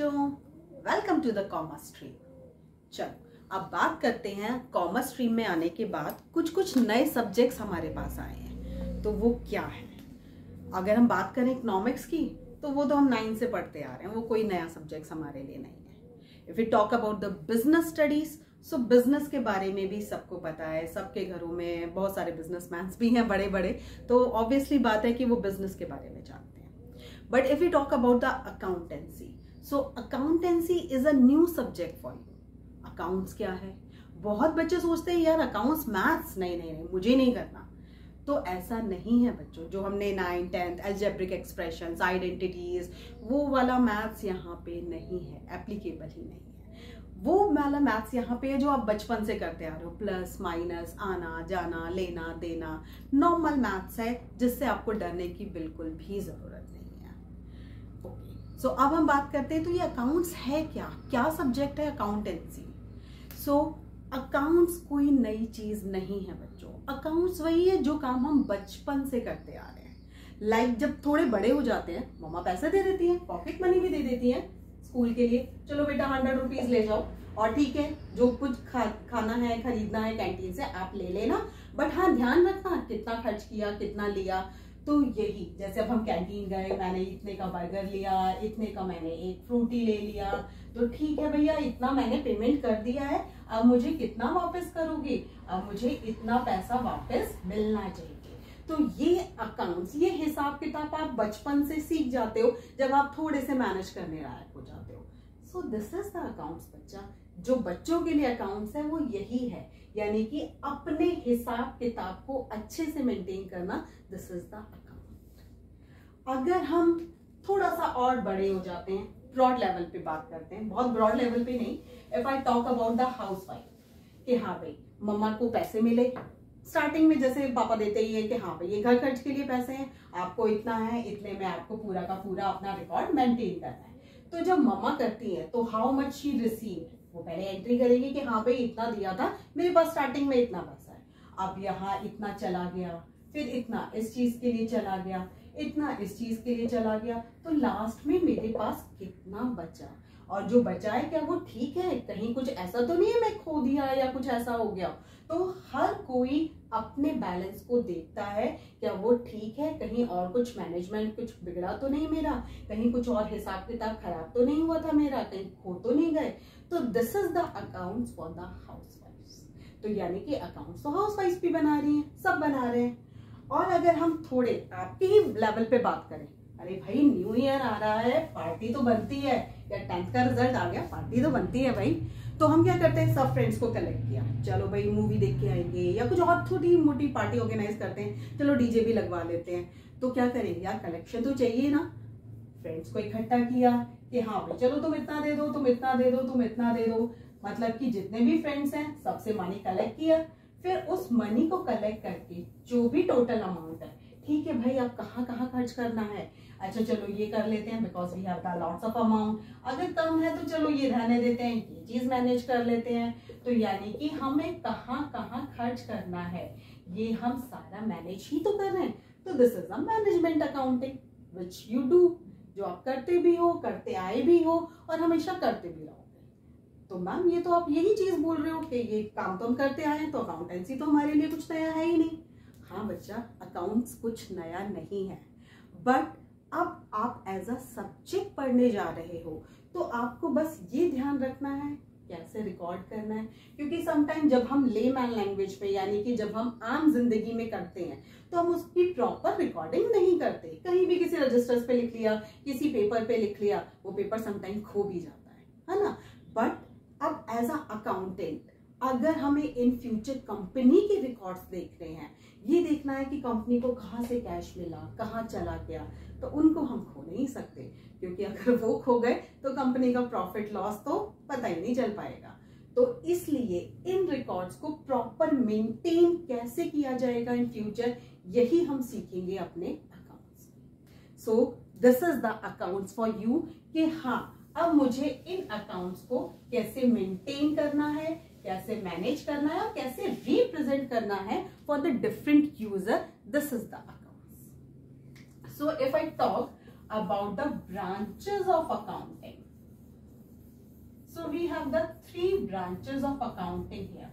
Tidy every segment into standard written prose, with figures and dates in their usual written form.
बच्चों, welcome to the commerce stream. चलो अब बात करते हैं कॉमर्स स्ट्रीम में आने के बाद कुछ नए सब्जेक्ट्स हमारे पास आए हैं, तो वो क्या है। अगर हम बात करें इकोनॉमिक्स की तो वो तो हम 9 से पढ़ते आ रहे हैं, वो कोई नया सब्जेक्ट हमारे लिए नहीं है। If you talk about the business studies, so business के बारे में भी सबको पता है, सबके घरों में बहुत सारे बिजनेसमैन भी हैं बड़े बड़े, तो ऑब्वियसली बात है कि वो बिजनेस के बारे में जानते हैं। But if you talk about the accountancy, so accountancy is a new subject for you. Accounts क्या है? बहुत बच्चे सोचते हैं यार अकाउंट्स मैथ्स, नहीं मुझे नहीं करना। तो ऐसा नहीं है बच्चों, जो हमने 9th 10th algebraic expressions, identities, वो वाला मैथ्स यहाँ पे नहीं है, एप्लीकेबल ही नहीं है। वो वाला मैथ्स यहाँ पे है जो आप बचपन से करते आ रहे हो, प्लस माइनस, आना जाना, लेना देना, नॉर्मल मैथ्स है जिससे आपको डरने की बिल्कुल भी जरूरत नहीं है। ओके, सो अब हम बात करते हैं तो ये अकाउंट्स है क्या सब्जेक्ट है अकाउंटेंसी। सो अकाउंट्स कोई नई चीज नहीं है बच्चों, अकाउंट्स वही है जो काम हम बचपन से करते आ रहे हैं। लाइक जब थोड़े बड़े हो जाते हैं, मम्मा पैसे दे देती है, पॉकेट मनी भी दे देती है स्कूल के लिए, चलो बेटा 100 रुपीज ले जाओ और ठीक है जो कुछ खाना है, खरीदना है कैंटीन से आप ले लेना, बट हाँ ध्यान रखना कितना खर्च किया, कितना लिया। तो यही जैसे अब हम कैंटीन गए, मैंने इतने का बर्गर लिया, इतने का मैंने एक फ्रूटी ले लिया, तो ठीक है भैया इतना मैंने पेमेंट कर दिया है, अब मुझे कितना वापस करोगे, अब मुझे इतना पैसा वापस मिलना चाहिए। तो ये अकाउंट्स, ये हिसाब किताब आप बचपन से सीख जाते हो जब आप थोड़े से मैनेज करने लायक हो जाते हो। सो दिस इज द अकाउंट्स बच्चा। जो बच्चों के लिए अकाउंट्स है वो यही है, यानी कि अपने हिसाब किताब को अच्छे से मेंटेन करना, दिस इज द अकाउंट। अगर हम थोड़ा सा और बड़े हो जाते हैं, ब्रॉड लेवल पे बात करते हैं, बहुत ब्रॉड लेवल पे नहीं, if I talk about the housewife कि हाँ भाई मम्मा को पैसे मिले, स्टार्टिंग में जैसे पापा देते ही है कि हाँ भाई ये घर खर्च के लिए पैसे हैं, आपको इतना है, इतने में आपको पूरा का पूरा अपना रिकॉर्ड मेंटेन करना है। तो जब मम्मा करती है तो हाउ मच शी रिसीव्ड, वो पहले एंट्री करेगी कि हाँ भाई इतना दिया था, मेरे पास स्टार्टिंग में इतना पैसा है, अब यहाँ इतना चला गया, फिर इतना इस चीज के लिए चला गया, इतना इस चीज के लिए चला गया, तो लास्ट में मेरे पास कितना बचा, और जो बचा है क्या वो ठीक है, कहीं कुछ ऐसा तो नहीं है मैं खो दिया या कुछ ऐसा हो गया। तो हर कोई अपने बैलेंस को देखता है, क्या वो ठीक है, कहीं और कुछ मैनेजमेंट कुछ बिगड़ा तो नहीं मेरा, कहीं कुछ और हिसाब किताब खराब तो नहीं हुआ था मेरा, कहीं खो तो नहीं गए। तो this is the accounts for the हाउसवाइफ्स। तो यानी कि अकाउंट्स तो हाउसवाइफ्स भी बना रही हैं, सब बना रहे हैं। और अगर हम थोड़े आपके ही लेवल पे बात करें, अरे भाई न्यू ईयर आ रहा है, पार्टी तो बनती है, या 10th का रिजल्ट आ गया, पार्टी तो बनती है भाई। तो हम क्या करते हैं, सब फ्रेंड्स को कलेक्ट किया, चलो भाई मूवी देख के आएंगे, या कुछ और छोटी मोटी पार्टी ऑर्गेनाइज करते हैं, चलो डीजे भी लगवा लेते हैं। तो क्या करेंगे यार, कलेक्शन तो चाहिए ना, फ्रेंड्स को इकट्ठा किया कि हाँ भाई चलो तुम इतना दे दो, तुम इतना दे दो, तुम इतना दे दो, मतलब कि जितने भी फ्रेंड्स हैं सबसे मनी कलेक्ट किया। फिर उस मनी को कलेक्ट करके जो भी टोटल अमाउंट है, ठीक है भाई अब कहाँ कहाँ खर्च करना है, अच्छा चलो ये कर लेते हैं because we have the lots of amount, अगर कम है तो चलो ये रहने देते हैं, ये चीज मैनेज कर लेते हैं। तो यानी कि हमें कहाँ कहाँ खर्च करना है ये हम सारा मैनेज ही तो कर रहे हैं। तो this is a management accounting which you do, जो आप करते भी हो, करते आए भी हो और हमेशा करते भी रहोगे। तो मैम ये तो आप यही चीज बोल रहे हो कि ये काम तो हम करते आए हैं, तो अकाउंटेंसी तो हमारे लिए कुछ नया है ही नहीं। हाँ बच्चा, अकाउंट्स कुछ नया नहीं है, बट अब आप एज अ सब्जेक्ट पढ़ने जा रहे हो तो आपको बस ये ध्यान रखना है कैसे रिकॉर्ड करना है। क्योंकि समटाइम जब हम लेमैन लैंग्वेज पे, यानी कि जब हम आम जिंदगी में करते हैं, तो हम उसकी प्रॉपर रिकॉर्डिंग नहीं करते, कहीं भी किसी रजिस्टर्स पे लिख लिया, किसी पेपर पे लिख लिया, वो पेपर समटाइम खो भी जाता है ना। बट अब एज अ अकाउंटेंट अगर हमें इन फ्यूचर कंपनी के रिकॉर्ड्स देखने हैं, ये देखना है कि कंपनी को कहाँ से कैश मिला, कहाँ चला गया, तो उनको हम खो नहीं सकते, क्योंकि अगर वो खो गए तो कंपनी का प्रॉफिट लॉस तो पता ही नहीं चल पाएगा। तो इसलिए इन रिकॉर्ड्स को प्रॉपर मेंटेन कैसे किया जाएगा इन फ्यूचर, यही हम सीखेंगे अपने अकाउंट्स में। सो this is the accounts for you कि हाँ अब मुझे इन अकाउंट्स को कैसे मेंटेन करना है, कैसे मैनेज करना है और कैसे रिप्रेजेंट करना है for the different user. This is the accounts. So if I talk about the branches of accounting, So we have the three branches of accounting here.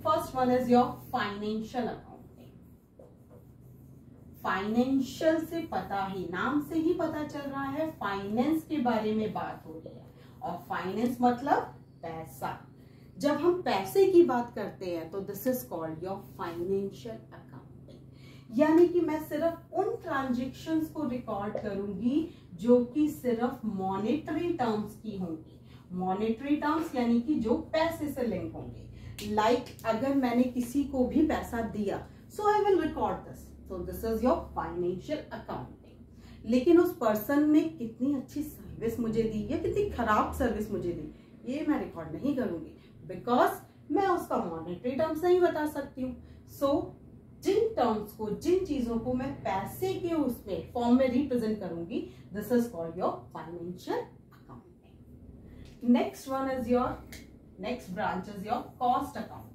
First one is your financial accounting. Financial से पता ही, नाम से ही पता चल रहा है finance के बारे में बात हो रही है, और फाइनेंस मतलब पैसा। जब हम पैसे की बात करते हैं तो this is called your financial accounting. यानी कि मैं सिर्फ उन ट्रांजैक्शंस को रिकॉर्ड करूंगी जो कि सिर्फ मॉनेटरी टर्म्स की होंगी। मॉनेटरी टर्म्स यानी कि जो पैसे से लिंक होंगे। अगर मैंने किसी को भी पैसा दिया, so I will record this, so this is your financial accounting. लेकिन उस पर्सन ने कितनी अच्छी सर्विस मुझे दी या कितनी खराब सर्विस मुझे दी, ये मैं रिकॉर्ड नहीं करूंगी, बिकॉज मैं उसका मॉनेटरी टर्म्स नहीं बता सकती हूँ। सो जिन टर्म्स को, जिन चीजों को मैं पैसे के उसमें फॉर्म में रिप्रेजेंट करूंगी, this is called your financial accounting. Next branch is your cost accounting.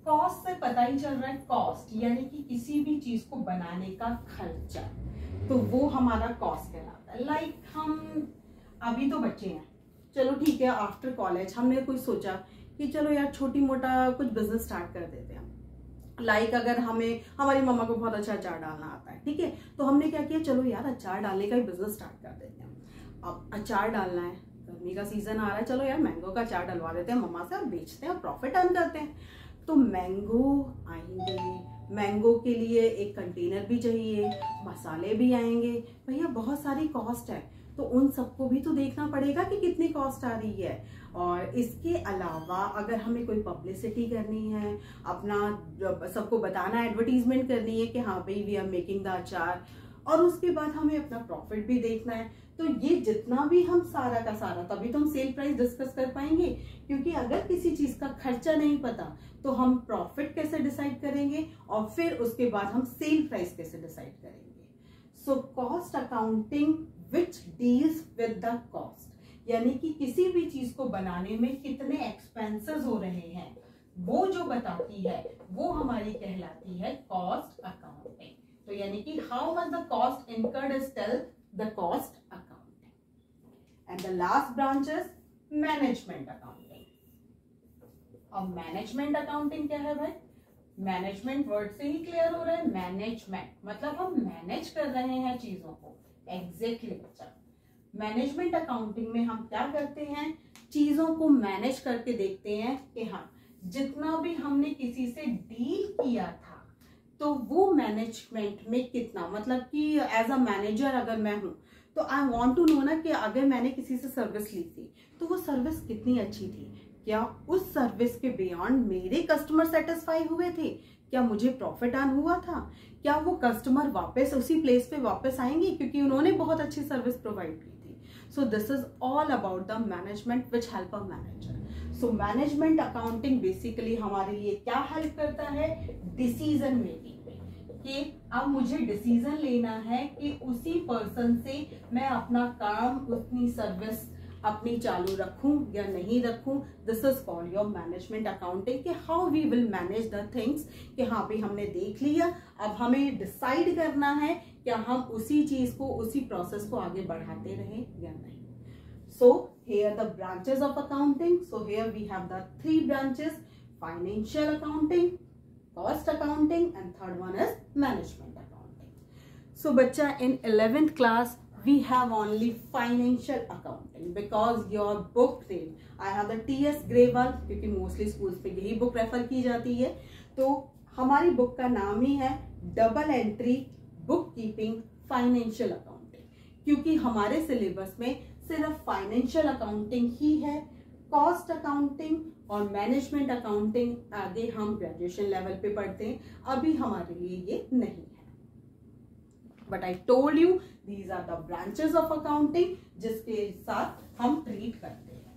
Cost से पता ही चल रहा है, कॉस्ट यानी कि किसी भी चीज को बनाने का खर्चा, तो वो हमारा कॉस्ट कहलाता है। हम अभी तो बच्चे हैं, चलो ठीक है, आफ्टर कॉलेज हमने कोई सोचा कि चलो यार छोटी मोटा कुछ बिजनेस स्टार्ट कर देते हैं। अगर हमारी मम्मा को बहुत अच्छा अचार डालना आता है, ठीक है, तो हमने क्या किया, चलो यार अचार डालने का ही बिजनेस स्टार्ट कर देते हैं। अब अचार डालना है, गर्मी का सीजन आ रहा है, चलो यार मैंगो का अचार डलवा देते हैं मम्मा से और बेचते हैं और प्रॉफिट अर्न करते हैं। तो मैंगो आएंगे, मैंगो के लिए एक कंटेनर भी चाहिए, मसाले भी आएंगे, भैया बहुत सारी कॉस्ट है, तो उन सबको भी तो देखना पड़ेगा कि कितनी कॉस्ट आ रही है। और इसके अलावा अगर हमें कोई पब्लिसिटी करनी है, अपना सबको बताना है, एडवर्टीजमेंट करनी है कि हाँ भाई वी आर मेकिंग द अचार, और उसके बाद हमें अपना प्रॉफिट भी देखना है। तो ये जितना भी हम सारा का सारा, तभी तो हम सेल प्राइस डिस्कस कर पाएंगे, क्योंकि अगर किसी चीज का खर्चा नहीं पता तो हम प्रॉफिट कैसे डिसाइड करेंगे और फिर उसके बाद हम सेल प्राइस कैसे डिसाइड करेंगे। So cost accounting which deals with the cost, यानी कि किसी भी चीज को बनाने में कितने एक्सपेंसेस हो रहे हैं, वो जो बताती है वो हमारी कहलाती है कॉस्ट अकाउंटिंग। तो यानी कि how much the cost incurred is tell the cost accounting. And the last branch is management accounting. अब मैनेजमेंट अकाउंटिंग क्या है भाई? मैनेजमेंट वर्ड से ही क्लियर हो रहा है, मैनेजमेंट मतलब हम मैनेज कर रहे हैं चीजों को। एग्जैक्टली बच्चा, मैनेजमेंट अकाउंटिंग में हम क्या करते हैं, चीजों को मैनेज करके देखते हैं कि हाँ जितना भी हमने किसी से डील किया था तो वो मैनेजमेंट में कितना, मतलब कि एज अ मैनेजर अगर मैं हूं तो आई वांट टू नो ना कि अगर मैंने किसी से सर्विस ली थी तो वो सर्विस कितनी अच्छी थी, क्या उस सर्विस के बियॉन्ड मेरे कस्टमर सेटिस्फाई हुए थे, क्या मुझे प्रॉफिट अर्न हुआ था, क्या वो कस्टमर वापस उसी प्लेस पे वापस आएंगे क्योंकि उन्होंने बहुत अच्छी सर्विस प्रोवाइड की थी। सो this is all about the management which help a manager. So management accounting basically हमारे लिए क्या हेल्प करता है, डिसीजन मेकिंग में, कि अब मुझे डिसीजन लेना है कि उसी पर्सन से मैं अपना काम, उतनी सर्विस अपनी चालू रखूं या नहीं रखूं। This is called your management accounting, कि how we will manage the things, कि हाँ भाई हमने देख लिया, अब हमें डिसाइड करना है क्या हम उसी चीज को, उसी प्रोसेस को आगे बढ़ाते रहें या नहीं। So here the branches of accounting. So here we have the 3 branches, financial accounting, cost accounting and third one is management accounting. So बच्चा, in 11th class we have only financial accounting because your book name, I have the TS Grewal, क्योंकि mostly schools में यही book refer की जाती है, तो हमारी book का नाम ही है double entry book keeping financial accounting, क्योंकि हमारे सिलेबस में सिर्फ फाइनेंशियल अकाउंटिंग ही है। कॉस्ट अकाउंटिंग और मैनेजमेंट अकाउंटिंग आगे हम ग्रेजुएशन लेवल पे पढ़ते हैं, अभी हमारे लिए ये नहीं है। But I told you these are the branches of accounting जिसके साथ हम ट्रीट करते हैं।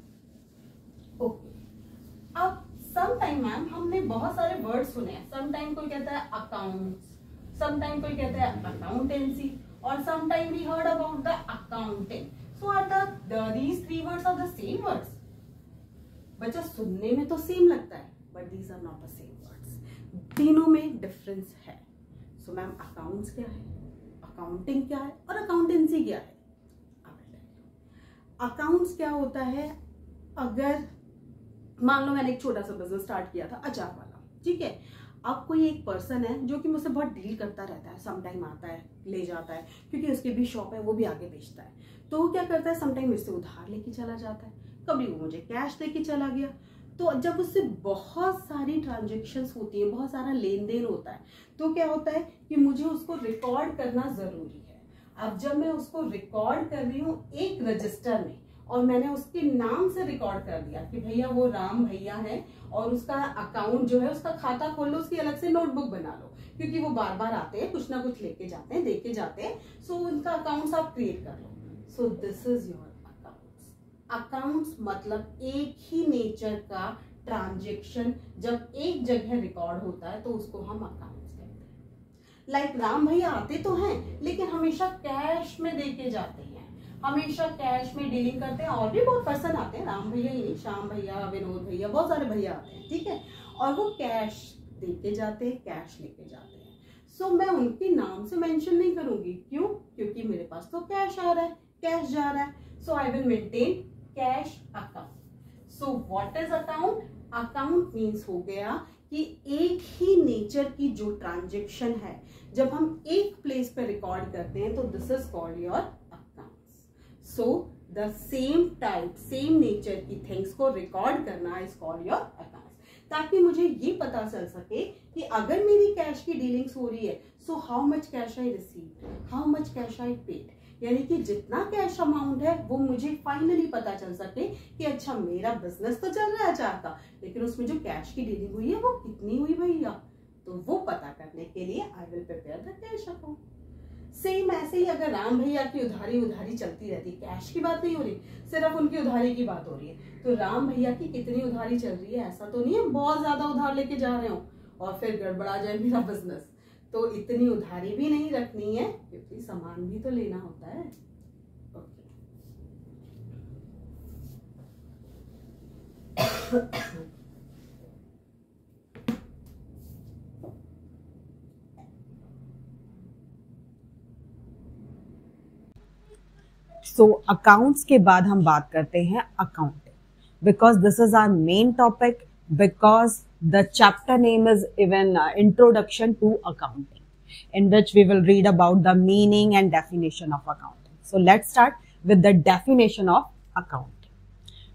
ओके, अब समटाइम मैम हमने बहुत सारे वर्ड सुने हैं, समटाइम कोई कहता है अकाउंट्स, समटाइम कोई कहता है अकाउंटेंसी, और sometime we heard about the accounting. So are these 3 words are the same words? बच्चा सुनने में तो सेम लगता है, but these are not the same words, तीनों में डिफरेंस है। सो मैम अकाउंट्स क्या है, अकाउंटिंग क्या है और अकाउंटेंसी क्या है। अकाउंट्स क्या होता है, अगर मान लो मैंने एक छोटा सा बिजनेस स्टार्ट किया था अचार वाला, ठीक है। अब कोई एक पर्सन है जो कि मुझसे बहुत डील करता रहता है, सम टाइम आता है ले जाता है, क्योंकि उसकी भी शॉप है, वो भी आगे बेचता है। तो वो क्या करता है, सम टाइम मुझसे उधार लेके चला जाता है, कभी वो मुझे कैश देके चला गया। तो जब उससे बहुत सारी ट्रांजेक्शन्स होती है, बहुत सारा लेन देन होता है, तो क्या होता है कि मुझे उसको रिकॉर्ड करना जरूरी है। अब जब मैं उसको रिकॉर्ड कर रही हूँ एक रजिस्टर में, और मैंने उसके नाम से रिकॉर्ड कर दिया कि भैया वो राम भैया है, और उसका अकाउंट जो है, उसका खाता खोल लो, उसकी अलग से नोटबुक बना लो, क्योंकि वो बार बार आते हैं, कुछ ना कुछ लेके जाते हैं, देके जाते हैं। सो उनका अकाउंट्स आप क्रिएट कर लो। So this is your accounts. Accounts मतलब एक ही नेचर का ट्रांजेक्शन जब एक जगह रिकॉर्ड होता है तो उसको हम अकाउंट्स कहते हैं। लाइक राम भैया आते तो हैं, लेकिन हमेशा कैश में देके जाते हैं, हमेशा कैश में डीलिंग करते हैं। और भी बहुत पर्सन आते हैं, राम भैया ही नहीं, श्याम भैया, विनोद भैया, बहुत सारे भैया आते हैं, ठीक है। और वो कैश देके जाते हैं, कैश लेके जाते हैं। सो मैं उनके नाम से मेंशन नहीं करूंगी, क्यों? क्योंकि मेरे पास तो कैश आ रहा है, कैश जा रहा है। So I will maintain cash account. So what is account? Account means हो गया कि एक ही नेचर की जो ट्रांजेक्शन है, जब हम एक प्लेस पे रिकॉर्ड करते हैं तो this is called your accounts. So the same type, same nature की थिंग्स को रिकॉर्ड करना इज कॉल्ड योर अकाउंट्स, ताकि मुझे ये पता चल सके कि अगर मेरी कैश की डीलिंग्स हो रही है, so how much cash I receive, how much cash I paid, यानी कि जितना कैश अमाउंट है वो मुझे फाइनली पता चल सके कि अच्छा मेरा बिजनेस तो चल रहा है अचार का, लेकिन उसमें जो कैश की डीलिंग हुई है वो कितनी हुई भैया। तो वो पता करने के लिए I will prepare the cash account. Same ऐसे ही अगर राम भैया की उधारी चलती रहती, कैश की बात नहीं हो रही, सिर्फ उनकी उधारी की बात हो रही है, तो राम भैया की कितनी उधारी चल रही है, ऐसा तो नहीं है बहुत ज्यादा उधार लेके जा रहे हो और फिर गड़बड़ा जाए मेरा बिजनेस। तो इतनी उधारी भी नहीं रखनी है, क्योंकि सामान भी तो लेना होता है। सो अकाउंट्स के बाद हम बात करते हैं accounting, because this is our main topic, because the chapter name is even introduction to accounting, in which we will read about the meaning and definition of accounting. So let's start with the definition of accounting.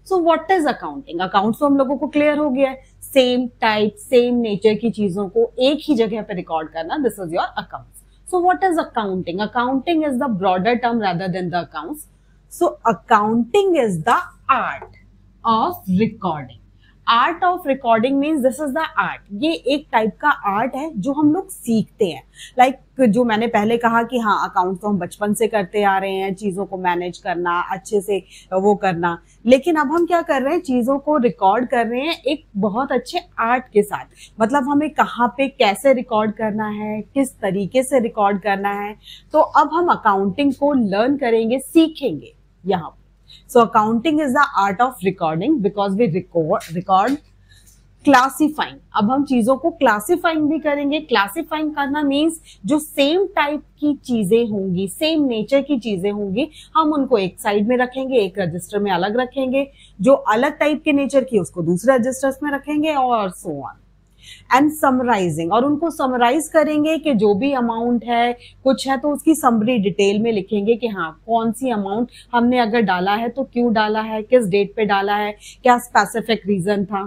So what is accounting? Accounts तो हम लोगों को clear हो गया है, same type, same nature की चीजों को एक ही जगह पे record करना, this is your accounts. So what is accounting? Accounting is the broader term rather than the accounts. So accounting is the art of recording. Art of recording means this is the art, ये एक type का art है जो हम लोग सीखते हैं। Like जो मैंने पहले कहा कि हाँ अकाउंट तो हम बचपन से करते आ रहे हैं, चीजों को मैनेज करना, अच्छे से वो करना, लेकिन अब हम क्या कर रहे हैं, चीजों को रिकॉर्ड कर रहे हैं एक बहुत अच्छे आर्ट के साथ। मतलब हमें कहाँ पे कैसे रिकॉर्ड करना है, किस तरीके से रिकॉर्ड करना है, तो अब हम अकाउंटिंग को लर्न करेंगे, सीखेंगे यहाँ पे। So accounting is the art of recording because we record classifying. अब हम चीजों को क्लासीफाइंग भी करेंगे। क्लासीफाइंग करना मीन्स जो सेम टाइप की चीजें होंगी, सेम नेचर की चीजें होंगी, हम उनको एक साइड में रखेंगे, एक रजिस्टर में अलग रखेंगे, जो अलग टाइप के नेचर की उसको दूसरे रजिस्टर्स में रखेंगे, और सो ऑन। एंड समराइजिंग, और उनको समराइज करेंगे कि जो भी अमाउंट है कुछ है तो उसकी समरी डिटेल में लिखेंगे कि हाँ कौन सी अमाउंट हमने अगर डाला है तो क्यों डाला है, किस डेट पे डाला है, क्या स्पेसिफिक रीजन था,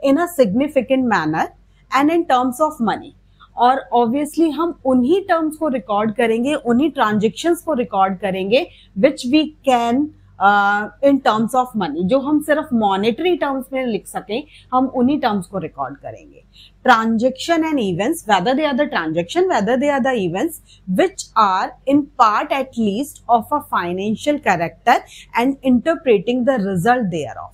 in a significant manner and in terms of money. और ऑब्वियसली हम उन्हीं टर्म्स को रिकॉर्ड करेंगे, उन्हीं ट्रांजेक्शन्स को रिकॉर्ड करेंगे which we can in terms of money, जो हम सिर्फ मॉनेटरी टर्म्स में लिख सकें, हम उन्हीं टर्म्स को रिकॉर्ड करेंगे। Transaction and events, whether they are the transaction, whether they are the events which are in part at least of a financial character and interpreting the result thereof.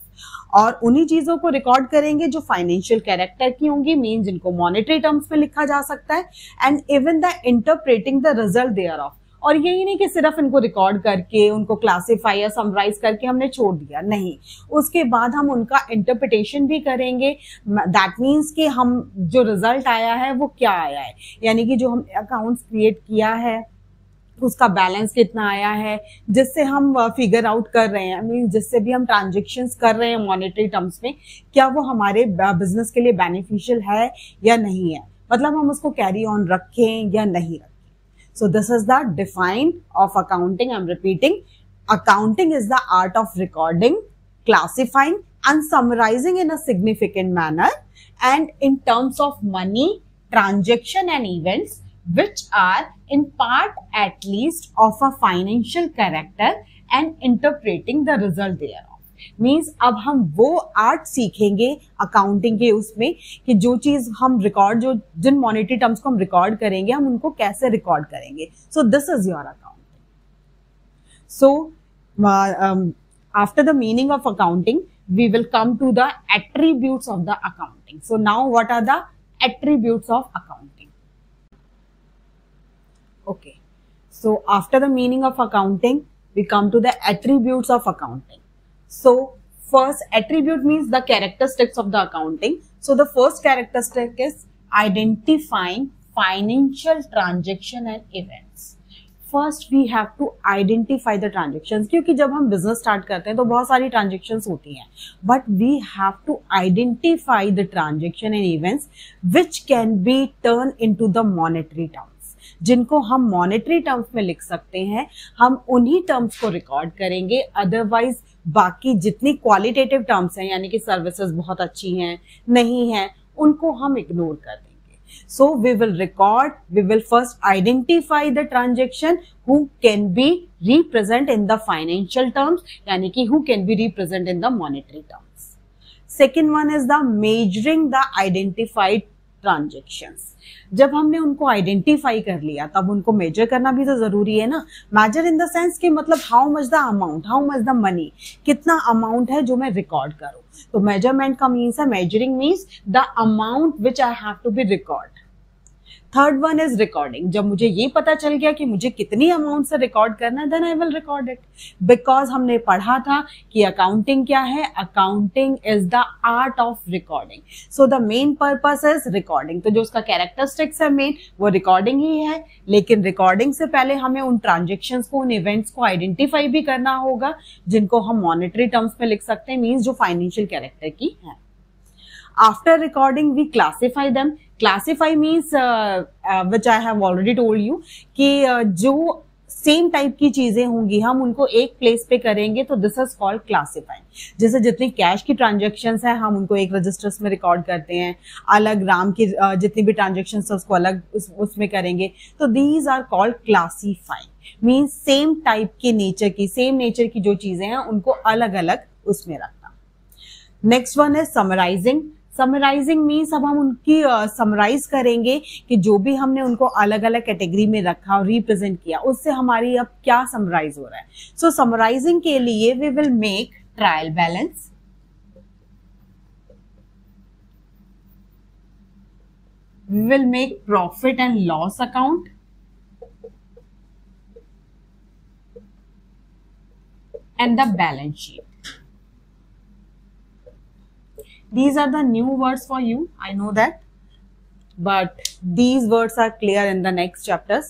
और उन्हीं चीजों को रिकॉर्ड करेंगे जो financial character की होंगी, mean जिनको monetary terms में लिखा जा सकता है, and even the interpreting the result thereof. और यही नहीं कि सिर्फ इनको रिकॉर्ड करके उनको क्लासीफाई या समराइज करके हमने छोड़ दिया, नहीं, उसके बाद हम उनका इंटरप्रिटेशन भी करेंगे। दैट मीन्स कि हम जो रिजल्ट आया है वो क्या आया है, यानी कि जो हम अकाउंट्स क्रिएट किया है उसका बैलेंस कितना आया है, जिससे हम फिगर आउट कर रहे हैं, मीन जिससे भी हम ट्रांजेक्शन्स कर रहे हैं मॉनेटरी टर्म्स में, क्या वो हमारे बिजनेस के लिए बेनिफिशियल है या नहीं है, मतलब हम उसको कैरी ऑन रखें या नहीं रखें. So this is the define of accounting. I'm repeating. Accounting is the art of recording, classifying and summarizing in a significant manner and in terms of money, transaction and events which are in part at least of a financial character and interpreting the result thereof. Means अब हम वो art सीखेंगे accounting के उसमें कि जो चीज हम रिकॉर्ड, जो जिन मॉनेटरी टर्म्स को हम रिकॉर्ड करेंगे, हम उनको कैसे रिकॉर्ड करेंगे. सो this is your accounting. So after the meaning of accounting we will come to the attributes of the accounting. So now what are the attributes of accounting? Okay, so after the meaning of accounting we come to the attributes of accounting. So first attribute means the characteristics of the accounting. So the first characteristic is identifying financial transaction and events. First we have to identify the transactions, क्योंकि जब हम business start करते हैं तो बहुत सारी transactions होती हैं, but we have to identify the transaction and events which can be turned into the monetary terms. जिनको हम monetary terms में लिख सकते हैं, हम उन्हीं terms को record करेंगे. अदरवाइज बाकी जितनी qualitative terms हैं, यानी कि services बहुत अच्छी हैं, नहीं हैं, उनको हम ignore कर देंगे. So we will record, we will first identify the transaction who can be represent in the financial terms, यानी कि who can be represent in the monetary terms. Second one is the measuring the identified transactions. जब हमने उनको identify कर लिया तब उनको major करना भी तो जरूरी है ना. मेजर इन द सेंस कि मतलब how much the amount, how much the money, कितना अमाउंट है जो मैं रिकॉर्ड करूं. तो मेजरमेंट का मीन्स है, measuring means the amount which I have to be record. Third one is recording. जब मुझे ये पता चल गया कि मुझे कितनी अमाउंट से रिकॉर्ड करना है, then I will record it. Because हमने पढ़ा था कि अकाउंटिंग क्या है, accounting is the art of recording. So the main purpose is recording. तो जो उसका कैरेक्टरिस्टिक्स है मेन, वो रिकॉर्डिंग ही है. लेकिन रिकॉर्डिंग से पहले हमें उन ट्रांजेक्शन्स को, उन इवेंट्स को आइडेंटिफाई भी करना होगा जिनको हम मॉनेटरी टर्म्स में लिख सकते हैं, मीन्स जो फाइनेंशियल कैरेक्टर की है. After recording we classify them. Classify means which I have already told you कि जो सेम टाइप की चीजें होंगी हम उनको एक प्लेस पे करेंगे, तो दिस इज कॉल्ड क्लासिफाइंग. जैसे जितनी कैश की ट्रांजेक्शन्स हैं हम उनको एक रजिस्टर्स में रिकॉर्ड करते हैं, अलग ग्राम की जितनी भी ट्रांजेक्शन्स है उसको अलग उसमें करेंगे. तो these are called classifying. Means same type की नेचर की, सेम नेचर की जो चीजें हैं उनको अलग अलग उसमें रखना. नेक्स्ट वन है समराइजिंग. समराइजिंग मीन्स अब हम उनकी समराइज करेंगे कि जो भी हमने उनको अलग अलग कैटेगरी में रखा और रिप्रेजेंट किया, उससे हमारी अब क्या समराइज हो रहा है. सो समराइजिंग के लिए we will make trial balance, we will make profit and loss account, and the balance sheet. These are the new words for you, I know that, but these words are clear in the next chapters.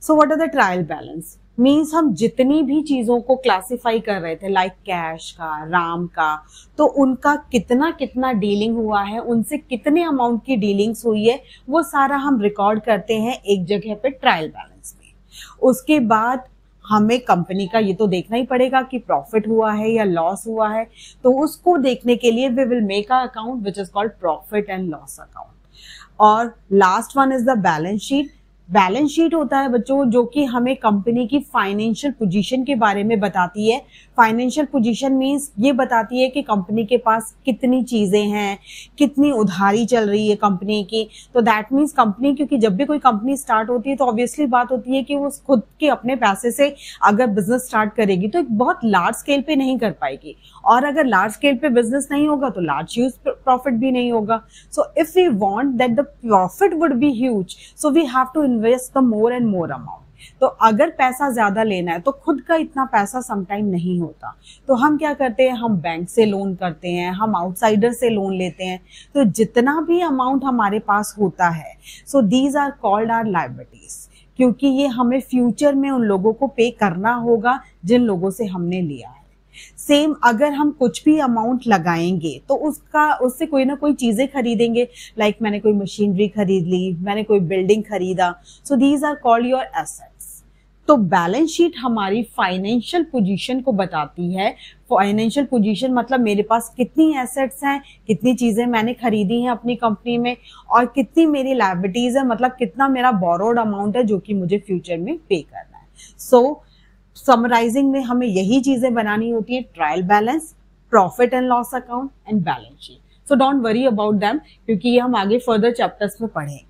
So what are the trial balance? Means हम जितनी भी चीजों को classify कर रहे थे, like cash का, राम का, तो उनका कितना कितना डीलिंग हुआ है, उनसे कितने अमाउंट की डीलिंग्स हुई है, वो सारा हम रिकॉर्ड करते हैं एक जगह पे ट्रायल बैलेंस में. उसके बाद हमें कंपनी का ये तो देखना ही पड़ेगा कि प्रॉफिट हुआ है या लॉस हुआ है, तो उसको देखने के लिए we will make a account which is called profit and loss account. और last one is the balance sheet. Balance sheet होता है बच्चों जो कि हमें कंपनी की फाइनेंशियल पोजीशन के बारे में बताती है. फाइनेंशियल पोजीशन मींस ये बताती है कि कंपनी के पास कितनी चीजें हैं, कितनी उधारी चल रही है कंपनी की. तो दैट मींस कंपनी, क्योंकि जब भी कोई कंपनी स्टार्ट होती है तो ऑब्वियसली बात होती है कि वो खुद के अपने पैसे से अगर बिजनेस स्टार्ट करेगी तो एक बहुत लार्ज स्केल पे नहीं कर पाएगी, और अगर लार्ज स्केल पे बिजनेस नहीं होगा तो लार्ज ह्यूज प्रॉफिट भी नहीं होगा. So if we want that the profit would be huge, so we have to invest the more and more amount. तो अगर पैसा ज्यादा लेना है तो खुद का इतना पैसा समटाइम नहीं होता, तो हम क्या करते हैं, हम बैंक से लोन करते हैं, हम आउटसाइडर से लोन लेते हैं. तो जितना भी अमाउंट हमारे पास होता है, so these are called are liabilities. क्योंकि ये हमें फ्यूचर में उन लोगों को पे करना होगा जिन लोगों से हमने लिया है। सेम अगर हम कुछ भी अमाउंट लगाएंगे तो उससे कोई ना कोई चीजें खरीदेंगे, लाइक मैंने कोई मशीनरी खरीद ली, मैंने कोई बिल्डिंग खरीदा, so these are called your assets. तो बैलेंस शीट हमारी फाइनेंशियल पोजीशन को बताती है। फाइनेंशियल पोजीशन मतलब मेरे पास कितनी एसेट्स हैं, कितनी चीजें मैंने खरीदी हैं अपनी कंपनी में, और कितनी मेरी लायबिलिटीज है, मतलब कितना मेरा बोरोड अमाउंट है जो कि मुझे फ्यूचर में पे करना है। सो समराइजिंग में हमें यही चीजें बनानी होती है, trial balance, profit and loss account and balance sheet. So don't worry about them, क्योंकि ये हम आगे फर्दर चैप्टर्स में पढ़ेंगे।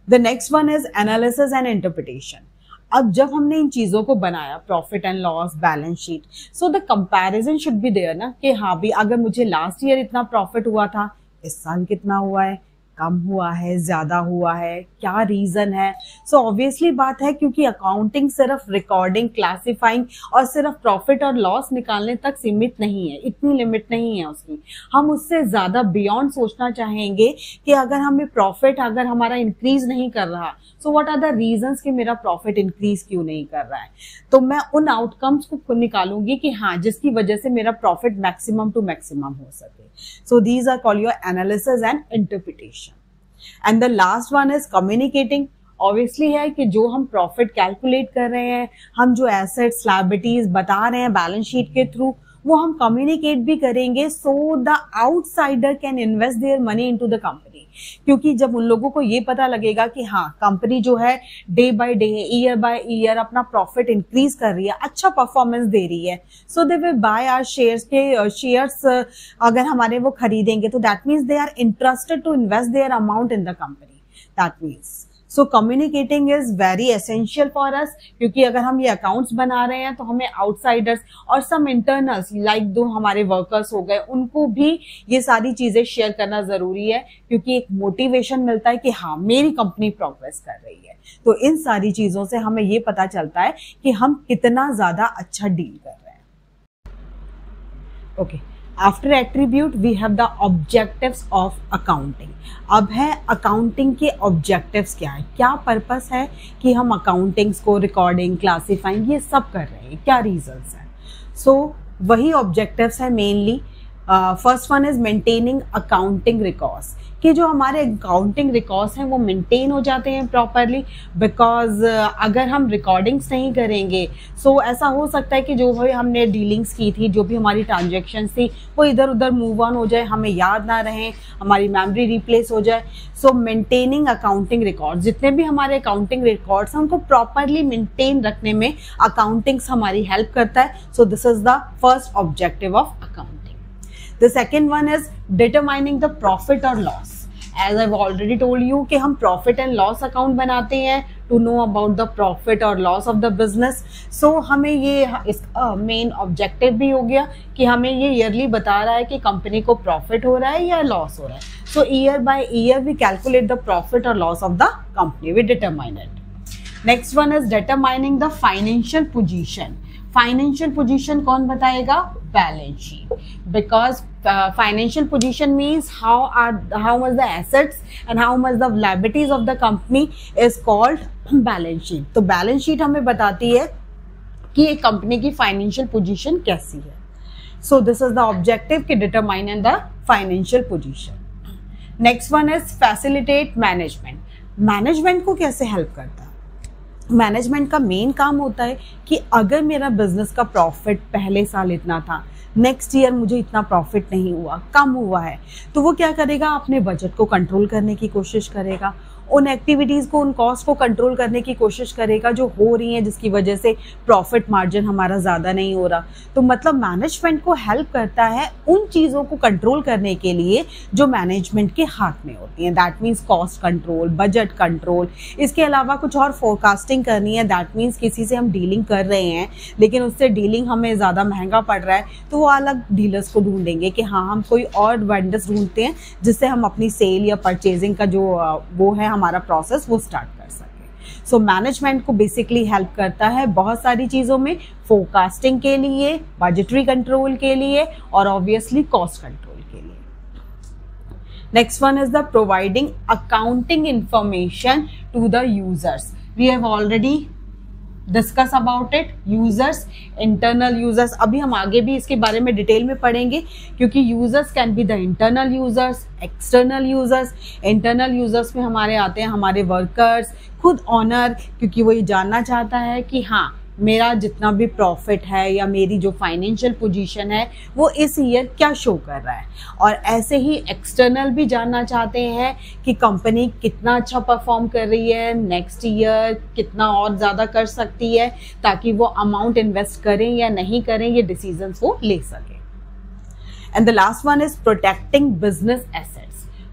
The next one is analysis and interpretation. अब जब हमने इन चीजों को बनाया, profit and loss, balance sheet, so the comparison should be there ना, कि हाँ भी अगर मुझे लास्ट ईयर इतना प्रॉफिट हुआ था, इस साल कितना हुआ है, कम हुआ है, ज्यादा हुआ है, क्या रीजन है। सो ऑब्वियसली बात है, क्योंकि अकाउंटिंग सिर्फ रिकॉर्डिंग, क्लासिफाइंग और सिर्फ प्रॉफिट और लॉस निकालने तक सीमित नहीं है, इतनी लिमिट नहीं है उसकी। हम उससे ज्यादा बियॉन्ड सोचना चाहेंगे कि अगर हमें प्रॉफिट अगर हमारा इंक्रीज नहीं कर रहा, so what are the reasons कि मेरा प्रॉफिट इंक्रीज क्यों नहीं कर रहा है। तो मैं उन आउटकम्स को निकालूंगी कि हाँ, जिसकी वजह से मेरा प्रॉफिट मैक्सिमम टू मैक्सिमम हो सके। So these are called your analysis and interpretation. And the last one is communicating. Obviously है कि जो हम प्रॉफिट कैलकुलेट कर रहे हैं, हम जो एसेट्स, लायबिलिटीज बता रहे हैं बैलेंस शीट के थ्रू, वो हम कम्युनिकेट भी करेंगे, so the outsider can invest their money into the company. क्योंकि जब उन लोगों को ये पता लगेगा कि हाँ, कंपनी जो है day by day, year by year अपना प्रॉफिट इंक्रीज कर रही है, अच्छा परफॉर्मेंस दे रही है, so they will buy our shares के शेयर्स अगर हमारे वो खरीदेंगे, तो that means they are interested to invest their amount in the company. That means so communicating is very essential for us, क्योंकि अगर हम ये अकाउंट्स बना रहे हैं तो हमें आउटसाइडर्स और सम इंटरनल्स लाइक जो हमारे वर्कर्स हो गए, उनको भी ये सारी चीजें शेयर करना जरूरी है, क्योंकि एक मोटिवेशन मिलता है कि हाँ, मेरी कंपनी प्रोग्रेस कर रही है। तो इन सारी चीजों से हमें ये पता चलता है कि हम कितना ज्यादा अच्छा डील कर रहे हैं। Okay, after attribute we have the objectives of accounting. अब है अकाउंटिंग के ऑब्जेक्टिव्स क्या है, क्या पर्पस है कि हम अकाउंटिंग्स को, रिकॉर्डिंग, क्लासिफाइंग ये सब कर रहे हैं, क्या रीजंस हैं। सो वही ऑब्जेक्टिव्स है mainly. First one is maintaining accounting records, कि जो हमारे अकाउंटिंग रिकॉर्ड्स हैं वो मेंटेन हो जाते हैं प्रॉपरली, बिकॉज अगर हम रिकॉर्डिंग्स नहीं करेंगे, सो ऐसा हो सकता है कि जो भी हमने डीलिंग्स की थी, जो भी हमारी ट्रांजेक्शन्स थी, वो इधर उधर मूव ऑन हो जाए, हमें याद ना रहे, हमारी मेमोरी रिप्लेस हो जाए। सो मेंटेनिंग अकाउंटिंग रिकॉर्ड्स, जितने भी हमारे अकाउंटिंग रिकॉर्ड्स हैं उनको प्रॉपरली मेंटेन रखने में अकाउंटिंग्स हमारी हेल्प करता है। So this is the first objective of accounting. The second one is determining the profit or loss. As I've already told you कि हम profit and loss account बनाते हैं to know about the profit or loss of the business. So हमें ये इसका main objective भी हो गया कि हमें ये yearly बता रहा है कि कंपनी को profit हो रहा है या loss हो रहा है. So year by year we calculate the profit or loss of the company. We determine it. Next one is determining the financial position. Financial position कौन बताएगा? Balance sheet, because financial position means how much the assets and how much the liabilities of the company is called balance sheet. तो balance sheet हमें बताती है कि एक company की financial position कैसी है। So this is the objective कि determine the financial position. Next one is facilitate management. Management को कैसे हेल्प करता है? मैनेजमेंट का मेन काम होता है कि अगर मेरा बिजनेस का प्रॉफिट पहले साल इतना था, नेक्स्ट ईयर मुझे इतना प्रॉफिट नहीं हुआ, कम हुआ है, तो वो क्या करेगा? अपने बजट को कंट्रोल करने की कोशिश करेगा, उन एक्टिविटीज़ को, उन कॉस्ट को कंट्रोल करने की कोशिश करेगा जो हो रही हैं, जिसकी वजह से प्रॉफिट मार्जिन हमारा ज़्यादा नहीं हो रहा। तो मतलब मैनेजमेंट को हेल्प करता है उन चीज़ों को कंट्रोल करने के लिए जो मैनेजमेंट के हाथ में होती हैं। That means cost control, budget control, इसके अलावा कुछ और फोरकास्टिंग करनी है। दैट मीन्स किसी से हम डीलिंग कर रहे हैं लेकिन उससे डीलिंग हमें ज़्यादा महंगा पड़ रहा है, तो वो अलग डीलर्स को ढूंढेंगे कि हाँ, हम कोई और वेंडर्स ढूंढते हैं जिससे हम अपनी सेल या परचेजिंग का जो वो है हमारा प्रोसेस वो स्टार्ट कर सके। सो मैनेजमेंट को बेसिकली हेल्प करता है बहुत सारी चीज़ों में, फोरकास्टिंग के लिए, बजटरी कंट्रोल के लिए और ऑब्वियसली कॉस्ट कंट्रोल के लिए। Next one is the providing accounting information to the users. We have already discuss about it. Users, internal users, अभी हम आगे भी इसके बारे में डिटेल में पढ़ेंगे, क्योंकि users can be the internal users, external users. Internal users में हमारे आते हैं हमारे वर्कर्स, खुद ऑनर, क्योंकि वो ये जानना चाहता है कि हाँ मेरा जितना भी प्रॉफिट है या मेरी जो फाइनेंशियल पोजीशन है वो इस ईयर क्या शो कर रहा है. और ऐसे ही एक्सटर्नल भी जानना चाहते हैं कि कंपनी कितना अच्छा परफॉर्म कर रही है, नेक्स्ट ईयर कितना और ज़्यादा कर सकती है, ताकि वो अमाउंट इन्वेस्ट करें या नहीं करें ये डिसीजंस वो ले सकें. And the last one is protecting business assets.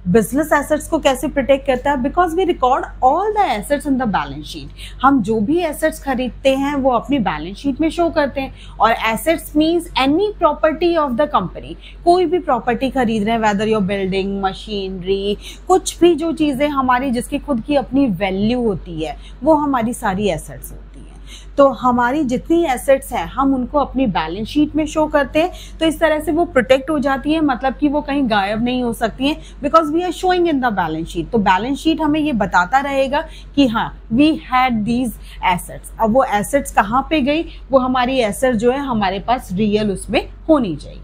Business assets को कैसे प्रोटेक्ट करता है? Because we record all the assets in the balance sheet. हम जो भी एसेट्स खरीदते हैं वो अपनी बैलेंस शीट में शो करते हैं. और assets means any property of the company. कोई भी प्रॉपर्टी खरीद रहे हैं, वेदर योर बिल्डिंग, मशीनरी, कुछ भी जो चीज़ें हमारी जिसकी खुद की अपनी वैल्यू होती है वो हमारी सारी एसेट्स होती है. तो हमारी जितनी एसेट्स हैं हम उनको अपनी बैलेंस शीट में शो करते हैं. तो इस तरह से वो प्रोटेक्ट हो जाती है, मतलब कि वो कहीं गायब नहीं हो सकती हैं, because we are showing in the balance sheet. तो बैलेंस शीट हमें ये बताता रहेगा कि हाँ वी हैड दीज एसेट्स. अब वो एसेट्स कहाँ पे गई? वो हमारी एसेट्स जो है हमारे पास रियल उसमें होनी चाहिए.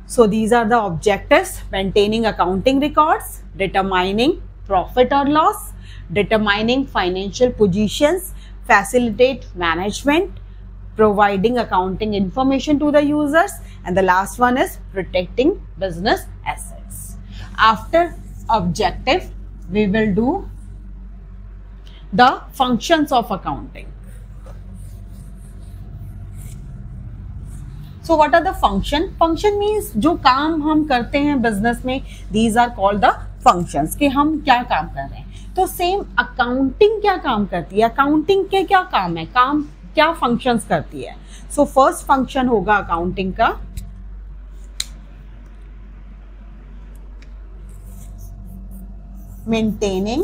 So these are the objectives: maintaining accounting records, determining profit or loss, determining financial positions, facilitate management, providing accounting information to the users, and the last one is protecting business assets. After objective, we will do the functions of accounting. So what are the function? Function means जो काम हम करते हैं business में, these are called the functions, कि हम क्या काम कर रहे हैं. तो सेम अकाउंटिंग क्या काम करती है? अकाउंटिंग के क्या काम है, काम क्या फंक्शंस करती है? सो फर्स्ट फंक्शन होगा अकाउंटिंग का मेंटेनिंग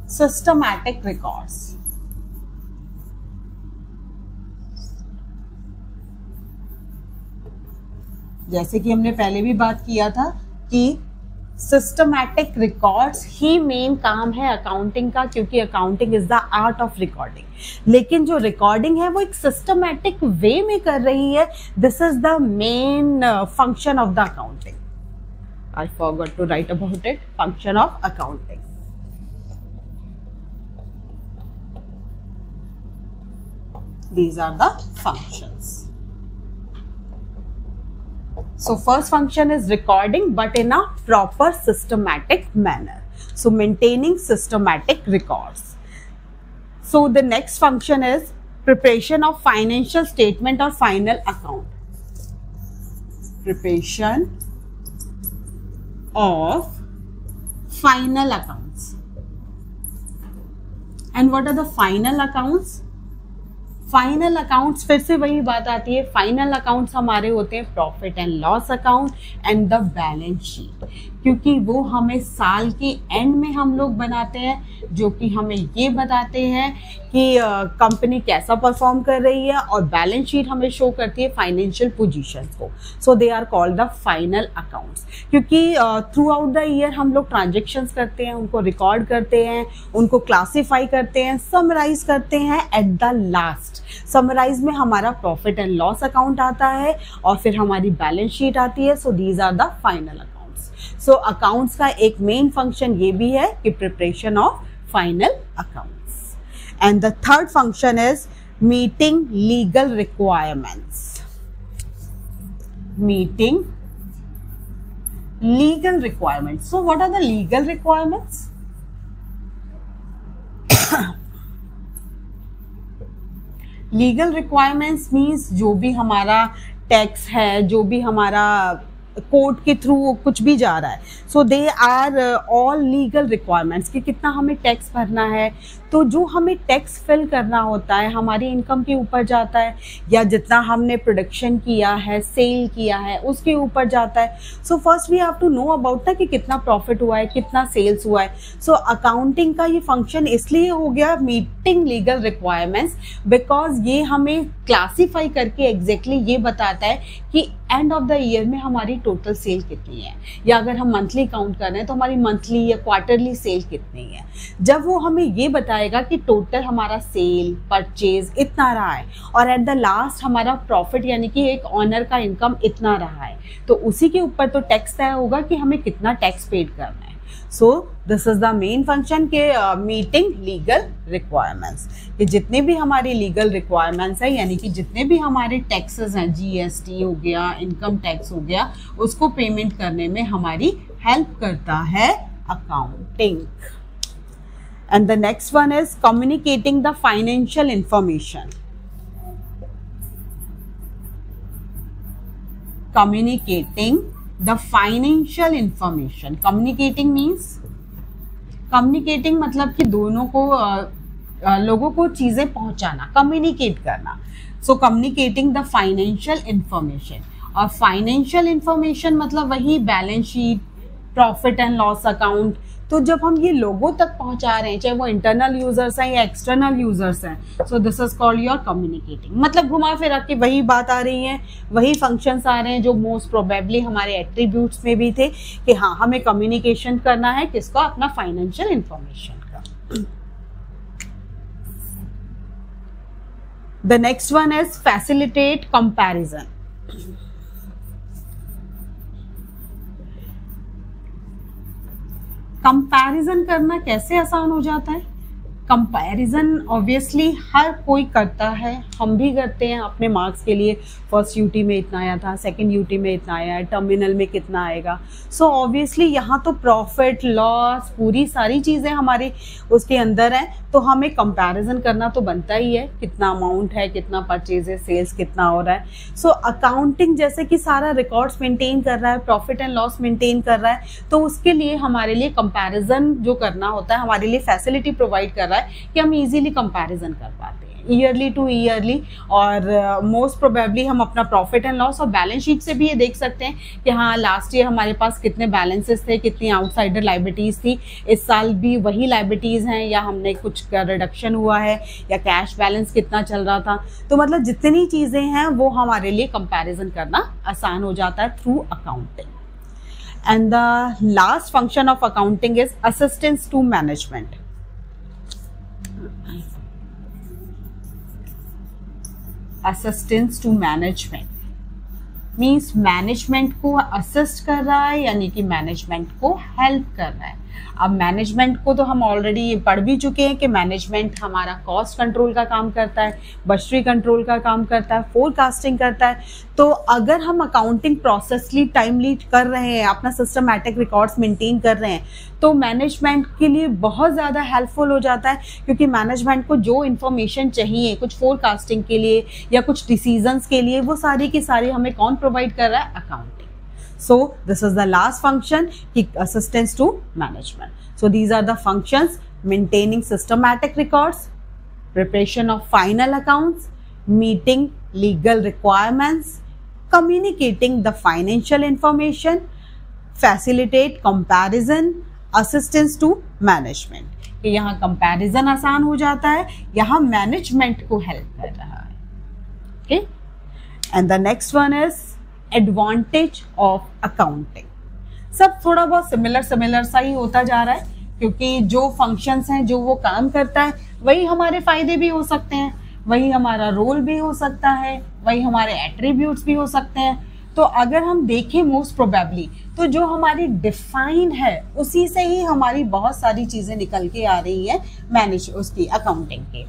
सिस्टमैटिक रिकॉर्ड्स. जैसे कि हमने पहले भी बात किया था कि सिस्टमैटिक रिकॉर्ड्स ही मेन काम है अकाउंटिंग का, क्योंकि accounting is the art of recording. लेकिन जो रिकॉर्डिंग है वो एक सिस्टमैटिक वे में कर रही है. This is the main function of the accounting. I forgot to write about it. Function of accounting. These are the functions. So first function is recording, but in a proper systematic manner. So maintaining systematic records. So the next function is preparation of financial statement or final account. Preparation of final accounts. And what are the final accounts? Final accounts, फिर से वही बात आती है, final accounts हमारे होते हैं profit and loss account and the balance sheet, क्योंकि वो हमें साल के एंड में हम लोग बनाते हैं, जो कि हमें ये बताते हैं कि कंपनी कैसा परफॉर्म कर रही है, और बैलेंस शीट हमें शो करती है फाइनेंशियल पोजीशंस को. So they are called the final accounts, क्योंकि थ्रू आउट द ईयर हम लोग ट्रांजेक्शन्स करते हैं, उनको रिकॉर्ड करते हैं, उनको क्लासीफाई करते हैं, समराइज करते हैं. एट द लास्ट समराइज में हमारा प्रॉफिट एंड लॉस अकाउंट आता है और फिर हमारी बैलेंस शीट आती है. So these are the final accounts. So accounts का एक मेन फंक्शन ये भी है कि preparation of final accounts. And the third function is meeting legal requirements. Meeting legal requirements. So what are the legal requirements? Legal requirements means जो भी हमारा tax है, जो भी हमारा कोर्ट के थ्रू कुछ भी जा रहा है, so they are all legal requirements कि कितना हमें टैक्स भरना है. तो जो हमें टैक्स फिल करना होता है हमारी इनकम के ऊपर जाता है, या जितना हमने प्रोडक्शन किया है, सेल किया है, उसके ऊपर जाता है. So first we have to know about that कि कितना प्रॉफिट हुआ है, कितना सेल्स हुआ है. सो अकाउंटिंग का ये फंक्शन इसलिए हो गया मीटिंग लीगल रिक्वायरमेंट्स, बिकॉज ये हमें क्लासीफाई करके एग्जैक्टली ये बताता है कि एंड ऑफ द ईयर में हमारी टोटल सेल कितनी है, या अगर हम मंथली काउंट कर रहे हैं तो हमारी मंथली या क्वार्टरली सेल कितनी है। जब वो हमें ये बताएगा कि टोटल हमारा सेल परचेज इतना रहा है और एट द लास्ट हमारा प्रॉफिट यानी कि एक ऑनर का इनकम इतना रहा है, तो उसी के ऊपर तो टैक्स तय होगा कि हमें कितना टैक्स पेड करना है। So this is the main function के मीटिंग लीगल रिक्वायरमेंट्स, कि जितने भी हमारे लीगल रिक्वायरमेंट्स हैं यानी कि जितने भी हमारे टैक्सेस हैं, जीएसटी हो गया, इनकम टैक्स हो गया, उसको पेमेंट करने में हमारी हेल्प करता है accounting. And the next one is communicating the financial information. Communicating the financial information. Communicating means communicating मतलब कि दोनों को लोगों को चीजें पहुंचाना, कम्युनिकेट करना। सो कम्युनिकेटिंग द फाइनेंशियल इंफॉर्मेशन, और फाइनेंशियल इंफॉर्मेशन मतलब वही balance sheet, profit and loss account. तो जब हम ये लोगों तक पहुंचा रहे हैं, चाहे वो इंटरनल यूजर्स हैं या एक्सटर्नल यूजर्स हैं, सो this is called your communicating. मतलब घुमा फिरा के वही बात आ रही है, वही फंक्शंस आ रहे हैं जो मोस्ट प्रोबेबली हमारे एट्रीब्यूट्स में भी थे कि हाँ हमें कम्युनिकेशन करना है किसका, अपना फाइनेंशियल इंफॉर्मेशन का। The next one is facilitate comparison. Comparison करना कैसे आसान हो जाता है? कंपैरिजन ऑब्वियसली हर कोई करता है, हम भी करते हैं अपने मार्क्स के लिए। फर्स्ट यूटी में इतना आया था, सेकंड यूटी में इतना आया है, टर्मिनल में कितना आएगा। सो ऑब्वियसली यहाँ तो प्रॉफिट लॉस पूरी सारी चीज़ें हमारे उसके अंदर हैं, तो हमें कंपैरिजन करना तो बनता ही है, कितना अमाउंट है, कितना परचेज है, सेल्स कितना हो रहा है। सो अकाउंटिंग जैसे कि सारा रिकॉर्ड्स मेंटेन कर रहा है, प्रॉफिट एंड लॉस मेंटेन कर रहा है, तो उसके लिए हमारे लिए कंपैरिजन जो करना होता है, हमारे लिए फैसिलिटी प्रोवाइड कर रहा है कि हम इजीली कंपैरिजन कर पाते हैं ईयरली टू ईयरली। और मोस्ट प्रोबेबली हम अपना प्रॉफिट एंड लॉस और बैलेंस शीट से भी ये देख सकते हैं कि हाँ लास्ट ईयर हमारे पास कितने बैलेंसेस थे, कितनी आउटसाइडर लायबिलिटीज थी, इस साल भी वही लायबिलिटीज हैं या हमने कुछ रिडक्शन हुआ है, या कैश बैलेंस कितना चल रहा था। तो मतलब जितनी चीजें हैं वो हमारे लिए कंपैरिजन करना आसान हो जाता है through accounting. And the last function of accounting is assistance to management. Assistance to management means management को असिस्ट कर रहा है यानी कि मैनेजमेंट को हेल्प कर रहा है। अब मैनेजमेंट को तो हम ऑलरेडी पढ़ भी चुके हैं कि मैनेजमेंट हमारा कॉस्ट कंट्रोल का काम करता है, बजटरी कंट्रोल का काम करता है, फोरकास्टिंग करता है। तो अगर हम अकाउंटिंग प्रोसेसली टाइमली कर रहे हैं, अपना सिस्टमैटिक रिकॉर्ड्स मेंटेन कर रहे हैं, तो मैनेजमेंट के लिए बहुत ज़्यादा हेल्पफुल हो जाता है, क्योंकि मैनेजमेंट को जो इन्फॉर्मेशन चाहिए कुछ फोरकास्टिंग के लिए या कुछ डिसीजंस के लिए, वो सारी की सारी हमें कौन प्रोवाइड कर रहा है? Accounting. So this is the last function, assistance to management. So these are the functions: maintaining systematic records, preparation of final accounts, meeting legal requirements, communicating the financial information, facilitate comparison, assistance to management. कि यहाँ comparison आसान हो जाता है, यहाँ management को help कर रहा है। Okay? And the next one is advantage of accounting. सब थोड़ा बहुत सिमिलर सा ही होता जा रहा है, क्योंकि जो फंक्शंस हैं, जो वो काम करता है, वही हमारे फायदे भी हो सकते हैं, वही हमारा रोल भी हो सकता है, वही हमारे एट्रीब्यूट्स भी हो सकते हैं। तो अगर हम देखें मोस्ट प्रोबेबली, तो जो हमारी डिफाइन है उसी से ही हमारी बहुत सारी चीजें निकल के आ रही है मैनेज उसकी अकाउंटिंग के।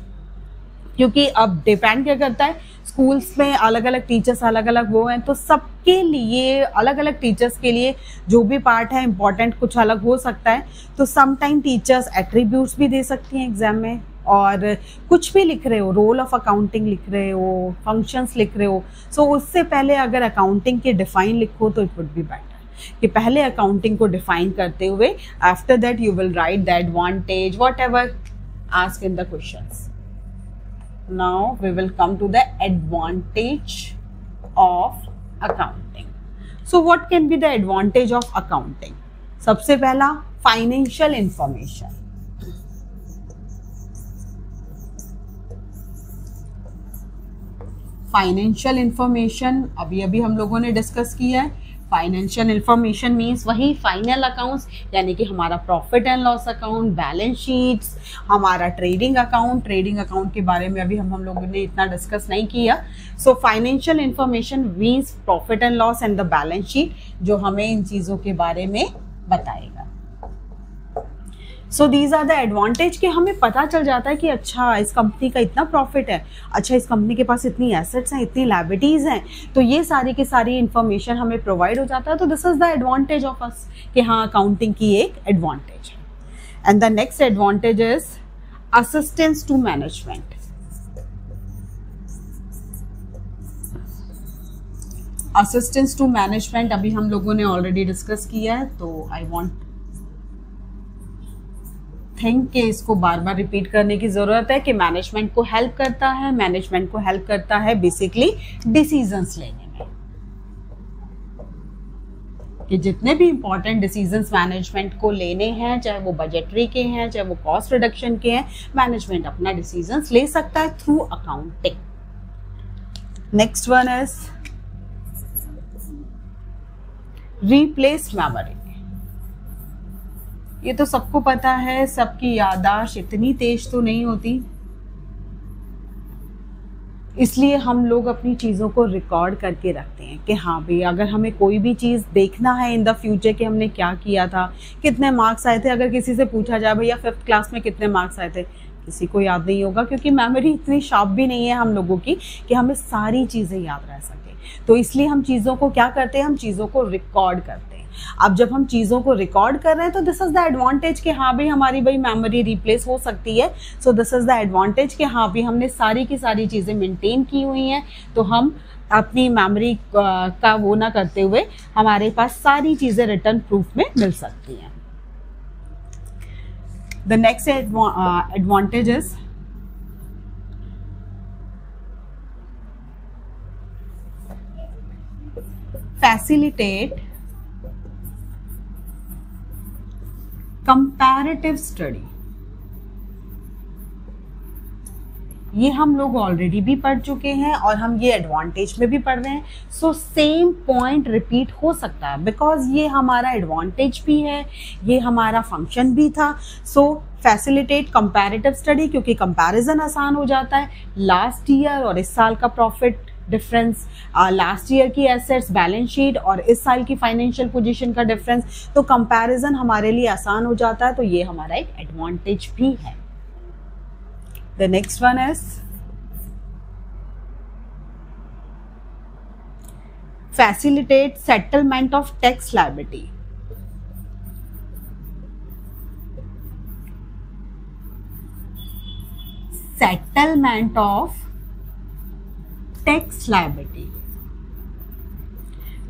क्योंकि अब डिपेंड क्या करता है, स्कूल्स में अलग अलग टीचर्स अलग अलग वो हैं, तो सबके लिए अलग अलग टीचर्स के लिए जो भी पार्ट है इम्पोर्टेंट कुछ अलग हो सकता है। तो सम टाइम टीचर्स एट्रीब्यूट्स भी दे सकती हैं एग्जाम में, और कुछ भी लिख रहे हो, रोल ऑफ अकाउंटिंग लिख रहे हो, फंक्शंस लिख रहे हो, सो उससे पहले अगर अकाउंटिंग के डिफाइन लिखो तो इट वुड बी बेटर कि पहले अकाउंटिंग को डिफाइन करते हुए after that you will write the advantage what ever ask in the questions. Now we will come to the advantage of accounting. So what can be the advantage of accounting? सबसे पहला financial information. Financial information अभी अभी हम लोगों ने discuss किया है। Financial information means वही फाइनल अकाउंट्स, यानी कि हमारा profit and loss account, balance sheets, हमारा ट्रेडिंग अकाउंट के बारे में अभी हम लोगों ने इतना डिस्कस नहीं किया। So financial information means profit and loss and the balance sheet, जो हमें इन चीज़ों के बारे में बताएगा। So these are the advantage कि हमें पता चल जाता है कि अच्छा इस कंपनी का इतना प्रॉफिट है, अच्छा इस कंपनी के पास इतनी एसेट्स हैं, इतनी लायबिलिटीज़ हैं, तो ये सारी की सारी इंफॉर्मेशन हमें प्रोवाइड हो जाता है। तो this is the advantage of us कि हाँ अकाउंटिंग की एक एडवांटेज है। And the next advantage is assistance to management. Assistance to management अभी हम लोगों ने ऑलरेडी डिस्कस किया है, तो आई वॉन्ट थिंक कि इसको बार बार रिपीट करने की ज़रूरत है कि मैनेजमेंट को हेल्प करता है बेसिकली डिसीजंस लेने में, कि जितने भी इंपॉर्टेंट डिसीजंस मैनेजमेंट को लेने हैं, चाहे वो बजटरी के हैं, चाहे वो कॉस्ट रिडक्शन के हैं, मैनेजमेंट अपना डिसीजंस ले सकता है through accounting. Next one is replace memory. ये तो सबको पता है, सबकी याददाश्त इतनी तेज तो नहीं होती, इसलिए हम लोग अपनी चीज़ों को रिकॉर्ड करके रखते हैं कि हाँ भाई अगर हमें कोई भी चीज़ देखना है इन द फ्यूचर कि हमने क्या किया था, कितने मार्क्स आए थे। अगर किसी से पूछा जाए भैया 5th क्लास में कितने मार्क्स आए थे, किसी को याद नहीं होगा, क्योंकि मेमोरी इतनी शार्प भी नहीं है हम लोगों की कि हमें सारी चीज़ें याद रह सके। तो इसलिए हम चीज़ों को क्या करते हैं, हम चीज़ों को रिकॉर्ड करते हैं। अब जब हम चीज़ों को रिकॉर्ड कर रहे हैं तो दिस इज द एडवांटेज कि हाँ भाई हमारी भाई मेमोरी रिप्लेस हो सकती है। So this is the advantage कि हाँ भाई हमने सारी की सारी चीज़ें मेंटेन की हुई हैं, तो हम अपनी मेमोरी का वो ना करते हुए हमारे पास सारी चीज़ें रिटर्न प्रूफ में मिल सकती हैं। The next advantage is facilitate comparative study. ये हम लोग ऑलरेडी भी पढ़ चुके हैं और हम ये एडवांटेज में भी पढ़ रहे हैं। सो सेम पॉइंट रिपीट हो सकता है बिकॉज ये हमारा एडवांटेज भी है, ये हमारा फंक्शन भी था। सो फैसिलिटेट कंपैरेटिव स्टडी, क्योंकि कंपैरिजन आसान हो जाता है। लास्ट ईयर और इस साल का प्रॉफिट डिफरेंस, लास्ट ईयर की एसेट्स बैलेंस शीट और इस साल की फाइनेंशियल पोजीशन का डिफरेंस, तो कंपैरिजन हमारे लिए आसान हो जाता है। तो ये हमारा एक एडवांटेज भी है। The next one is facilitate settlement of tax liability. Settlement of tax liability.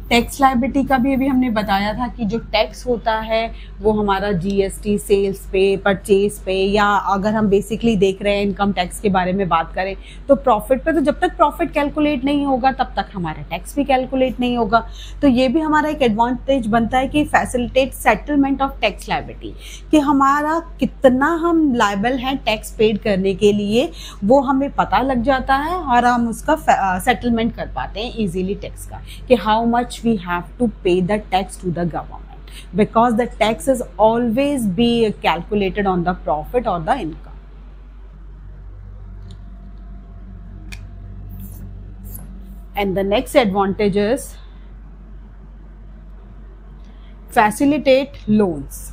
Tax liability का भी अभी हमने बताया था कि जो टैक्स होता है वो हमारा जीएसटी, सेल्स पे, परचेज पे, या अगर हम बेसिकली देख रहे हैं इनकम टैक्स के बारे में बात करें तो प्रॉफिट पे, तो जब तक प्रॉफिट कैलकुलेट नहीं होगा तब तक हमारा टैक्स भी कैलकुलेट नहीं होगा। तो ये भी हमारा एक एडवांटेज बनता है कि facilitate settlement of tax liability, कि हमारा कितना हम लायबल हैं टैक्स पेड करने के लिए वो हमें पता लग जाता है और हम उसका सेटलमेंट कर पाते हैं इजीली टैक्स का, कि how much we have to pay the tax to the government, because the tax is always be calculated on the profit or the income. And the next advantage is facilitate loans.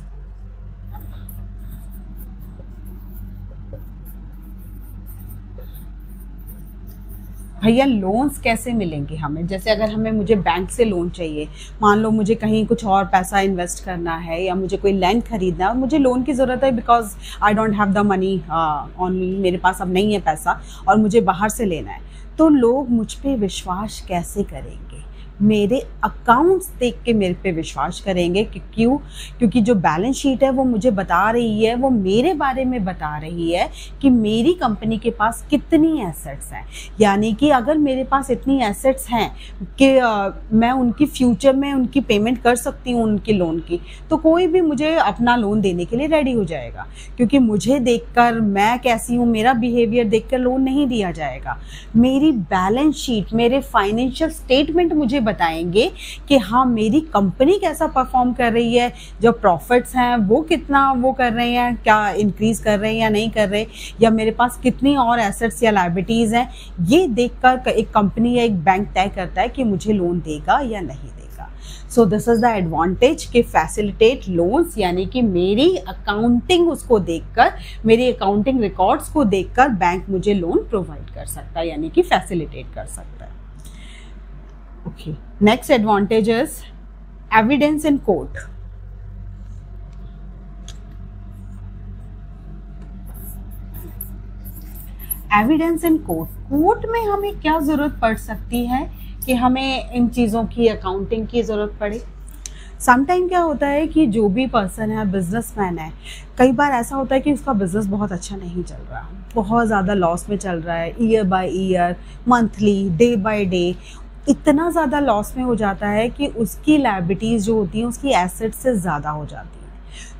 भैया loans कैसे मिलेंगे हमें? जैसे अगर मुझे bank से loan चाहिए, मान लो मुझे कहीं कुछ और पैसा इन्वेस्ट करना है या मुझे कोई लैंड खरीदना है और मुझे लोन की ज़रूरत है because I don't have the money on me, मेरे पास अब नहीं है पैसा और मुझे बाहर से लेना है, तो लोग मुझ पे विश्वास कैसे करेंगे? मेरे अकाउंट्स देख के मेरे पे विश्वास करेंगे कि क्यों, क्योंकि जो बैलेंस शीट है वो मुझे बता रही है, वो मेरे बारे में बता रही है कि मेरी कंपनी के पास कितनी एसेट्स हैं। यानी कि अगर मेरे पास इतनी एसेट्स हैं कि मैं उनकी फ्यूचर में उनकी पेमेंट कर सकती हूँ उनके लोन की, तो कोई भी मुझे अपना लोन देने के लिए रेडी हो जाएगा, क्योंकि मुझे देखकर, मैं कैसी हूँ, मेरा बिहेवियर देखकर लोन नहीं दिया जाएगा। मेरी बैलेंस शीट, मेरे फाइनेंशियल स्टेटमेंट मुझे बताएंगे कि हाँ मेरी कंपनी कैसा परफॉर्म कर रही है, जो प्रॉफिट्स हैं वो कितना वो कर रहे हैं, क्या इंक्रीज कर रहे हैं या नहीं कर रहे, या मेरे पास कितनी और एसेट्स या लायबिलिटीज हैं। ये देखकर एक कंपनी या एक बैंक तय करता है कि मुझे लोन देगा या नहीं देगा। सो दिस इज द एडवांटेज कि फैसिलिटेट लोन्स, यानी कि मेरी अकाउंटिंग उसको देखकर, मेरी अकाउंटिंग रिकॉर्ड्स को देखकर बैंक मुझे लोन प्रोवाइड कर सकता है, यानी कि फैसिलिटेट कर सकता है। Okay, next advantage is evidence in court. Evidence in court, court में हमें क्या जरूरत पड़ सकती है कि हमें इन चीज़ों की, अकाउंटिंग की ज़रूरत पड़े। समटाइम क्या होता है कि जो भी पर्सन है, बिजनेसमैन है, कई बार ऐसा होता है कि उसका बिजनेस बहुत अच्छा नहीं चल रहा, बहुत ज़्यादा लॉस में चल रहा है, year by year, monthly, day by day, इतना ज़्यादा लॉस में हो जाता है कि उसकी लायबिलिटीज़ जो होती हैं उसकी एसेट से ज़्यादा हो जाती है।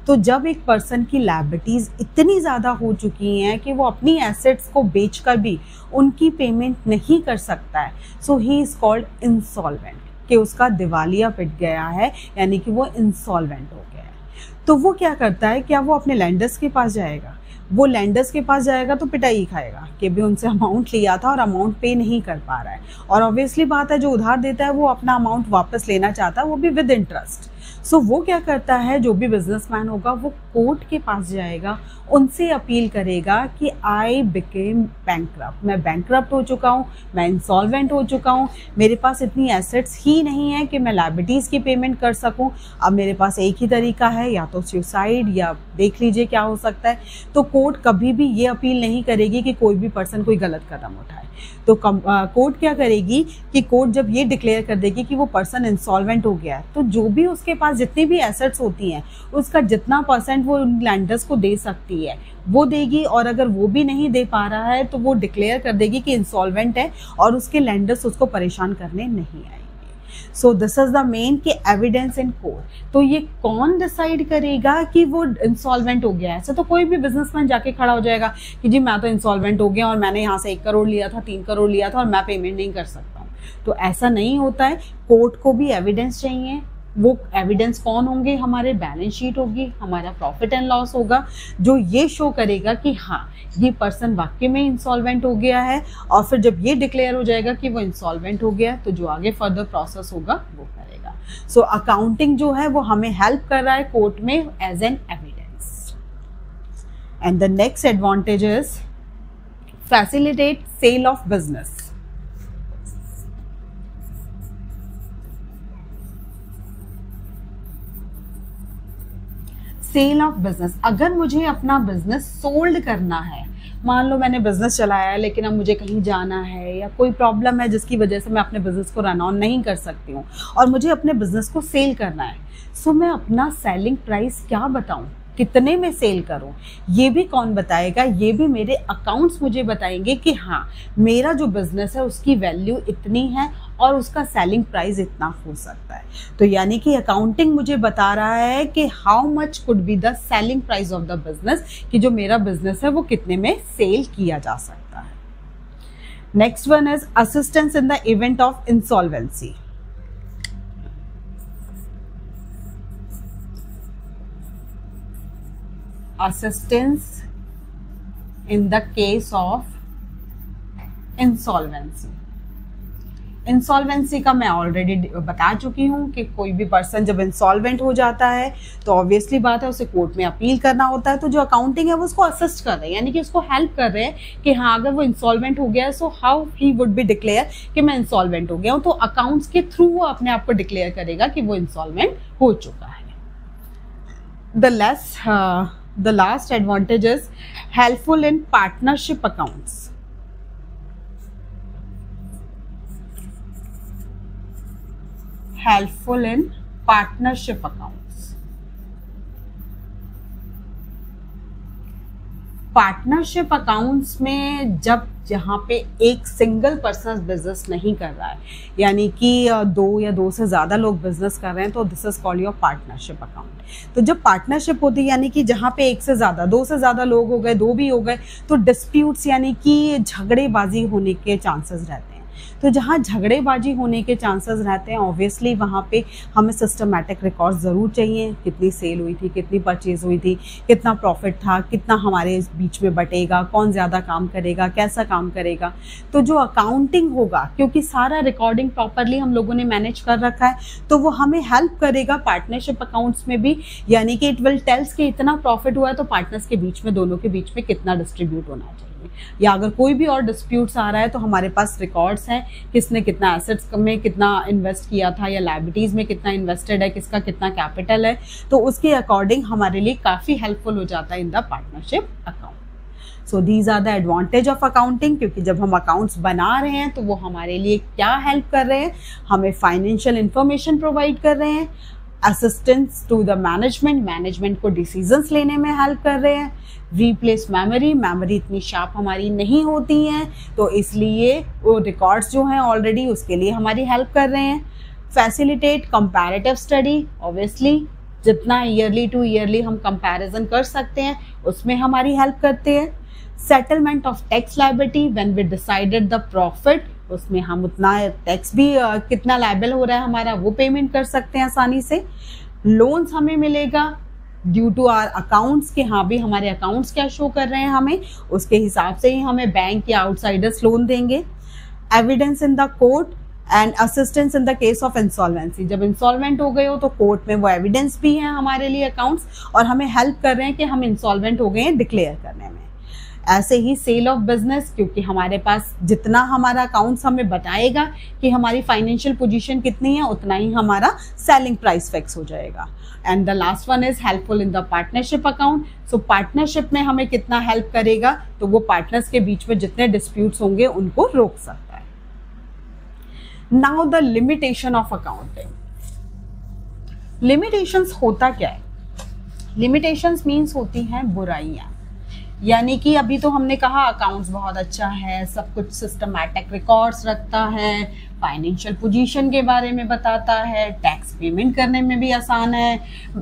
तो जब एक पर्सन की लायबिलिटीज़ इतनी ज़्यादा हो चुकी हैं कि वो अपनी एसेट्स को बेचकर भी उनकी पेमेंट नहीं कर सकता है, so he is called insolvent, कि उसका दिवालिया पिट गया है, यानी कि वो इंसॉल्वेंट हो गया है। तो वो क्या करता है, क्या वो अपने लैंडर्स के पास जाएगा? वो लैंडर्स के पास जाएगा तो पिटाई खाएगा कि भी उनसे अमाउंट लिया था और अमाउंट पे नहीं कर पा रहा है, और ऑब्वियसली बात है जो उधार देता है वो अपना अमाउंट वापस लेना चाहता है, वो भी विद इंटरेस्ट। सो वो क्या करता है, जो भी बिजनेसमैन होगा वो कोर्ट के पास जाएगा, उनसे अपील करेगा कि आई बिकेम बैंकरप्ट, मैं बैंकरप्ट हो चुका हूँ, मैं इंसॉल्वेंट हो चुका हूँ, मेरे पास इतनी एसेट्स ही नहीं है कि मैं लायबिलिटीज़ की पेमेंट कर सकूँ। अब मेरे पास एक ही तरीका है, या तो सुसाइड, या देख लीजिए क्या हो सकता है। तो कोर्ट कभी भी ये अपील नहीं करेगी कि कोई भी पर्सन कोई गलत कदम उठाए। तो कोर्ट क्या करेगी कि कोर्ट जब ये डिक्लेयर कर देगी कि वो पर्सन इंसॉल्वेंट हो गया है, तो जो भी उसके पास जितनी भी एसेट्स होती हैं उसका जितना % वो लैंडर्स को दे सकती है वो देगी, और अगर वो भी नहीं दे पा रहा है तो वो डिक्लेयर कर देगी कि इंसॉल्वेंट है और उसके लैंडर्स उसको परेशान करने नहीं आएंगे। सो दिस इज द मेन कि एविडेंस इन कोर्ट। तो ये कौन डिसाइड करेगा कि वो इंसॉल्वेंट हो गया है? ऐसे तो कोई भी बिजनेसमैन जाके खड़ा हो जाएगा कि जी मैं तो इंसॉल्वेंट हो गया और मैंने यहाँ से 1 करोड़ लिया था, 3 करोड़ लिया था और मैं पेमेंट नहीं कर सकता हूँ। तो ऐसा नहीं होता है, कोर्ट को भी एविडेंस चाहिए। वो एविडेंस कौन होंगे? हमारे बैलेंस शीट होगी, हमारा प्रॉफिट एंड लॉस होगा, जो ये शो करेगा कि हाँ ये पर्सन वाकई में इंसॉल्वेंट हो गया है। और फिर जब ये डिक्लेयर हो जाएगा कि वो इंसॉल्वेंट हो गया, तो जो आगे फर्दर प्रोसेस होगा वो करेगा। सो अकाउंटिंग जो है वो हमें हेल्प कर रहा है कोर्ट में as an evidence. And the next advantage is facilitate sale of business. Sale of business, अगर मुझे अपना बिजनेस सोल्ड करना है, मान लो मैंने बिजनेस चलाया है लेकिन अब मुझे कहीं जाना है या कोई प्रॉब्लम है जिसकी वजह से मैं अपने बिजनेस को रन ऑन नहीं कर सकती हूँ और मुझे अपने बिजनेस को सेल करना है, सो मैं अपना सेलिंग प्राइस क्या बताऊँ, कितने में सेल करूं, ये भी कौन बताएगा? ये भी मेरे अकाउंट्स मुझे बताएंगे कि हाँ मेरा जो बिजनेस है उसकी वैल्यू इतनी है और उसका सेलिंग प्राइस इतना हो सकता है। तो यानी कि अकाउंटिंग मुझे बता रहा है कि how much could be the selling price of the business, कि जो मेरा बिजनेस है वो कितने में सेल किया जा सकता है। Next one is assistance in the event of insolvency. assistance in the case of insolvency। Insolvency का मैं ऑलरेडी बता चुकी हूँ कि कोई भी पर्सन जब इंसॉल्वेंट हो जाता है तो ऑब्वियसली बात है उसे कोर्ट में अपील करना होता है। तो जो अकाउंटिंग है वो उसको असिस्ट कर रहे हैं, यानी कि उसको हेल्प कर रहे हैं कि हाँ अगर वो इंसॉल्वेंट हो गया है so how he would be declare कि मैं इंसॉल्वेंट हो गया हूँ। तो अकाउंट्स के थ्रू वो अपने आप को डिक्लेयर करेगा कि वो इंसॉल्वेंट हो चुका है। The last advantage is helpful in partnership accounts। Helpful in partnership accounts. Partnership accounts में जब जहाँ पे एक सिंगल पर्सन बिजनेस नहीं कर रहा है, यानी कि दो या दो से ज़्यादा लोग बिजनेस कर रहे हैं, तो this is called your partnership account. तो जब पार्टनरशिप होती है यानी कि जहाँ पे एक से ज़्यादा, दो से ज़्यादा लोग हो गए, दो भी हो गए, तो डिस्प्यूट्स यानी कि झगड़ेबाजी होने के चांसेस रहते हैं। तो जहाँ झगड़ेबाजी होने के चांसेस रहते हैं, ऑब्वियसली वहाँ पे हमें सिस्टमैटिक रिकॉर्ड ज़रूर चाहिए, कितनी सेल हुई थी, कितनी परचेज हुई थी, कितना प्रॉफिट था, कितना हमारे बीच में बटेगा, कौन ज़्यादा काम करेगा, कैसा काम करेगा। तो जो अकाउंटिंग होगा, क्योंकि सारा रिकॉर्डिंग प्रॉपरली हम लोगों ने मैनेज कर रखा है, तो वो हमें हेल्प करेगा पार्टनरशिप अकाउंट्स में भी, यानी कि इट विल टेल्स कि इतना प्रॉफिट हुआ है तो पार्टनर्स के बीच में, दोनों के बीच में कितना डिस्ट्रीब्यूट होना चाहिए। या अगर कोई भी और डिस्प्यूट्स आ रहा है तो हमारे पास रिकॉर्ड्स हैं, किसने कितना एसेट्स में कितना इन्वेस्ट किया था या लायबिलिटीज में कितना इन्वेस्टेड है, किसका कितना कैपिटल है, तो उसके अकॉर्डिंग हमारे लिए काफ़ी हेल्पफुल हो जाता है in the partnership account. So these are the advantage of accounting, क्योंकि जब हम अकाउंट्स बना रहे हैं तो वो हमारे लिए क्या हेल्प कर रहे हैं, हमें फाइनेंशियल इंफॉर्मेशन प्रोवाइड कर रहे हैं, असिस्टेंस टू द मैनेजमेंट को डिसीजंस लेने में हेल्प कर रहे हैं, रिप्लेस मेमोरी इतनी शार्प हमारी नहीं होती हैं, तो इसलिए वो रिकॉर्ड्स जो हैं ऑलरेडी उसके लिए हमारी हेल्प कर रहे हैं। फैसिलिटेट कंपैरेटिव स्टडी, ऑब्वियसली जितना ईयरली टू ईयरली हम कंपैरिजन कर सकते हैं उसमें हमारी हेल्प करते हैं। Settlement of tax liability, when we decided the profit, उसमें हम उतना टैक्स भी कितना लायबल हो रहा है हमारा वो पेमेंट कर सकते हैं आसानी से। लोन्स हमें मिलेगा ड्यू टू आवर अकाउंट्स, के हाँ भी हमारे अकाउंट्स क्या शो कर रहे हैं हमें, उसके हिसाब से ही हमें बैंक या आउटसाइडर्स लोन देंगे। Evidence in the court and assistance in the case of insolvency, जब इंसॉल्वेंट हो गए हो तो कोर्ट में वो एविडेंस भी है हमारे लिए अकाउंट्स, और हमें हेल्प कर रहे हैं कि हम इंसॉल्वेंट हो गए हैं डिक्लेयर करने में। ऐसे ही सेल ऑफ बिजनेस, क्योंकि हमारे पास जितना हमारा अकाउंट्स हमें बताएगा कि हमारी फाइनेंशियल पोजीशन कितनी है, उतना ही हमारा सेलिंग प्राइस फिक्स हो जाएगा। And the last one is helpful in the partnership account. So partnership में हमें कितना हेल्प करेगा, तो वो पार्टनर्स के बीच में जितने डिस्प्यूट्स होंगे उनको रोक सकता है। Now the limitation of accounting. Limitations होता क्या है? लिमिटेशंस मीन्स होती हैं बुराइयां, यानी कि अभी तो हमने कहा अकाउंट्स बहुत अच्छा है, सब कुछ सिस्टमैटिक रिकॉर्ड्स रखता है, फाइनेंशियल पोजीशन के बारे में बताता है, टैक्स पेमेंट करने में भी आसान है,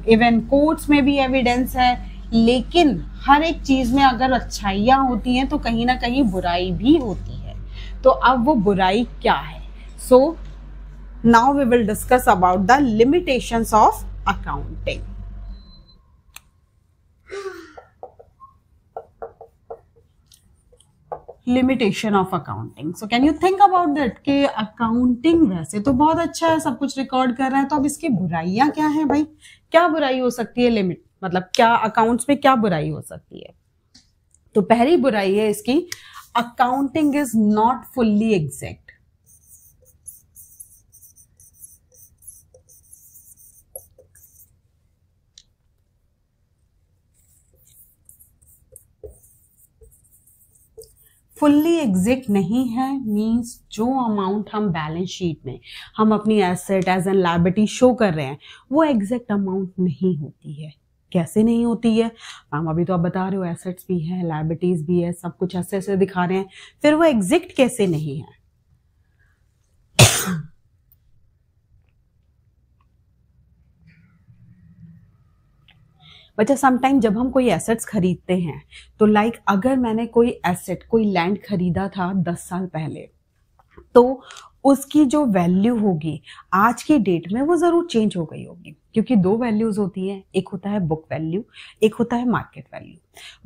इवन कोर्ट्स में भी एविडेंस है, लेकिन हर एक चीज़ में अगर अच्छाइयाँ होती हैं तो कहीं ना कहीं बुराई भी होती है। तो अब वो बुराई क्या है? So now we will discuss about the limitations of accounting. Limitation of accounting. So can you think about that कि अकाउंटिंग वैसे तो बहुत अच्छा है, सब कुछ रिकॉर्ड कर रहा है, तो अब इसकी बुराइयां क्या है भाई? क्या बुराई हो सकती है? लिमिट मतलब क्या अकाउंट्स में क्या बुराई हो सकती है? तो पहली बुराई है इसकी, accounting is not fully exact. Fully exact नहीं है मींस जो अमाउंट हम बैलेंस शीट में हम अपनी asset as an liability show कर रहे हैं वो एग्जैक्ट अमाउंट नहीं होती है। कैसे नहीं होती है मैम? अभी तो आप बता रहे हो एसेट्स भी है, लायबिलिटीज भी है, सब कुछ ऐसे ऐसे दिखा रहे हैं, फिर वो एग्जैक्ट कैसे नहीं है? बच्चा समटाइम जब हम कोई एसेट्स खरीदते हैं तो लाइक अगर मैंने कोई एसेट, कोई लैंड खरीदा था 10 साल पहले, तो उसकी जो वैल्यू होगी आज की डेट में वो जरूर चेंज हो गई होगी, क्योंकि दो वैल्यूज होती हैं, एक होता है बुक वैल्यू, एक होता है मार्केट वैल्यू।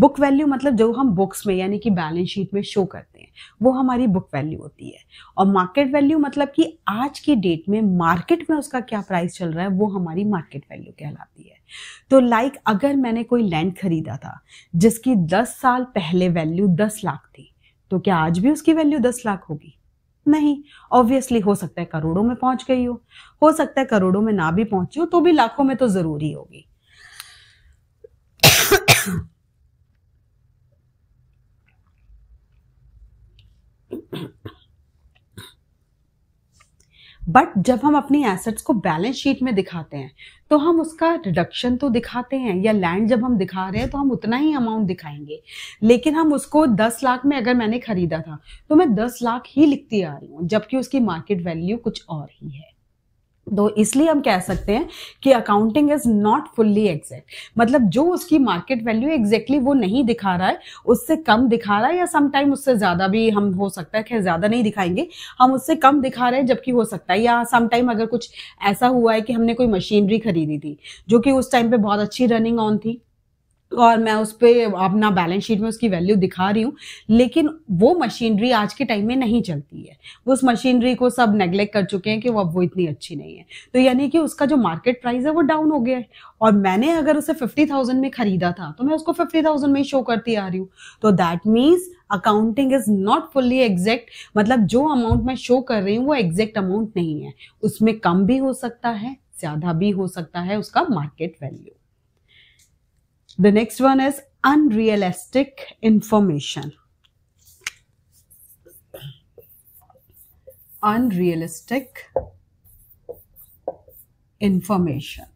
बुक वैल्यू मतलब जो हम बुक्स में यानी कि बैलेंस शीट में शो करते हैं वो हमारी बुक वैल्यू होती है, और मार्केट वैल्यू मतलब कि आज की डेट में मार्केट में उसका क्या प्राइस चल रहा है वो हमारी मार्केट वैल्यू कहलाती है। तो लाइक अगर मैंने कोई लैंड खरीदा था जिसकी 10 साल पहले वैल्यू 10 लाख थी, तो क्या आज भी उसकी वैल्यू 10 लाख होगी? नहीं, ऑब्वियसली हो सकता है करोड़ों में पहुंच गई हो सकता है करोड़ों में ना भी पहुंची हो, तो भी लाखों में तो जरूर ही होगी। बट जब हम अपनी एसेट्स को बैलेंस शीट में दिखाते हैं तो हम उसका रिडक्शन तो दिखाते हैं, या लैंड जब हम दिखा रहे हैं तो हम उतना ही अमाउंट दिखाएंगे, लेकिन हम उसको 10 लाख में अगर मैंने खरीदा था तो मैं 10 लाख ही लिखती आ रही हूँ, जबकि उसकी मार्केट वैल्यू कुछ और ही है। तो इसलिए हम कह सकते हैं कि accounting is not fully exact, मतलब जो उसकी मार्केट वैल्यू एग्जैक्टली वो नहीं दिखा रहा है, उससे कम दिखा रहा है, या समटाइम उससे ज्यादा भी हम हो सकता है, खैर ज्यादा नहीं दिखाएंगे, हम उससे कम दिखा रहे हैं जबकि हो सकता है, या समटाइम अगर कुछ ऐसा हुआ है कि हमने कोई मशीनरी खरीदी थी जो कि उस टाइम पे बहुत अच्छी रनिंग ऑन थी और मैं उस पर अपना बैलेंस शीट में उसकी वैल्यू दिखा रही हूँ, लेकिन वो मशीनरी आज के टाइम में नहीं चलती है, वो उस मशीनरी को सब नेग्लेक्ट कर चुके हैं कि वो इतनी अच्छी नहीं है, तो यानी कि उसका जो मार्केट प्राइस है वो डाउन हो गया है, और मैंने अगर उसे 50,000 में खरीदा था तो मैं उसको 50,000 में ही शो करती आ रही हूँ। तो that means accounting is not fully exact, मतलब जो अमाउंट मैं शो कर रही हूँ वो एग्जैक्ट अमाउंट नहीं है, उसमें कम भी हो सकता है, ज्यादा भी हो सकता है उसका market value. The next one is unrealistic information. Unrealistic information.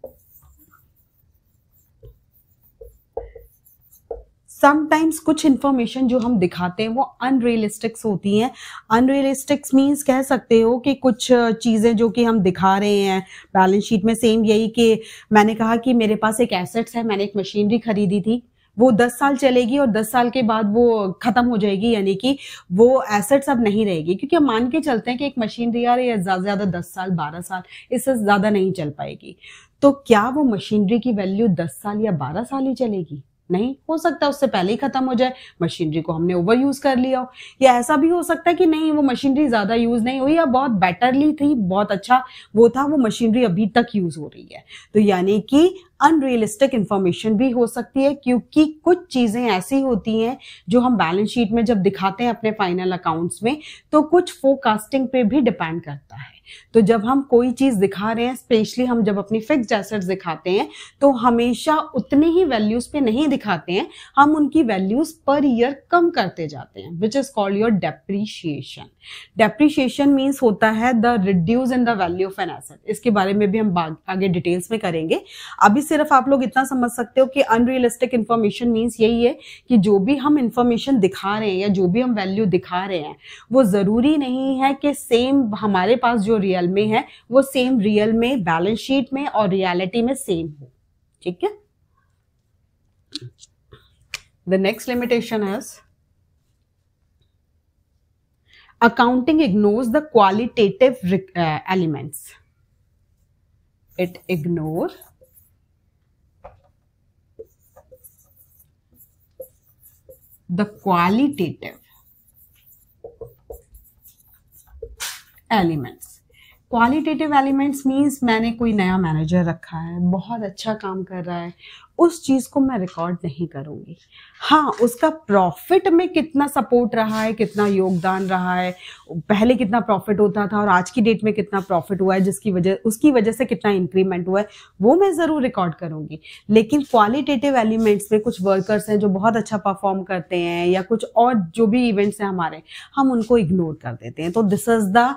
Sometimes कुछ इंफॉर्मेशन जो हम दिखाते हैं वो अनरियलिस्टिक्स होती हैं। अनरियलिस्टिक्स मीन्स कह सकते हो कि कुछ चीज़ें जो कि हम दिखा रहे हैं बैलेंस शीट में, सेम यही कि मैंने कहा कि मेरे पास एक एसेट्स है, मैंने एक मशीनरी खरीदी थी, वो 10 साल चलेगी और 10 साल के बाद वो खत्म हो जाएगी, यानी कि वो एसेट्स अब नहीं रहेगी, क्योंकि हम मान के चलते हैं कि एक मशीनरी यार ये ज़्यादा से ज़्यादा 10 साल 12 साल, इससे ज़्यादा नहीं चल पाएगी। तो क्या वो मशीनरी की वैल्यू 10 साल या 12 साल ही चलेगी? नहीं, हो सकता है उससे पहले ही खत्म हो जाए, मशीनरी को हमने ओवर यूज कर लिया हो, या ऐसा भी हो सकता है कि नहीं वो मशीनरी ज्यादा यूज नहीं हुई या बहुत बेटरली थी, बहुत अच्छा वो था, वो मशीनरी अभी तक यूज हो रही है। तो यानी कि अनरियलिस्टिक इंफॉर्मेशन भी हो सकती है, क्योंकि कुछ चीजें ऐसी होती हैं जो हम बैलेंस शीट में जब दिखाते हैं अपने फाइनल अकाउंट्स में, तो कुछ फोरकास्टिंग पे भी डिपेंड करता है। तो जब हम कोई चीज दिखा रहे हैं, स्पेशली हम जब अपनी फिक्स्ड एसेट्स दिखाते हैं, तो हमेशा उतनी ही वैल्यूज पे नहीं दिखाते हैं, हम उनकी वैल्यूज पर ईयर कम करते जाते हैं, विच is called your depreciation. Depreciation means होता है the reduce in the value of an asset. इसके बारे में भी हम आगे डिटेल्स में करेंगे। अभी सिर्फ आप लोग इतना समझ सकते हो कि अनरियलिस्टिक इंफॉर्मेशन मीन्स यही है कि जो भी हम इंफॉर्मेशन दिखा रहे हैं या जो भी हम वैल्यू दिखा रहे हैं, वो जरूरी नहीं है कि सेम हमारे पास जो रियल में है वो सेम रियल में, बैलेंस शीट में और रियलिटी में सेम हो। ठीक है। The next limitation is accounting ignores the qualitative elements. It ignores the qualitative elements. Qualitative elements means मैंने कोई नया मैनेजर रखा है, बहुत अच्छा काम कर रहा है, उस चीज को मैं रिकॉर्ड नहीं करूंगी। हाँ, उसका प्रॉफिट में कितना सपोर्ट रहा है, कितना योगदान रहा है, पहले कितना प्रॉफिट होता था और आज की डेट में कितना प्रॉफिट हुआ है, उसकी वजह से कितना इंक्रीमेंट हुआ है, वो मैं जरूर रिकॉर्ड करूंगी। लेकिन क्वालिटेटिव एलिमेंट्स में कुछ वर्कर्स हैं जो बहुत अच्छा परफॉर्म करते हैं, या कुछ और जो भी इवेंट्स हैं हमारे, हम उनको इग्नोर कर देते हैं। तो this is the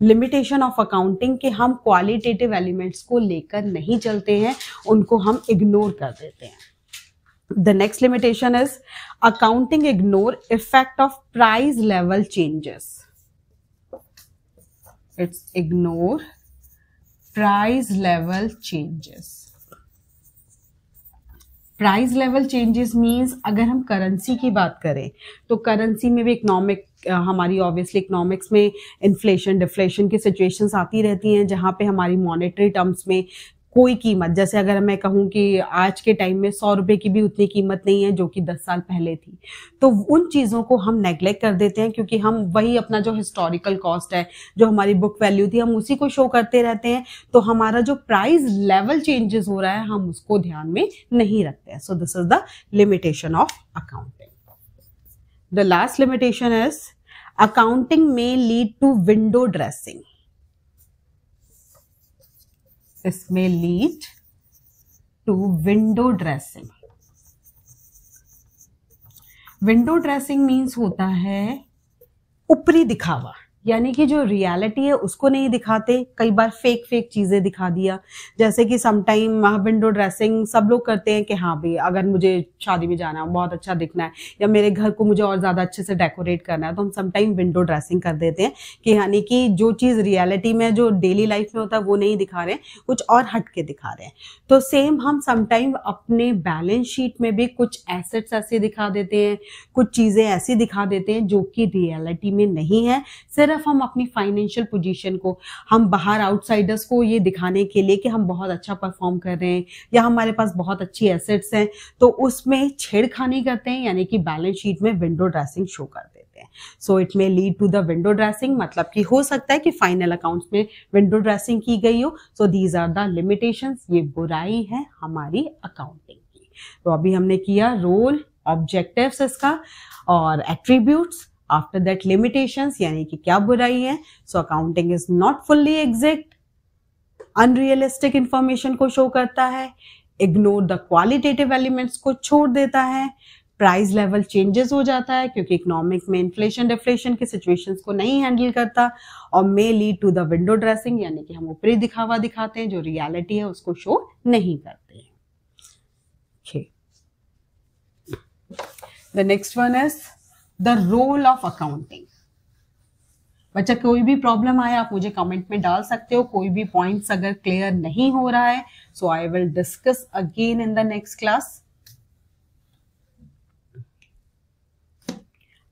limitation of accounting कि हम क्वालिटेटिव एलिमेंट्स को लेकर नहीं चलते हैं, उनको हम इग्नोर कर देते हैं। The next limitation is accounting ignore effect of price level changes. It's ignore price level changes. Price level changes means अगर हम करेंसी की बात करें तो करेंसी में भी हमारी ऑब्वियसली इकोनॉमिक्स में इन्फ्लेशन डिफ्लेशन की सिचुएशंस आती रहती हैं, जहाँ पे हमारी मॉनेटरी टर्म्स में कोई कीमत, जैसे अगर मैं कहूँ कि आज के टाइम में 100 रुपये की भी उतनी कीमत नहीं है जो कि 10 साल पहले थी, तो उन चीज़ों को हम नेग्लेक्ट कर देते हैं, क्योंकि हम वही अपना जो हिस्टोरिकल कॉस्ट है, जो हमारी बुक वैल्यू थी, हम उसी को शो करते रहते हैं। तो हमारा जो प्राइस लेवल चेंजेस हो रहा है हम उसको ध्यान में नहीं रखते हैं। सो this is the limitation of accounting. The last limitation is accounting may lead to window dressing. This may lead to window dressing. Window dressing means होता है ऊपरी दिखावा, यानी कि जो रियलिटी है उसको नहीं दिखाते, कई बार फेक चीजें दिखा दिया। जैसे कि समटाइम विंडो ड्रेसिंग सब लोग करते हैं कि हाँ भाई अगर मुझे शादी में जाना है, बहुत अच्छा दिखना है, या मेरे घर को मुझे और ज्यादा अच्छे से डेकोरेट करना है, तो हम समटाइम विंडो ड्रेसिंग कर देते हैं कि यानी कि जो चीज रियलिटी में जो डेली लाइफ में होता है वो नहीं दिखा रहे हैं, कुछ और हट के दिखा रहे हैं। तो सेम हम समटाइम अपने बैलेंस शीट में भी कुछ एसेट्स ऐसे दिखा देते हैं, कुछ चीजें ऐसी दिखा देते हैं जो कि रियलिटी में नहीं है। सिर्फ हम अपनी फाइनेंशियल पोजीशन को, हम बाहर आउटसाइडर्स को ये दिखाने के लिए कि हम बहुत अच्छा परफॉर्म कर रहे हैं या हमारे पास बहुत अच्छी एसेट्स हैं, तो उसमें छेड़खानी करते हैं, यानी कि बैलेंस शीट में विंडो ड्रेसिंग शो कर देते हैं। So it may lead to the window dressing, मतलब कि हो सकता है कि फाइनल अकाउंट्स में विंडो ड्रेसिंग की गई हो। So these are the limitations, ये बुराई है हमारी अकाउंटिंग की। तो अभी हमने किया रोल, ऑब्जेक्टिव्स इसका और एट्रीब्यूट्स। आफ्टर दैट लिमिटेशंस, यानी कि क्या बुराई है। So accounting is not fully exact, unrealistic information को शो करता है, इग्नोर द क्वालिटेटिव एलिमेंट्स को छोड़ देता है, प्राइस लेवल चेंजेस हो जाता है क्योंकि इकोनॉमिक में इन्फ्लेशन डिफ्लेशन की सिचुएशंस को नहीं हैंडल करता, और may lead to the window dressing, यानी कि हम ऊपरी दिखावा दिखाते हैं, जो रियलिटी है उसको शो नहीं करते हैं। Okay. The next one is the role of accounting. बच्चा कोई भी प्रॉब्लम आए आप मुझे कमेंट में डाल सकते हो, कोई भी पॉइंट्स अगर क्लियर नहीं हो रहा है, so I will discuss again in the next class.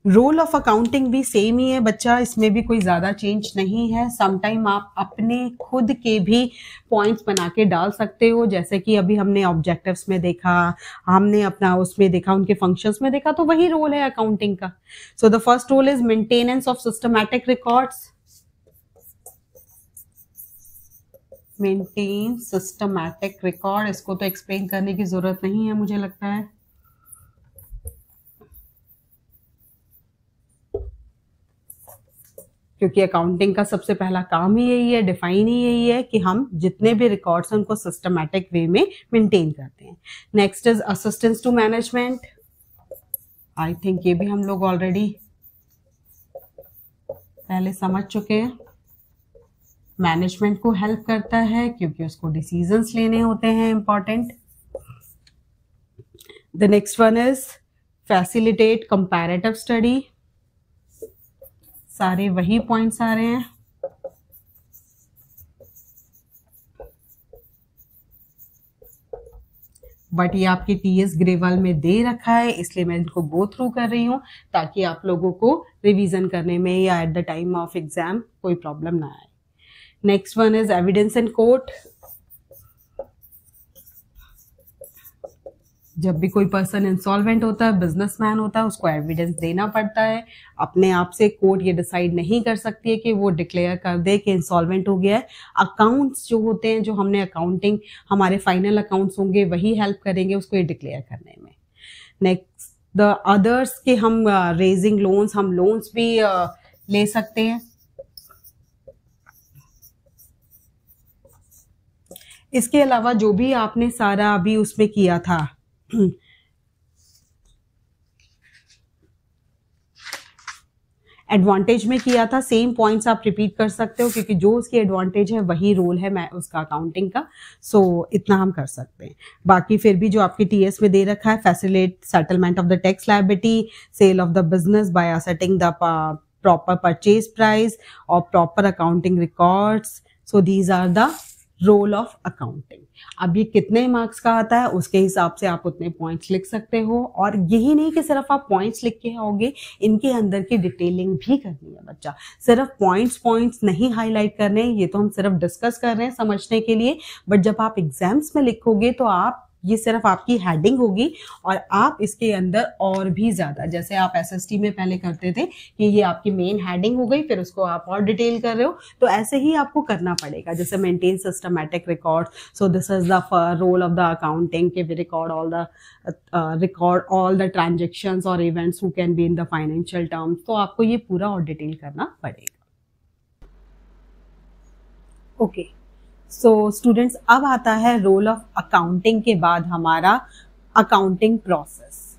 Role of accounting भी सेम ही है बच्चा, इसमें भी कोई ज्यादा चेंज नहीं है। समटाइम आप अपने खुद के भी पॉइंट्स बना के डाल सकते हो, जैसे कि अभी हमने ऑब्जेक्टिव्स में देखा, हमने अपना उसमें देखा, उनके फंक्शंस में देखा, तो वही रोल है अकाउंटिंग का। So the first role is maintenance of systematic records, maintain systematic record. इसको तो एक्सप्लेन करने की जरूरत नहीं है मुझे लगता है, क्योंकि अकाउंटिंग का सबसे पहला काम ही यही है, डिफाइन ही यही है कि हम जितने भी रिकॉर्ड्स हैं उनको सिस्टमैटिक वे में मेंटेन करते हैं। Next is assistance to management. I think ये भी हम लोग ऑलरेडी पहले समझ चुके हैं। मैनेजमेंट को हेल्प करता है क्योंकि उसको डिसीजंस लेने होते हैं important. The next one is facilitate comparative study. सारे वही पॉइंट्स आ रहे हैं। बट ये आपके टीएस ग्रेवाल में दे रखा है, इसलिए मैं इनको गो थ्रू कर रही हूँ ताकि आप लोगों को रिवीजन करने में या at the time of exam कोई प्रॉब्लम ना आए। Next one is evidence in court. जब भी कोई पर्सन इंसॉल्वेंट होता है, बिजनेसमैन होता है, उसको एविडेंस देना पड़ता है। अपने आप से कोर्ट ये डिसाइड नहीं कर सकती है कि वो डिक्लेयर कर दे कि इंसॉल्वेंट हो गया है। अकाउंट्स जो होते हैं, जो हमने अकाउंटिंग, हमारे फाइनल अकाउंट्स होंगे, वही हेल्प करेंगे उसको ये डिक्लेयर करने में। नेक्स्ट द अदर्स के हम रेजिंग लोन्स, हम लोन्स भी ले सकते हैं। इसके अलावा जो भी आपने सारा अभी उसमें किया था, एडवांटेज में किया था, सेम पॉइंट्स आप रिपीट कर सकते हो क्योंकि जो उसकी एडवांटेज है वही रोल है मैं उसका अकाउंटिंग का। सो इतना हम कर सकते हैं। बाकी फिर भी जो आपके टीएस में दे रखा है, facilitate settlement of the tax liability, sale of the business by asserting the proper purchase price और proper accounting records. So these are the role of accounting. अब ये कितने मार्क्स का आता है उसके हिसाब से आप उतने पॉइंट्स लिख सकते हो। और यही नहीं कि सिर्फ आप पॉइंट्स लिख के आओगे, इनके अंदर की डिटेलिंग भी करनी है बच्चा। सिर्फ पॉइंट्स नहीं हाईलाइट करने, ये तो हम सिर्फ डिस्कस कर रहे हैं समझने के लिए, बट जब आप एग्जाम्स में लिखोगे तो आप, ये सिर्फ आपकी हेडिंग होगी और आप इसके अंदर और भी ज्यादा, जैसे आप एसएसटी में पहले करते थे कि ये आपकी मेन हेडिंग हो गई, फिर उसको आप और डिटेल कर रहे हो, तो ऐसे ही आपको करना पड़ेगा। जैसे maintain systematic record, so this is the role of the accounting कि we record all the transactions और events who can be in the financial terms. तो आपको ये पूरा और डिटेल करना पड़ेगा। ओके सो स्टूडेंट्स, अब आता है रोल ऑफ अकाउंटिंग के बाद हमारा accounting process.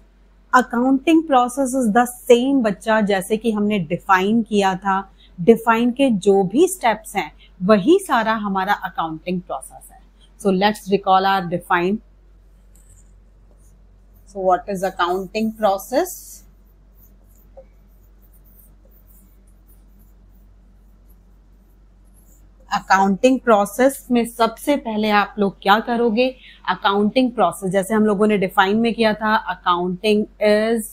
Accounting process is the same बच्चा जैसे कि हमने डिफाइन किया था डिफाइन के जो भी स्टेप्स हैं वही सारा हमारा अकाउंटिंग प्रोसेस है. So let's recall our define. So what is accounting process? Accounting process में सबसे पहले आप लोग क्या करोगे? अकाउंटिंग प्रोसेस जैसे हम लोगों ने डिफाइन में किया था, अकाउंटिंग इज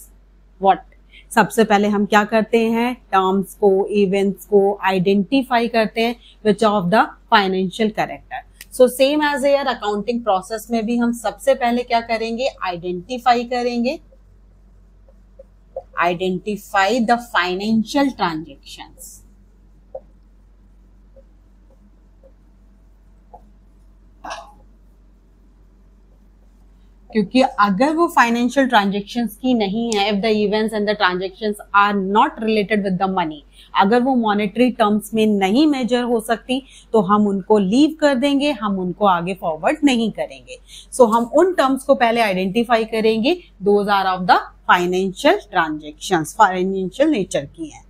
व्हाट. सबसे पहले हम क्या करते हैं? टर्म्स को, इवेंट्स को आइडेंटिफाई करते हैं which of the financial character. So same as our accounting process में भी हम सबसे पहले क्या करेंगे? आइडेंटिफाई करेंगे. Identify the financial transactions. क्योंकि अगर वो फाइनेंशियल ट्रांजेक्शन्स की नहीं है, if the events and the transactions are not related with the money, अगर वो मॉनेटरी टर्म्स में नहीं मेजर हो सकती तो हम उनको लीव कर देंगे, हम उनको आगे फॉरवर्ड नहीं करेंगे. सो हम उन टर्म्स को पहले आइडेंटिफाई करेंगे. Those are of the financial transactions, financial nature की है.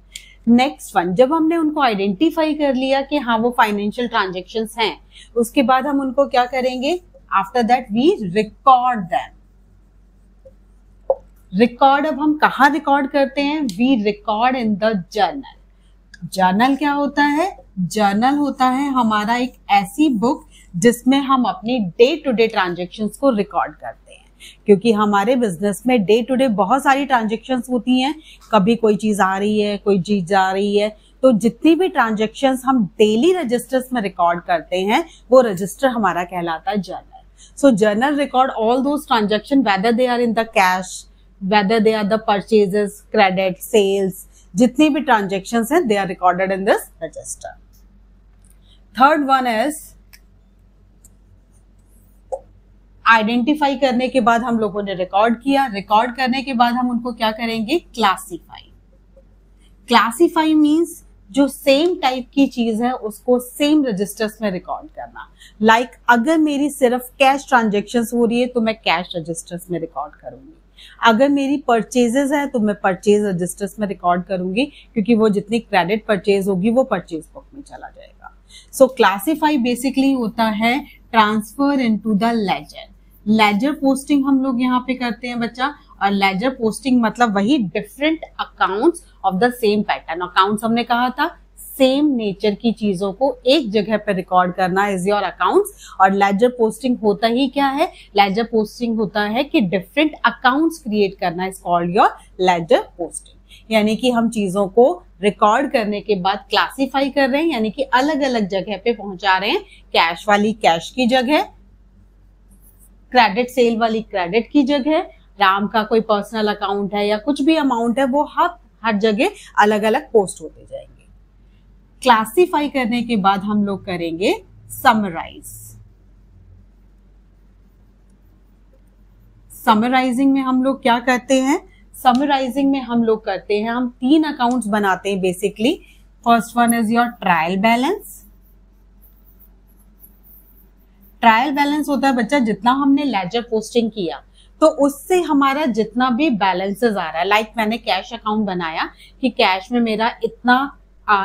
नेक्स्ट वन, जब हमने उनको आइडेंटिफाई कर लिया कि हाँ वो फाइनेंशियल ट्रांजेक्शंस हैं, उसके बाद हम उनको क्या करेंगे? After that we record them. Record अब हम कहाँ रिकॉर्ड करते हैं? We record in the journal. Journal क्या होता है? जर्नल होता है हमारा एक ऐसी बुक जिसमें हम अपनी डे टू डे ट्रांजेक्शन्स को रिकॉर्ड करते हैं. क्योंकि हमारे बिजनेस में डे टू डे बहुत सारी ट्रांजेक्शन्स होती हैं. कभी कोई चीज आ रही है, कोई चीज जा रही है, तो जितनी भी ट्रांजेक्शन्स हम डेली रजिस्टर्स में रिकॉर्ड करते हैं वो रजिस्टर हमारा कहलाता है journal. So journal record all those transactions, whether they are in the cash, whether they are the purchases, credit, sales, जितनी भी transactions हैं, they are recorded in this register. Third one is identify करने के बाद हम लोगों ने record किया. record करने के बाद हम उनको क्या करेंगे? classify. classify means जो सेम टाइप की चीज है उसको सेम रजिस्टर्स में रिकॉर्ड करना. लाइक अगर मेरी सिर्फ कैश ट्रांजेक्शन्स हो रही है तो मैं कैश रजिस्टर्स में रिकॉर्ड करूंगी. अगर मेरी परचेजेस है तो मैं परचेज रजिस्टर्स में रिकॉर्ड करूंगी, क्योंकि वो जितनी क्रेडिट परचेज होगी वो परचेज बुक में चला जाएगा. सो क्लासिफाई बेसिकली होता है transfer into the ledger. Ledger posting हम लोग यहाँ पे करते हैं बच्चा. और लेजर पोस्टिंग मतलब वही different accounts of the same pattern. Accounts हमने कहा था सेम नेचर की चीजों को एक जगह पे रिकॉर्ड करना इज योर अकाउंट्स. और लेजर पोस्टिंग होता ही क्या है? लेजर पोस्टिंग होता है कि डिफरेंट अकाउंट्स क्रिएट करना is called your ledger posting. यानी कि हम चीजों को रिकॉर्ड करने के बाद क्लासिफाई कर रहे हैं, यानी कि अलग अलग जगह पे पहुंचा रहे हैं. कैश वाली कैश की जगह, क्रेडिट सेल वाली क्रेडिट की जगह, राम का कोई पर्सनल अकाउंट है या कुछ भी अमाउंट है वो हर जगह अलग अलग पोस्ट होते जाएंगे. क्लासिफाई करने के बाद हम लोग करेंगे समराइज. समराइजिंग में हम लोग क्या करते हैं? समराइजिंग में हम लोग करते हैं, हम 3 अकाउंट्स बनाते हैं basically. First one is your trial balance. Trial balance होता है बच्चा जितना हमने लेजर पोस्टिंग किया तो उससे हमारा जितना भी बैलेंसेस आ रहा है. लाइक मैंने कैश अकाउंट बनाया कि कैश में मेरा इतना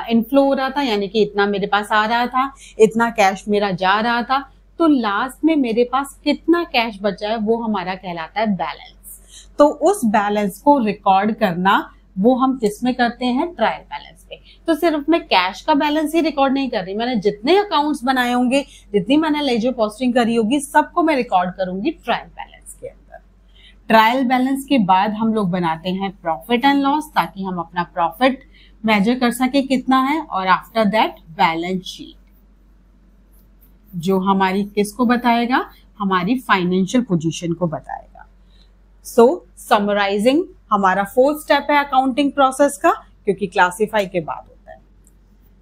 इनफ्लो हो रहा था, यानी कि इतना मेरे पास आ रहा था, इतना कैश मेरा जा रहा था, तो लास्ट में मेरे पास कितना कैश बचा है वो हमारा कहलाता है बैलेंस. तो उस बैलेंस को रिकॉर्ड करना वो हम किसमें करते हैं? ट्रायल बैलेंस पे. तो सिर्फ मैं कैश का बैलेंस ही रिकॉर्ड नहीं कर रही, मैंने जितने अकाउंट्स बनाए होंगे, जितनी मैंने लेजर पोस्टिंग करी होगी, सबको मैं रिकॉर्ड करूंगी ट्रायल बैलेंस के अंदर. ट्रायल बैलेंस के बाद हम लोग बनाते हैं प्रॉफिट एंड लॉस, ताकि हम अपना प्रॉफिट मेजर कर सके कितना है. और आफ्टर दैट बैलेंस शीट, जो हमारी किसको बताएगा? हमारी फाइनेंशियल पोजीशन को बताएगा. सो समराइजिंग हमारा 4th स्टेप है अकाउंटिंग प्रोसेस का, क्योंकि क्लासिफाई के बाद होता है.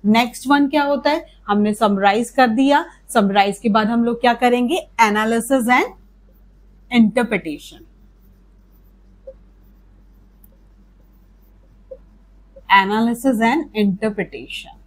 नेक्स्ट वन क्या होता है? हमने समराइज कर दिया. समराइज के बाद हम लोग क्या करेंगे? Analysis and interpretation. Analysis and interpretation.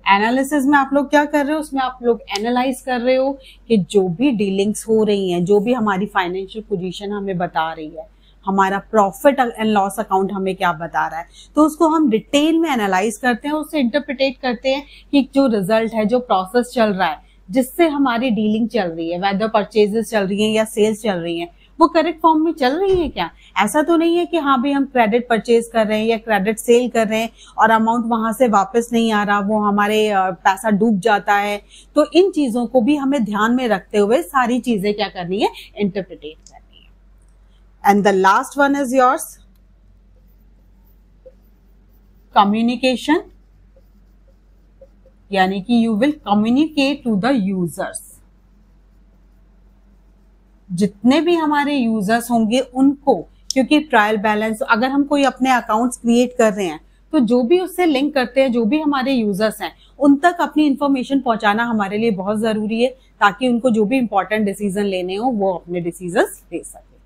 Analysis में आप लोग क्या कर रहे हो? उसमें आप लोग एनालाइज कर रहे हो कि जो भी डीलिंग्स हो रही हैं, जो भी हमारी फाइनेंशियल पोजीशन हमें बता रही है, हमारा प्रॉफिट एंड लॉस अकाउंट हमें क्या बता रहा है, तो उसको हम डिटेल में एनालाइज करते हैं, उससे इंटरप्रिटेट करते हैं कि जो रिजल्ट है, जो प्रोसेस चल रहा है, जिससे हमारी डीलिंग चल रही है, वेदर परचेजेस चल रही है या सेल्स चल रही है, वो करेक्ट फॉर्म में चल रही है क्या। ऐसा तो नहीं है कि हाँ भाई हम क्रेडिट परचेज कर रहे हैं या क्रेडिट सेल कर रहे हैं और अमाउंट वहां से वापस नहीं आ रहा, वो हमारे पैसा डूब जाता है। तो इन चीजों को भी हमें ध्यान में रखते हुए सारी चीजें क्या करनी है, इंटरप्रिटेट करनी है। And the last one is yours communication, यानी कि you will communicate to the users. जितने भी हमारे यूजर्स होंगे उनको, क्योंकि ट्रायल बैलेंस, अगर हम कोई अपने अकाउंट्स क्रिएट कर रहे हैं तो जो भी उससे लिंक करते हैं, जो भी हमारे यूजर्स हैं, उन तक अपनी इंफॉर्मेशन पहुंचाना हमारे लिए बहुत जरूरी है, ताकि उनको जो भी इंपॉर्टेंट डिसीजन लेने हो वो अपने डिसीजंस ले सके।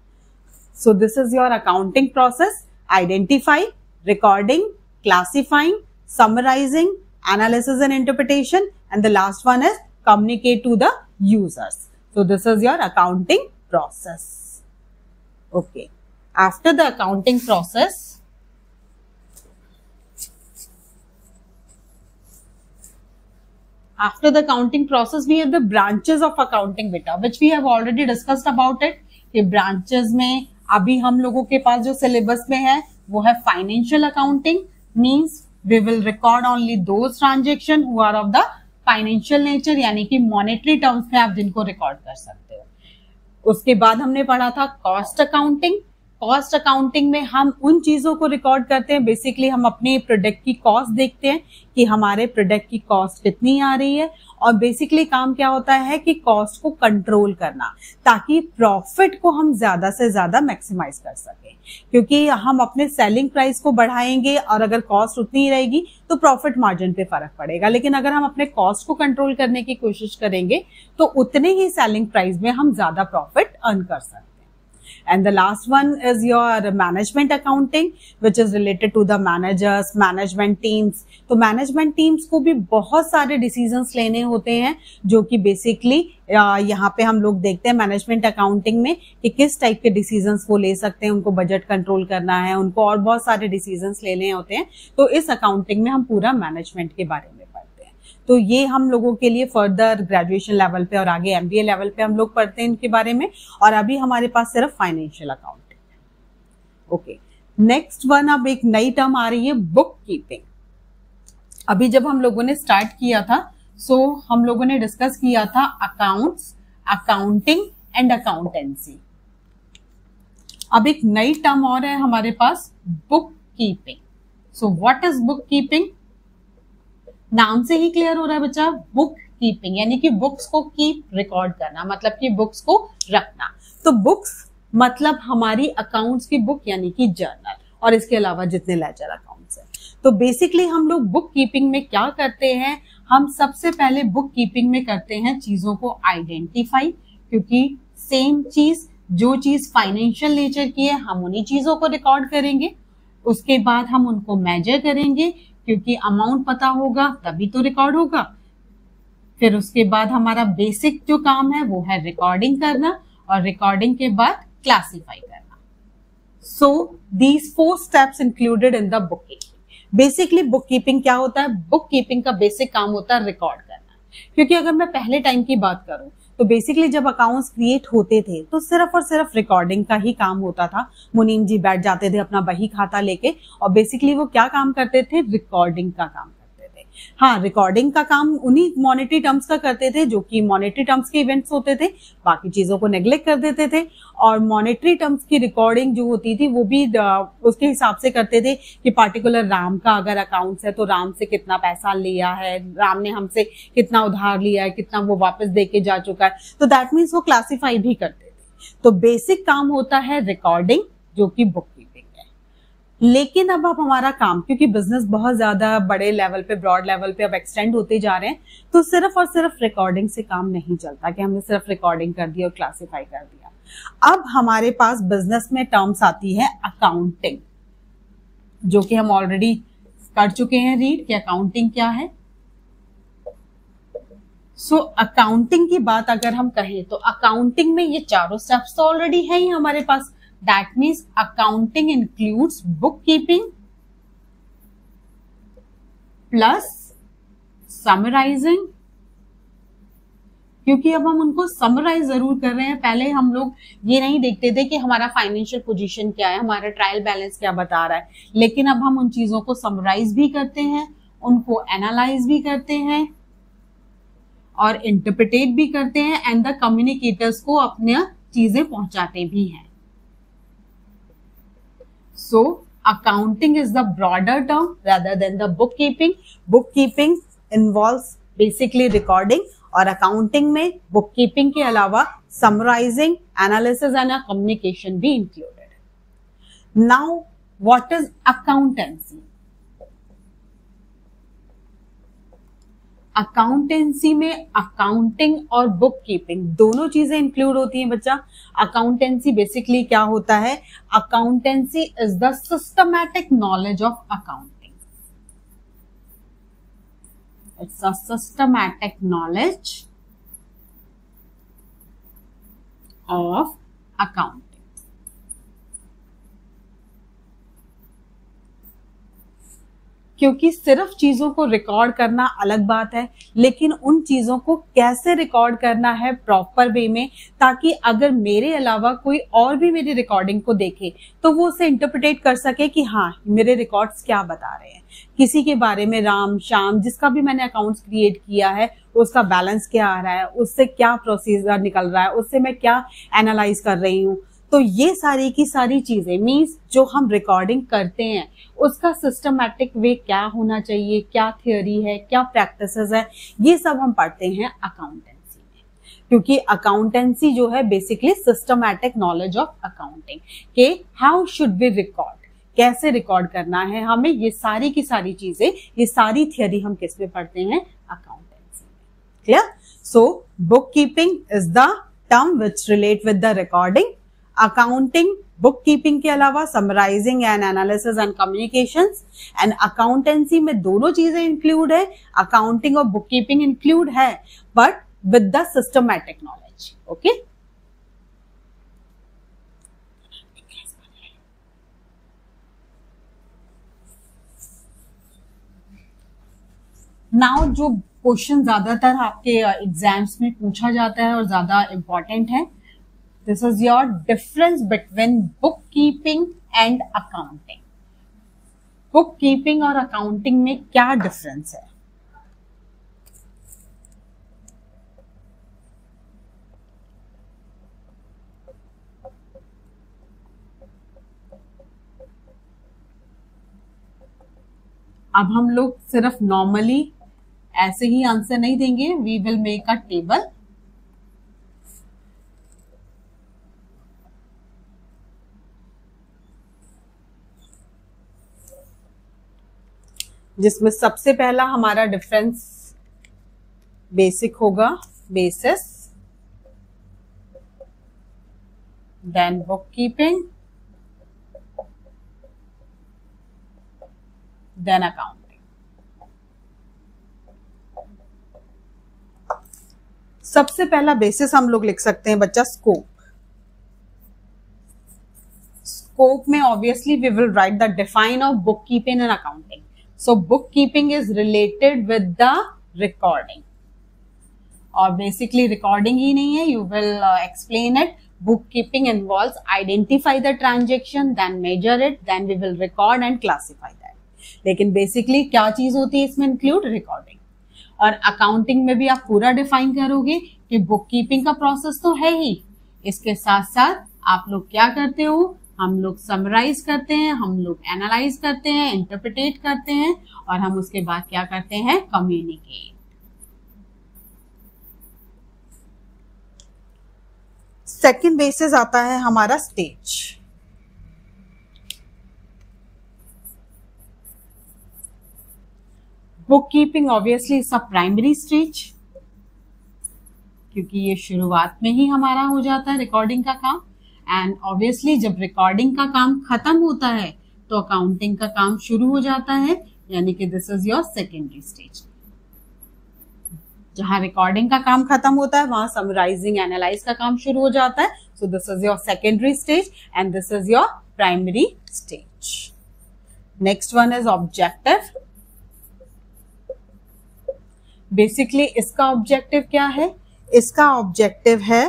So this is your accounting process: identify, recording, classifying, summarising, analysis and interpretation, and the last one is communicate to the users. So this is your accounting process. Okay. After the accounting process, we have the branches of accounting beta, which we have already discussed about it. कि branches में अभी हम लोगों के पास जो syllabus में है वो है financial accounting, means we will record only those transactions who are of the financial nature, यानी कि मॉनेटरी टर्म्स में आप जिनको रिकॉर्ड कर सकते हो। उसके बाद हमने पढ़ा था कॉस्ट अकाउंटिंग। कॉस्ट अकाउंटिंग में हम उन चीजों को रिकॉर्ड करते हैं, बेसिकली हम अपने प्रोडक्ट की कॉस्ट देखते हैं कि हमारे प्रोडक्ट की कॉस्ट कितनी आ रही है, और बेसिकली काम क्या होता है कि कॉस्ट को कंट्रोल करना, ताकि प्रॉफिट को हम ज्यादा से ज्यादा मैक्सिमाइज कर सकें। क्योंकि हम अपने सेलिंग प्राइस को बढ़ाएंगे और अगर कॉस्ट उतनी ही रहेगी तो प्रॉफिट मार्जिन पे फर्क पड़ेगा, लेकिन अगर हम अपने कॉस्ट को कंट्रोल करने की कोशिश करेंगे तो उतने ही सेलिंग प्राइस में हम ज्यादा प्रॉफिट अर्न कर सकते हैं। And the last one is your management accounting, which is related to the managers, management teams. तो management teams को भी बहुत सारे decisions लेने होते हैं, जो कि basically यहाँ पे हम लोग देखते हैं management accounting में कि किस टाइप के decisions वो ले सकते हैं। उनको बजट कंट्रोल करना है, उनको और बहुत सारे decisions लेने होते हैं। तो इस accounting में हम पूरा management के बारे में पढ़ते हैं। तो ये हम लोगों के लिए फर्दर ग्रेजुएशन लेवल पे और आगे MBA लेवल पे हम लोग पढ़ते हैं इनके बारे में, और अभी हमारे पास सिर्फ फाइनेंशियल अकाउंटिंग है। ओके, नेक्स्ट वन, अब एक नई टर्म आ रही है बुक कीपिंग। अभी जब हम लोगों ने स्टार्ट किया था, हम लोगों ने डिस्कस किया था अकाउंट्स, अकाउंटिंग एंड अकाउंटेंसी। अब एक नई टर्म और है हमारे पास, book keeping. So what is book keeping? नाम से ही क्लियर हो रहा है बच्चा, बुक कीपिंग यानी कि बुक्स को कीप, रिकॉर्ड करना, मतलब कि बुक्स को रखना। तो बुक्स मतलब हमारी अकाउंट्स की बुक यानी कि जर्नल, और इसके अलावा जितने लेजर अकाउंट्स हैं। तो बेसिकली हम लोग बुक कीपिंग में क्या करते हैं, हम सबसे पहले बुक कीपिंग में करते हैं चीजों को आइडेंटिफाई, क्योंकि सेम चीज, जो चीज फाइनेंशियल नेचर की है हम उन्हीं चीजों को रिकॉर्ड करेंगे। उसके बाद हम उनको मेजर करेंगे, क्योंकि अमाउंट पता होगा तभी तो रिकॉर्ड होगा। फिर उसके बाद हमारा बेसिक जो काम है वो है रिकॉर्डिंग करना, और रिकॉर्डिंग के बाद क्लासिफाई करना। So these 4 steps included in the book keeping. Basically book keeping क्या होता है? बुक कीपिंग का बेसिक काम होता है रिकॉर्ड करना। क्योंकि अगर मैं पहले टाइम की बात करूं तो बेसिकली जब अकाउंट्स क्रिएट होते थे तो सिर्फ और सिर्फ रिकॉर्डिंग का ही काम होता था। मुनीम जी बैठ जाते थे अपना बही खाता लेके, और बेसिकली वो क्या काम करते थे? रिकॉर्डिंग का काम करते थे। हाँ, रिकॉर्डिंग का काम उन्हीं मॉनेटरी टर्म्स का करते थे जो कि मॉनेटरी टर्म्स के इवेंट्स होते थे, बाकी चीजों को नेग्लेक्ट कर देते थे। और मॉनेटरी टर्म्स की रिकॉर्डिंग जो होती थी वो भी उसके हिसाब से करते थे कि पार्टिकुलर राम का अगर अकाउंट्स है तो राम से कितना पैसा लिया है, राम ने हमसे कितना उधार लिया है, कितना वो वापस दे के जा चुका है, तो दैट मीन्स वो क्लासिफाई भी करते थे। तो बेसिक काम होता है रिकॉर्डिंग, जो कि बुक कीपिंग है। लेकिन अब हमारा काम, क्योंकि बिजनेस बहुत ज्यादा बड़े लेवल पे, ब्रॉड लेवल पे अब एक्सटेंड होते जा रहे हैं, तो सिर्फ और सिर्फ रिकॉर्डिंग से काम नहीं चलता कि हमने सिर्फ रिकॉर्डिंग कर दी और क्लासिफाई कर दिया। अब हमारे पास बिजनेस में टर्म्स आती है अकाउंटिंग, जो कि हम ऑलरेडी कर चुके हैं रीड कि अकाउंटिंग क्या है। सो अकाउंटिंग की बात अगर हम कहें तो अकाउंटिंग में ये चारों स्टेप्स तो ऑलरेडी है ही हमारे पास। That means accounting includes book keeping plus summarising, क्योंकि अब हम उनको समराइज जरूर कर रहे हैं। पहले हम लोग ये नहीं देखते थे कि हमारा फाइनेंशियल पोजीशन क्या है, हमारा ट्रायल बैलेंस क्या बता रहा है, लेकिन अब हम उन चीजों को समराइज भी करते हैं, उनको एनालाइज भी करते हैं और इंटरप्रिटेट भी करते हैं एंड द कम्युनिकेटर्स को अपने चीजें पहुंचाते भी हैं। So accounting is the broader term rather than the bookkeeping. Bookkeeping involves basically recording और अकाउंटिंग में बुककीपिंग के अलावा समराइजिंग, एनालिसिस एंड कम्युनिकेशन भी included. Now what is accountancy? Accountancy में अकाउंटिंग और बुक कीपिंग दोनों चीजें इंक्लूड होती हैं बच्चा। अकाउंटेंसी बेसिकली क्या होता है? Accountancy is the systematic knowledge of accounting. It's a systematic knowledge of accounting. क्योंकि सिर्फ चीजों को रिकॉर्ड करना अलग बात है, लेकिन उन चीजों को कैसे रिकॉर्ड करना है प्रॉपर वे में, ताकि अगर मेरे अलावा कोई और भी मेरी रिकॉर्डिंग को देखे तो वो उसे इंटरप्रिटेट कर सके कि हाँ मेरे रिकॉर्ड्स क्या बता रहे हैं, किसी के बारे में, राम श्याम जिसका भी मैंने अकाउंट्स क्रिएट किया है उसका बैलेंस क्या आ रहा है, उससे क्या प्रोसीजर निकल रहा है, उससे मैं क्या एनालाइज कर रही हूँ। तो ये सारी की सारी चीजें मीन्स जो हम रिकॉर्डिंग करते हैं उसका सिस्टमैटिक वे क्या होना चाहिए, क्या थियोरी है, क्या प्रैक्टिसेस है, ये सब हम पढ़ते हैं अकाउंटेंसी में। क्योंकि अकाउंटेंसी जो है basically systematic knowledge of accounting के हाउ शुड वी रिकॉर्ड, कैसे रिकॉर्ड करना है हमें, ये सारी की सारी चीजें, ये सारी थियोरी हम किस में पढ़ते हैं? अकाउंटेंसी में। Clear? So book keeping is the term which relate with the recording. Accounting book keeping के अलावा summarising and analysis and communications, and accountancy में दोनों चीजें इंक्लूड है, अकाउंटिंग और बुक कीपिंग इंक्लूड है but with the systematic knowledge. Okay, now जो question ज्यादातर आपके एग्जाम्स में पूछा जाता है और ज्यादा इंपॉर्टेंट है, this is your difference between bookkeeping and accounting. bookkeeping और accounting में क्या डिफरेंस है? अब हम लोग सिर्फ नॉर्मली ऐसे ही आंसर नहीं देंगे, we will make a table जिसमें सबसे पहला हमारा डिफरेंस बेसिक होगा, basis, then book keeping, then accounting. सबसे पहला बेसिस हम लोग लिख सकते हैं बच्चा स्कोप। स्कोप में obviously we will write the define of book keeping and accounting. So bookkeeping is related with the recording, और basically recording ही नहीं है, you will explain it. Bookkeeping involves identify the transaction, then measure it, then we will record and classify that. लेकिन basically क्या चीज होती है इसमें include recording, और accounting में भी आप पूरा define करोगे कि bookkeeping का process तो है ही, इसके साथ साथ आप लोग क्या करते हो, हम लोग समराइज करते हैं, हम लोग एनालाइज करते हैं, इंटरप्रिटेट करते हैं, और हम उसके बाद क्या करते हैं? कम्युनिकेट। सेकंड बेसिस आता है हमारा stage. Book keeping obviously is a primary stage, क्योंकि ये शुरुआत में ही हमारा हो जाता है रिकॉर्डिंग का काम, एंड ऑब्वियसली जब रिकॉर्डिंग का काम खत्म होता है तो अकाउंटिंग का काम शुरू हो जाता है, यानी कि this is your secondary stage. जहां रिकॉर्डिंग का काम खत्म होता है वहां समराइजिंग एनालाइज का काम शुरू हो जाता है, So this is your secondary stage and this is your primary stage. Next one is objective. Basically इसका objective क्या है? इसका objective है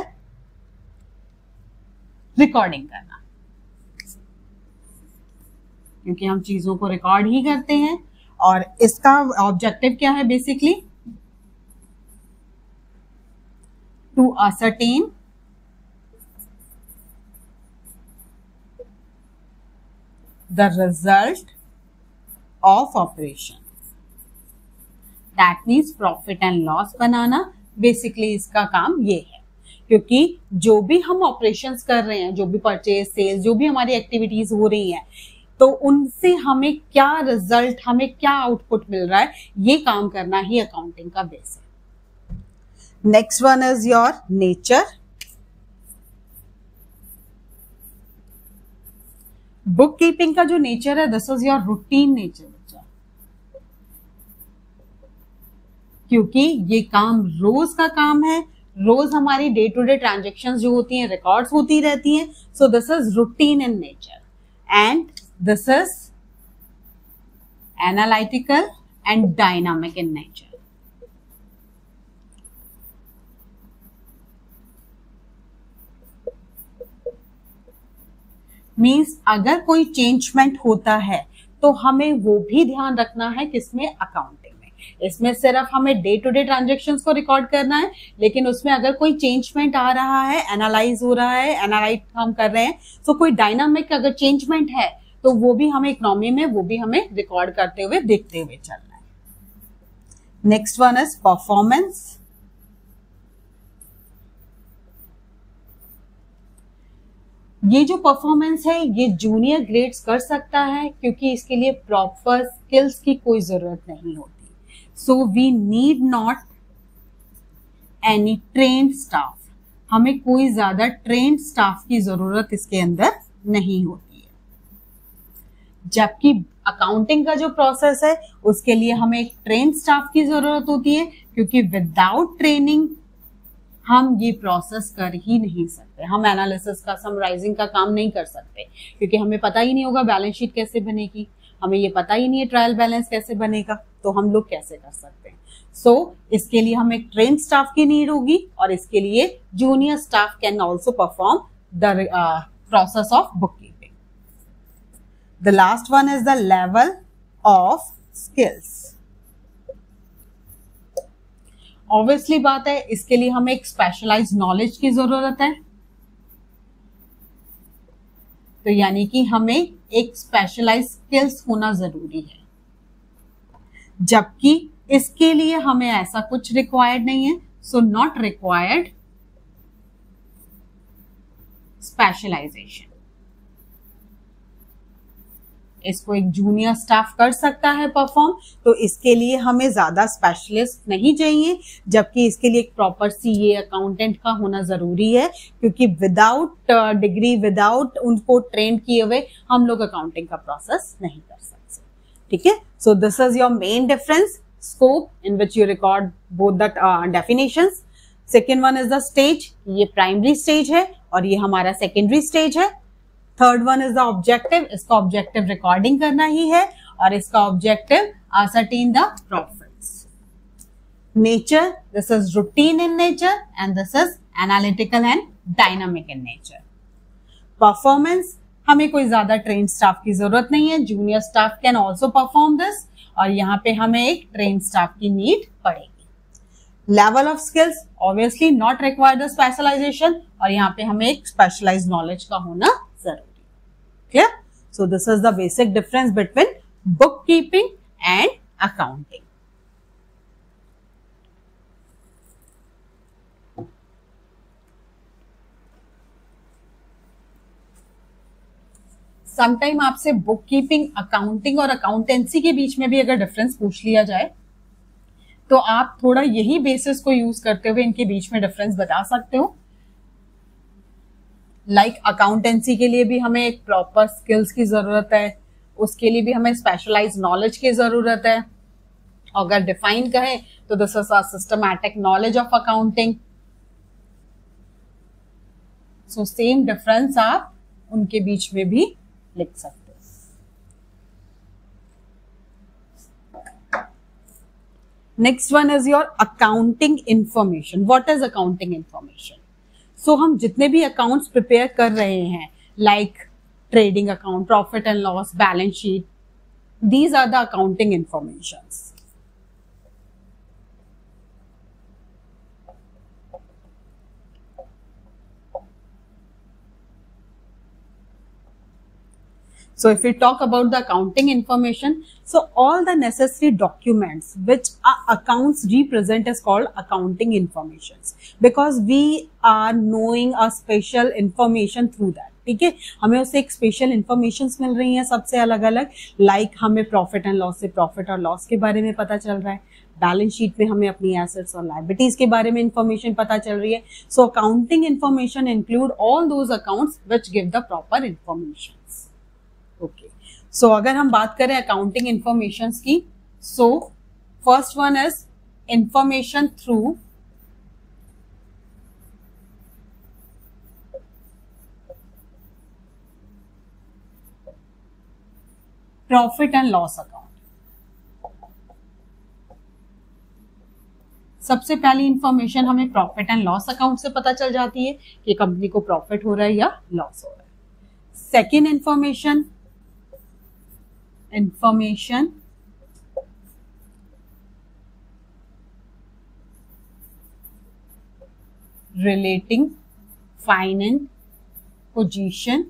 रिकॉर्डिंग करना, क्योंकि हम चीजों को रिकॉर्ड ही करते हैं। और इसका ऑब्जेक्टिव क्या है? Basically to ascertain the result of operation, that means profit and loss बनाना। बेसिकली इसका काम ये है, क्योंकि जो भी हम ऑपरेशंस कर रहे हैं, जो भी परचेज सेल्स, जो भी हमारी एक्टिविटीज हो रही हैं, तो उनसे हमें क्या रिजल्ट, हमें क्या आउटपुट मिल रहा है, ये काम करना ही अकाउंटिंग का बेस है। Next one is your nature. Book keeping का जो नेचर है, this is your routine nature बच्चा, क्योंकि ये काम रोज का काम है। रोज हमारी डे टू डे ट्रांजेक्शंस जो होती हैं, रिकॉर्ड्स होती रहती हैं। सो this is routine in nature and this is analytical and dynamic in nature. Means अगर कोई चेंजमेंट होता है तो हमें वो भी ध्यान रखना है किसमें? अकाउंटिंग में। इसमें सिर्फ हमें डे टू डे ट्रांजेक्शंस को रिकॉर्ड करना है, लेकिन उसमें अगर कोई चेंजमेंट आ रहा है, एनालाइज हो रहा है, एनालाइज हम कर रहे हैं, तो कोई डायनामिक अगर चेंजमेंट है तो वो भी हमें इकोनॉमी में, वो भी हमें रिकॉर्ड करते हुए, देखते हुए चलना है। Next one is performance. ये जो परफॉर्मेंस है, ये जूनियर ग्रेड्स कर सकता है, क्योंकि इसके लिए प्रॉपर स्किल्स की कोई जरूरत नहीं होती। So we need not any trained staff. हमें कोई ज्यादा ट्रेन्ड स्टाफ की जरूरत इसके अंदर नहीं होती। जबकि अकाउंटिंग का जो प्रोसेस है, उसके लिए हमें एक ट्रेन स्टाफ की जरूरत होती है, क्योंकि विदाउट ट्रेनिंग हम ये प्रोसेस कर ही नहीं सकते। हम एनालिसिस का, समराइजिंग का काम नहीं कर सकते, क्योंकि हमें पता ही नहीं होगा बैलेंस शीट कैसे बनेगी, हमें ये पता ही नहीं है ट्रायल बैलेंस कैसे बनेगा, तो हम लोग कैसे कर सकते हैं? सो इसके लिए हमें एक ट्रेन स्टाफ की नीड होगी, और इसके लिए junior staff can also perform the process of book keeping. The last one is the level of skills. Obviously बात है, इसके लिए हमें एक स्पेशलाइज्ड नॉलेज की जरूरत है। तो यानी कि हमें एक स्पेशलाइज्ड स्किल्स होना जरूरी है, जबकि इसके लिए हमें ऐसा कुछ रिक्वायर्ड नहीं है। So not required specialisation. इसको एक जूनियर स्टाफ कर सकता है परफॉर्म, तो इसके लिए हमें ज्यादा स्पेशलिस्ट नहीं चाहिए, जबकि इसके लिए एक प्रॉपर सीए अकाउंटेंट का होना जरूरी है, क्योंकि विदाउट डिग्री, विदाउट उनको ट्रेन किए हुए हम लोग अकाउंटिंग का प्रोसेस नहीं कर सकते। ठीक है, so this is your main difference, scope in which you record both the definitions. Second one is the stage, ये प्राइमरी स्टेज है और ये हमारा सेकेंडरी स्टेज है। Third one is the objective, इसका ऑब्जेक्टिव रिकॉर्डिंग करना ही है, और इसका objective ascertain the profits. Nature, this is routine in nature and this is analytical and dynamic in nature. Performance, हमें कोई ज्यादा ट्रेन स्टाफ की जरूरत नहीं है, junior staff can also perform this, और यहाँ पे हमें एक ट्रेन स्टाफ की नीड पड़ेगी। Level of skills, obviously not required specialisation, और यहाँ पे हमें एक स्पेशलाइज्ड नॉलेज का होना जरूरी। Clear? So this is the basic difference between bookkeeping and accounting. Sometime आपसे बुक कीपिंग, अकाउंटिंग और अकाउंटेंसी के बीच में भी अगर डिफरेंस पूछ लिया जाए, तो आप थोड़ा यही बेसिस को यूज करते हुए इनके बीच में डिफरेंस बता सकते हो। लाइक अकाउंटेंसी के लिए भी हमें एक प्रॉपर स्किल्स की जरूरत है, उसके लिए भी हमें स्पेशलाइज्ड नॉलेज की जरूरत है। अगर डिफाइन कहें तो this is a systematic knowledge of accounting. So same difference आप उनके बीच में भी लिख सकते हैं. Next one is your accounting information. What is accounting information? So हम जितने भी अकाउंट्स प्रिपेयर कर रहे हैं, like trading account, profit and loss, balance sheet, these are the accounting informations. So if we talk about the accounting information, so all the necessary documents which accounts represent is called accounting informations, because we are knowing a special information through that. ठीक है, हमें उससे एक special information मिल रही है सबसे अलग अलग. लाइक हमें प्रॉफिट एंड लॉस से प्रॉफिट और लॉस के बारे में पता चल रहा है, बैलेंस शीट में हमें अपनी एसेट्स और लायबिलिटीज के बारे में इंफॉर्मेशन पता चल रही है. So accounting information include all those accounts which give the proper information. Okay, so अगर हम बात करें अकाउंटिंग इंफॉर्मेशन की, so first one is information through profit and loss account. सबसे पहली इंफॉर्मेशन हमें प्रॉफिट एंड लॉस अकाउंट से पता चल जाती है कि कंपनी को प्रॉफिट हो रहा है या लॉस हो रहा है. Second information relating finance position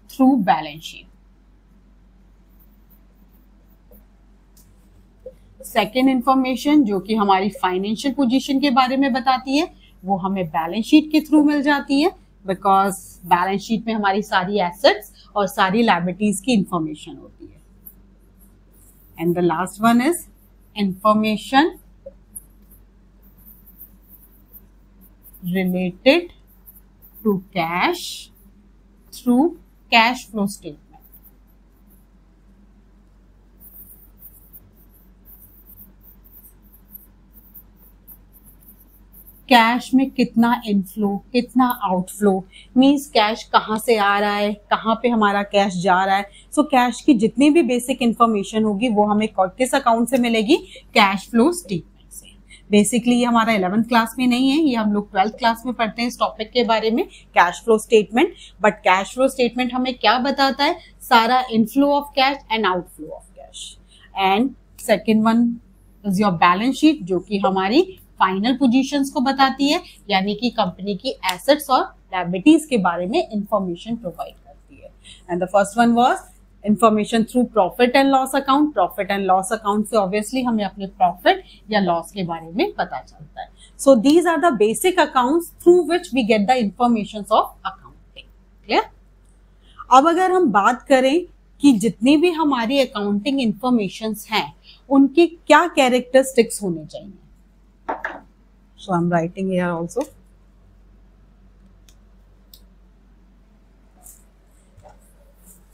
through balance sheet. Second information जो कि हमारी फाइनेंशियल पोजीशन के बारे में बताती है, वो हमें बैलेंस शीट के थ्रू मिल जाती है, बिकॉज बैलेंस शीट में हमारी सारी एसेट्स और सारी लायबिलिटीज की इंफॉर्मेशन होती है. And the last one is information related to cash through cash flow statement. Cash में कितना इनफ्लो, कितना आउटफ्लो, मीन्स कैश कहाँ से आ रहा है, कहाँ पे हमारा कैश जा रहा है. सो कैश की जितनी भी बेसिक इंफॉर्मेशन होगी वो हमें किस अकाउंट से मिलेगी? कैश फ्लो स्टेटमेंट से. बेसिकली ये हमारा 11th क्लास में नहीं है, ये हम लोग 12th क्लास में पढ़ते हैं इस टॉपिक के बारे में, cash flow statement. But cash flow statement हमें क्या बताता है? सारा inflow of cash and outflow of cash. And second one is your balance sheet, जो कि हमारी फाइनल पोजीशंस को बताती है, यानी कि कंपनी की एसेट्स और लायबिलिटीज के बारे में इंफॉर्मेशन प्रोवाइड करती है. And the first one was information through profit and loss account. Profit and loss account से ऑब्वियसली हमें अपने प्रॉफिट या लॉस के बारे में पता चलता है. So these are the basic accounts through which we get the information of accounting. Clear? अब अगर हम बात करें कि जितनी भी हमारी अकाउंटिंग इंफॉर्मेशन हैं उनकी क्या कैरेक्टरिस्टिक्स होने चाहिए. So I'm writing here also.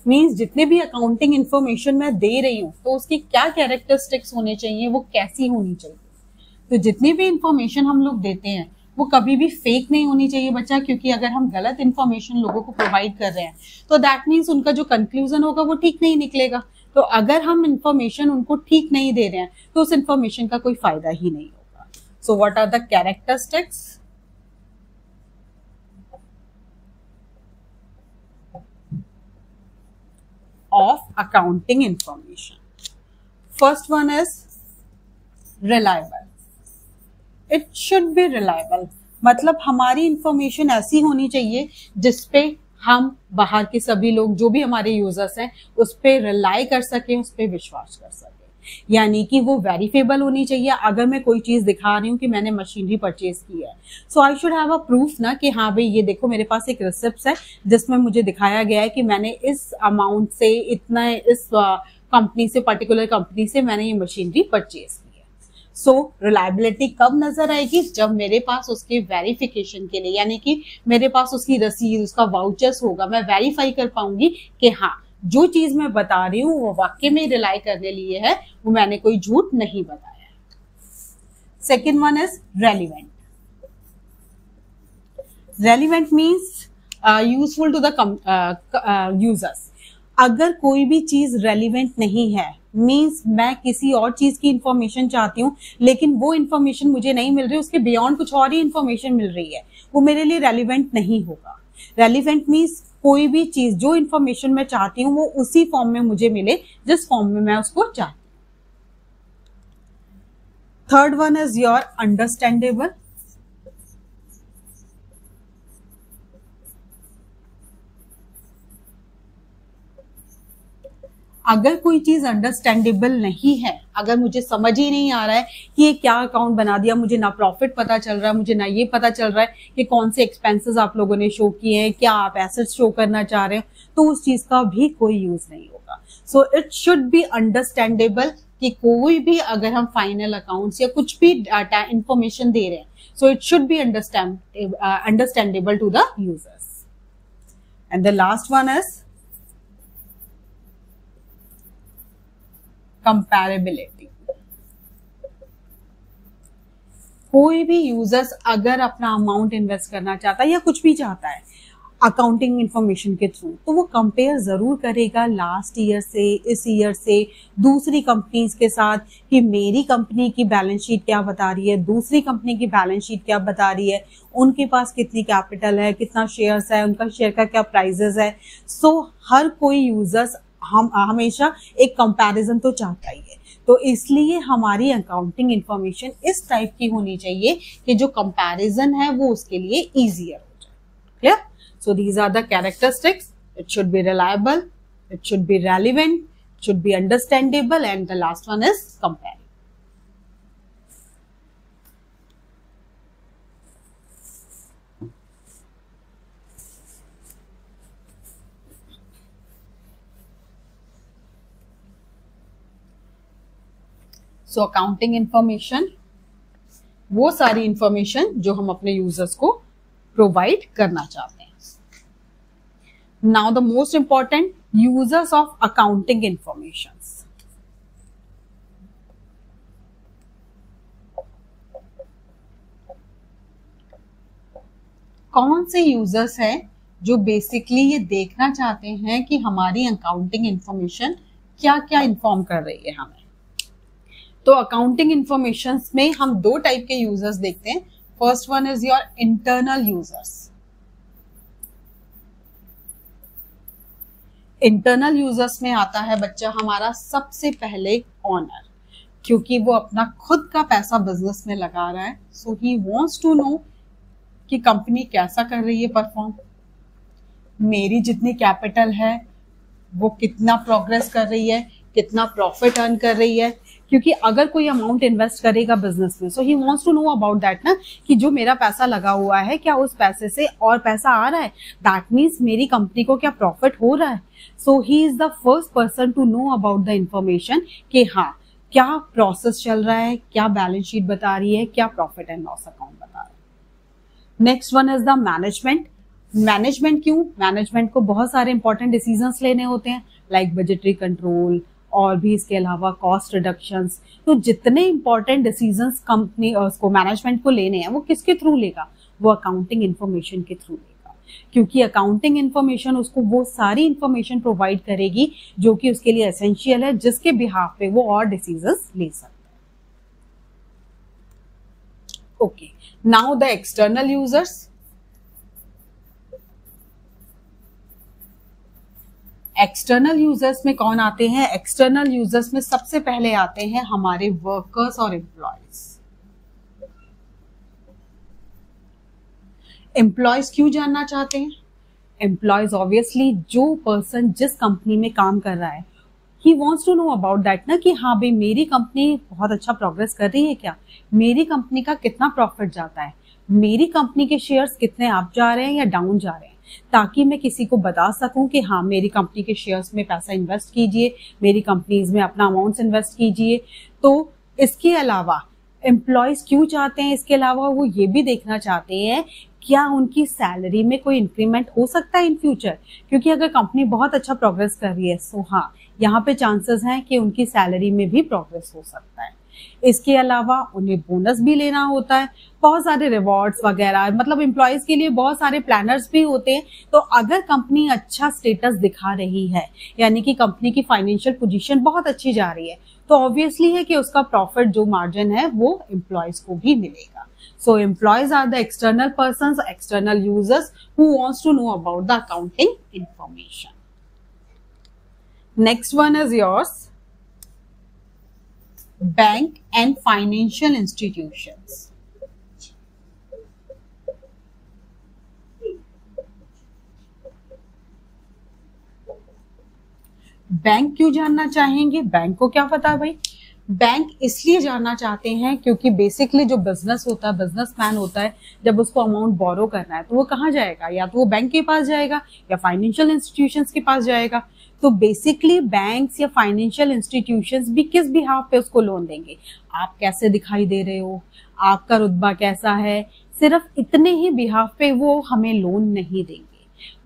Means जितने भी अकाउंटिंग इंफॉर्मेशन मैं दे रही हूँ तो उसकी क्या कैरेक्टरिस्टिक्स होने चाहिए, वो कैसी होनी चाहिए. तो जितनी भी इंफॉर्मेशन हम लोग देते हैं वो कभी भी फेक नहीं होनी चाहिए बच्चा, क्योंकि अगर हम गलत इंफॉर्मेशन लोगों को प्रोवाइड कर रहे हैं तो दैट मीन्स उनका जो कंक्लूजन होगा वो ठीक नहीं निकलेगा. तो अगर हम इंफॉर्मेशन उनको ठीक नहीं दे रहे हैं तो उस इंफॉर्मेशन का कोई फायदा ही नहीं होगा. So what are the characteristics? Of accounting information. First one is reliable. It should be reliable. मतलब हमारी इंफॉर्मेशन ऐसी होनी चाहिए जिसपे हम बाहर के सभी लोग जो भी हमारे यूजर्स हैं उस पे रिलाई कर सकें, उस पे विश्वास कर सकें. यानी कि वो वेरीफेबल होनी चाहिए. अगर मैं कोई चीज दिखा रही हूँ कि मैंने मशीनरी परचेज की है, so I should have a proof ना कि हाँ भाई ये देखो मेरे पास एक रिसिप्ट है जिसमें मुझे दिखाया गया है कि मैंने इस अमाउंट से इतना, इस कंपनी से, पर्टिकुलर कंपनी से मैंने ये मशीनरी परचेज की है. सो रिलायबिलिटी कब नजर आएगी? जब मेरे पास उसके वेरिफिकेशन के लिए, यानी कि मेरे पास उसकी रसीद, उसका वाउचर्स होगा, मैं वेरीफाई कर पाऊंगी कि हाँ जो चीज मैं बता रही हूँ वो वाकई में रिलाई करने लिए है, वो मैंने कोई झूठ नहीं बताया. Second one is relevant. Relevant means useful to the users. अगर कोई भी चीज रेलिवेंट नहीं है मीन्स मैं किसी और चीज की इंफॉर्मेशन चाहती हूँ लेकिन वो इंफॉर्मेशन मुझे नहीं मिल रही, उसके बियॉन्ड कुछ और ही इंफॉर्मेशन मिल रही है, वो मेरे लिए रेलिवेंट नहीं होगा। रेलिवेंट मीन्स कोई भी चीज जो इंफॉर्मेशन मैं चाहती हूँ वो उसी फॉर्म में मुझे मिले जिस फॉर्म में मैं उसको चाहती हूँ। Third one is your understandable. अगर कोई चीज अंडरस्टैंडेबल नहीं है, अगर मुझे समझ ही नहीं आ रहा है कि ये क्या अकाउंट बना दिया, मुझे ना प्रॉफिट पता चल रहा है, मुझे ना ये पता चल रहा है कि कौन से एक्सपेंसेस आप लोगों ने शो किए हैं, क्या आप एसेट्स शो करना चाह रहे हो, तो उस चीज का भी कोई यूज नहीं होगा। सो इट शुड बी अंडरस्टैंडेबल कि कोई भी अगर हम फाइनल अकाउंट्स या कुछ भी डाटा इंफॉर्मेशन दे रहे हैं, so it should be understandable to the users. And the last one is comparability. कोई भी यूजर्स अगर अपना अमाउंट इन्वेस्ट करना चाहता है या कुछ भी चाहता है अकाउंटिंग इंफॉर्मेशन के थ्रू, तो वो कंपेयर जरूर करेगा लास्ट ईयर से, इस ईयर से, दूसरी कंपनीज के साथ कि मेरी कंपनी की बैलेंस शीट क्या बता रही है, दूसरी कंपनी की बैलेंस शीट क्या बता रही है, उनके पास कितनी कैपिटल है, कितना शेयर्स है, उनका शेयर का क्या प्राइजेस है। सो हर कोई यूजर्स हमेशा एक कंपैरिजन तो चाहता ही है, तो इसलिए हमारी अकाउंटिंग इंफॉर्मेशन इस टाइप की होनी चाहिए कि जो कंपैरिजन है वो उसके लिए इजियर हो जाए। Clear? So these are the characteristics. It should be reliable, it should be relevant, it should be understandable and the last one is compare. So accounting information वो सारी इंफॉर्मेशन जो हम अपने यूजर्स को प्रोवाइड करना चाहते हैं। Now the most important, users of accounting information. कौन से यूजर्स हैं जो बेसिकली ये देखना चाहते हैं कि हमारी अकाउंटिंग इंफॉर्मेशन क्या क्या इंफॉर्म कर रही है हमें। तो अकाउंटिंग इंफॉर्मेशन में हम दो टाइप के यूजर्स देखते हैं। First one is your internal users. Internal users में आता है बच्चा हमारा सबसे पहले ऑनर, क्योंकि वो अपना खुद का पैसा बिजनेस में लगा रहा है। So he wants to no कि कंपनी कैसा कर रही है परफॉर्म, मेरी जितनी कैपिटल है वो कितना प्रोग्रेस कर रही है, कितना प्रॉफिट अर्न कर रही है। क्योंकि अगर कोई अमाउंट इन्वेस्ट करेगा बिजनेस में, so he wants to know about that ना, कि जो मेरा पैसा लगा हुआ है क्या उस पैसे से और पैसा आ रहा है, दैट मीन्स मेरी कंपनी को क्या प्रॉफिट हो रहा है। So he is the first person to know about the information कि हाँ क्या प्रोसेस चल रहा है, क्या बैलेंस शीट बता रही है, क्या प्रॉफिट एंड लॉस अकाउंट बता रहा है। Next one is the management. Management क्यों? मैनेजमेंट को बहुत सारे इंपॉर्टेंट डिसीजंस लेने होते हैं, लाइक बजटरी कंट्रोल और भी इसके अलावा कॉस्ट रिडक्शंस। तो जितने इंपॉर्टेंट डिसीजंस कंपनी उसको मैनेजमेंट को लेने हैं वो किसके थ्रू लेगा? वो अकाउंटिंग इंफॉर्मेशन के थ्रू लेगा, क्योंकि अकाउंटिंग इंफॉर्मेशन उसको वो सारी इंफॉर्मेशन प्रोवाइड करेगी जो कि उसके लिए एसेंशियल है, जिसके बिहाफ पे वो और डिसीजंस ले सकता है। Okay, now the external users. External users में कौन आते हैं? एक्सटर्नल यूजर्स में सबसे पहले आते हैं हमारे वर्कर्स और एम्प्लॉयज। एम्प्लॉयज क्यों जानना चाहते हैं? एम्प्लॉयज ऑब्वियसली जो पर्सन जिस कंपनी में काम कर रहा है, he wants to know about that ना, कि हाँ भाई मेरी कंपनी बहुत अच्छा प्रोग्रेस कर रही है क्या, मेरी कंपनी का कितना प्रॉफिट जाता है, मेरी कंपनी के शेयर्स कितने अप जा रहे हैं या डाउन जा रहे हैं, ताकि मैं किसी को बता सकूं कि हाँ मेरी कंपनी के शेयर्स में पैसा इन्वेस्ट कीजिए, मेरी कंपनीज में अपना अमाउंट्स इन्वेस्ट कीजिए। तो इसके अलावा एम्प्लॉयज क्यों चाहते हैं? इसके अलावा वो ये भी देखना चाहते हैं क्या उनकी सैलरी में कोई इंक्रीमेंट हो सकता है इन फ्यूचर, क्योंकि अगर कंपनी बहुत अच्छा प्रोग्रेस कर रही है सो हाँ, यहाँ पे चांसेस हैं कि उनकी सैलरी में भी प्रोग्रेस हो सकता है। इसके अलावा उन्हें बोनस भी लेना होता है, बहुत सारे रिवॉर्ड्स वगैरह, मतलब एम्प्लॉयज के लिए बहुत सारे प्लानर्स भी होते हैं। तो अगर कंपनी अच्छा स्टेटस दिखा रही है, यानी कि कंपनी की फाइनेंशियल पोजीशन बहुत अच्छी जा रही है, तो ऑब्वियसली है कि उसका प्रॉफिट जो मार्जिन है वो एम्प्लॉयज को भी मिलेगा। So employees are the external persons, external users who wants to know about the accounting information. Next one is yours, bank and financial institutions. Bank क्यों जानना चाहेंगे? बैंक को क्या पता भाई? बैंक इसलिए जानना चाहते हैं क्योंकि बेसिकली जो बिजनेस होता है, बिजनेसमैन होता है, जब उसको अमाउंट बोरो करना है तो वो कहाँ जाएगा? या तो वो बैंक के पास जाएगा या फाइनेंशियल इंस्टीट्यूशंस के पास जाएगा। तो बेसिकली बैंक्स या फाइनेंशियल इंस्टीट्यूशंस भी किस बिहाफ पे उसको लोन देंगे? आप कैसे दिखाई दे रहे हो, आपका रुतबा कैसा है, सिर्फ इतने ही बिहाफ पे वो हमें लोन नहीं देंगे।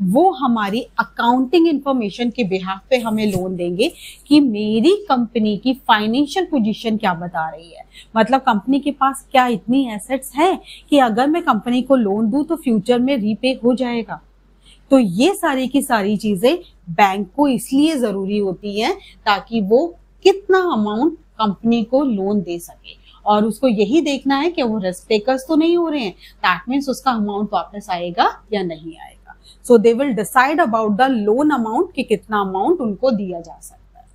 वो हमारी अकाउंटिंग इंफॉर्मेशन के बिहाफ पे हमें लोन देंगे कि मेरी कंपनी की फाइनेंशियल पोजीशन क्या बता रही है, मतलब कंपनी के पास क्या इतनी एसेट्स हैं कि अगर मैं कंपनी को लोन दूं तो फ्यूचर में रीपे हो जाएगा। तो ये सारी की सारी चीजें बैंक को इसलिए जरूरी होती हैं ताकि वो कितना अमाउंट कंपनी को लोन दे सके, और उसको यही देखना है कि वो रिस्क टेकर्स तो नहीं हो रहे हैं, दैट मीन्स उसका अमाउंट वापस आएगा या नहीं आएगा। So they will decide about the loan amount कि कितना अमाउंट उनको दिया जा सकता है।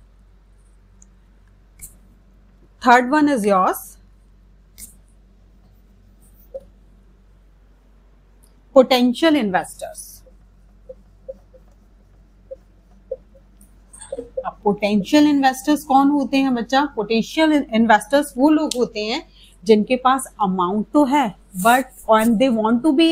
Third one is yours, potential investors. अब पोटेंशियल इन्वेस्टर्स कौन होते हैं बच्चा? पोटेंशियल इन्वेस्टर्स वो लोग होते हैं जिनके पास अमाउंट तो है but and they want to be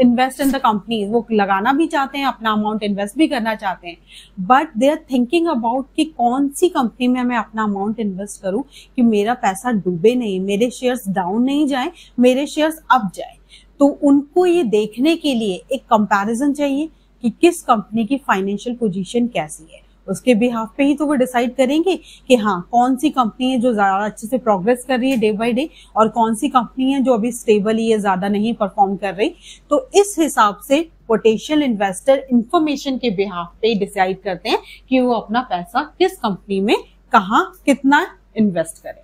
invest in the company, वो लगाना भी चाहते हैं, अपना अमाउंट इन्वेस्ट भी करना चाहते हैं, but they are thinking about कि कौन सी कंपनी में मैं अपना अमाउंट इन्वेस्ट करूं कि मेरा पैसा डूबे नहीं, मेरे शेयर्स डाउन नहीं जाए, मेरे शेयर्स अप जाए। तो उनको ये देखने के लिए एक कंपैरिजन चाहिए कि किस कंपनी की फाइनेंशियल पोजीशन कैसी है, उसके बिहाफ पे ही तो वो डिसाइड करेंगे कि हाँ कौन सी कंपनी है जो ज्यादा अच्छे से प्रोग्रेस कर रही है डे बाय डे, और कौन सी कंपनी है जो अभी स्टेबल ही है, ज्यादा नहीं परफॉर्म कर रही। तो इस हिसाब से पोटेंशियल इन्वेस्टर इंफॉर्मेशन के बिहाफ पे डिसाइड करते हैं कि वो अपना पैसा किस कंपनी में कहाँ कितना इन्वेस्ट करें।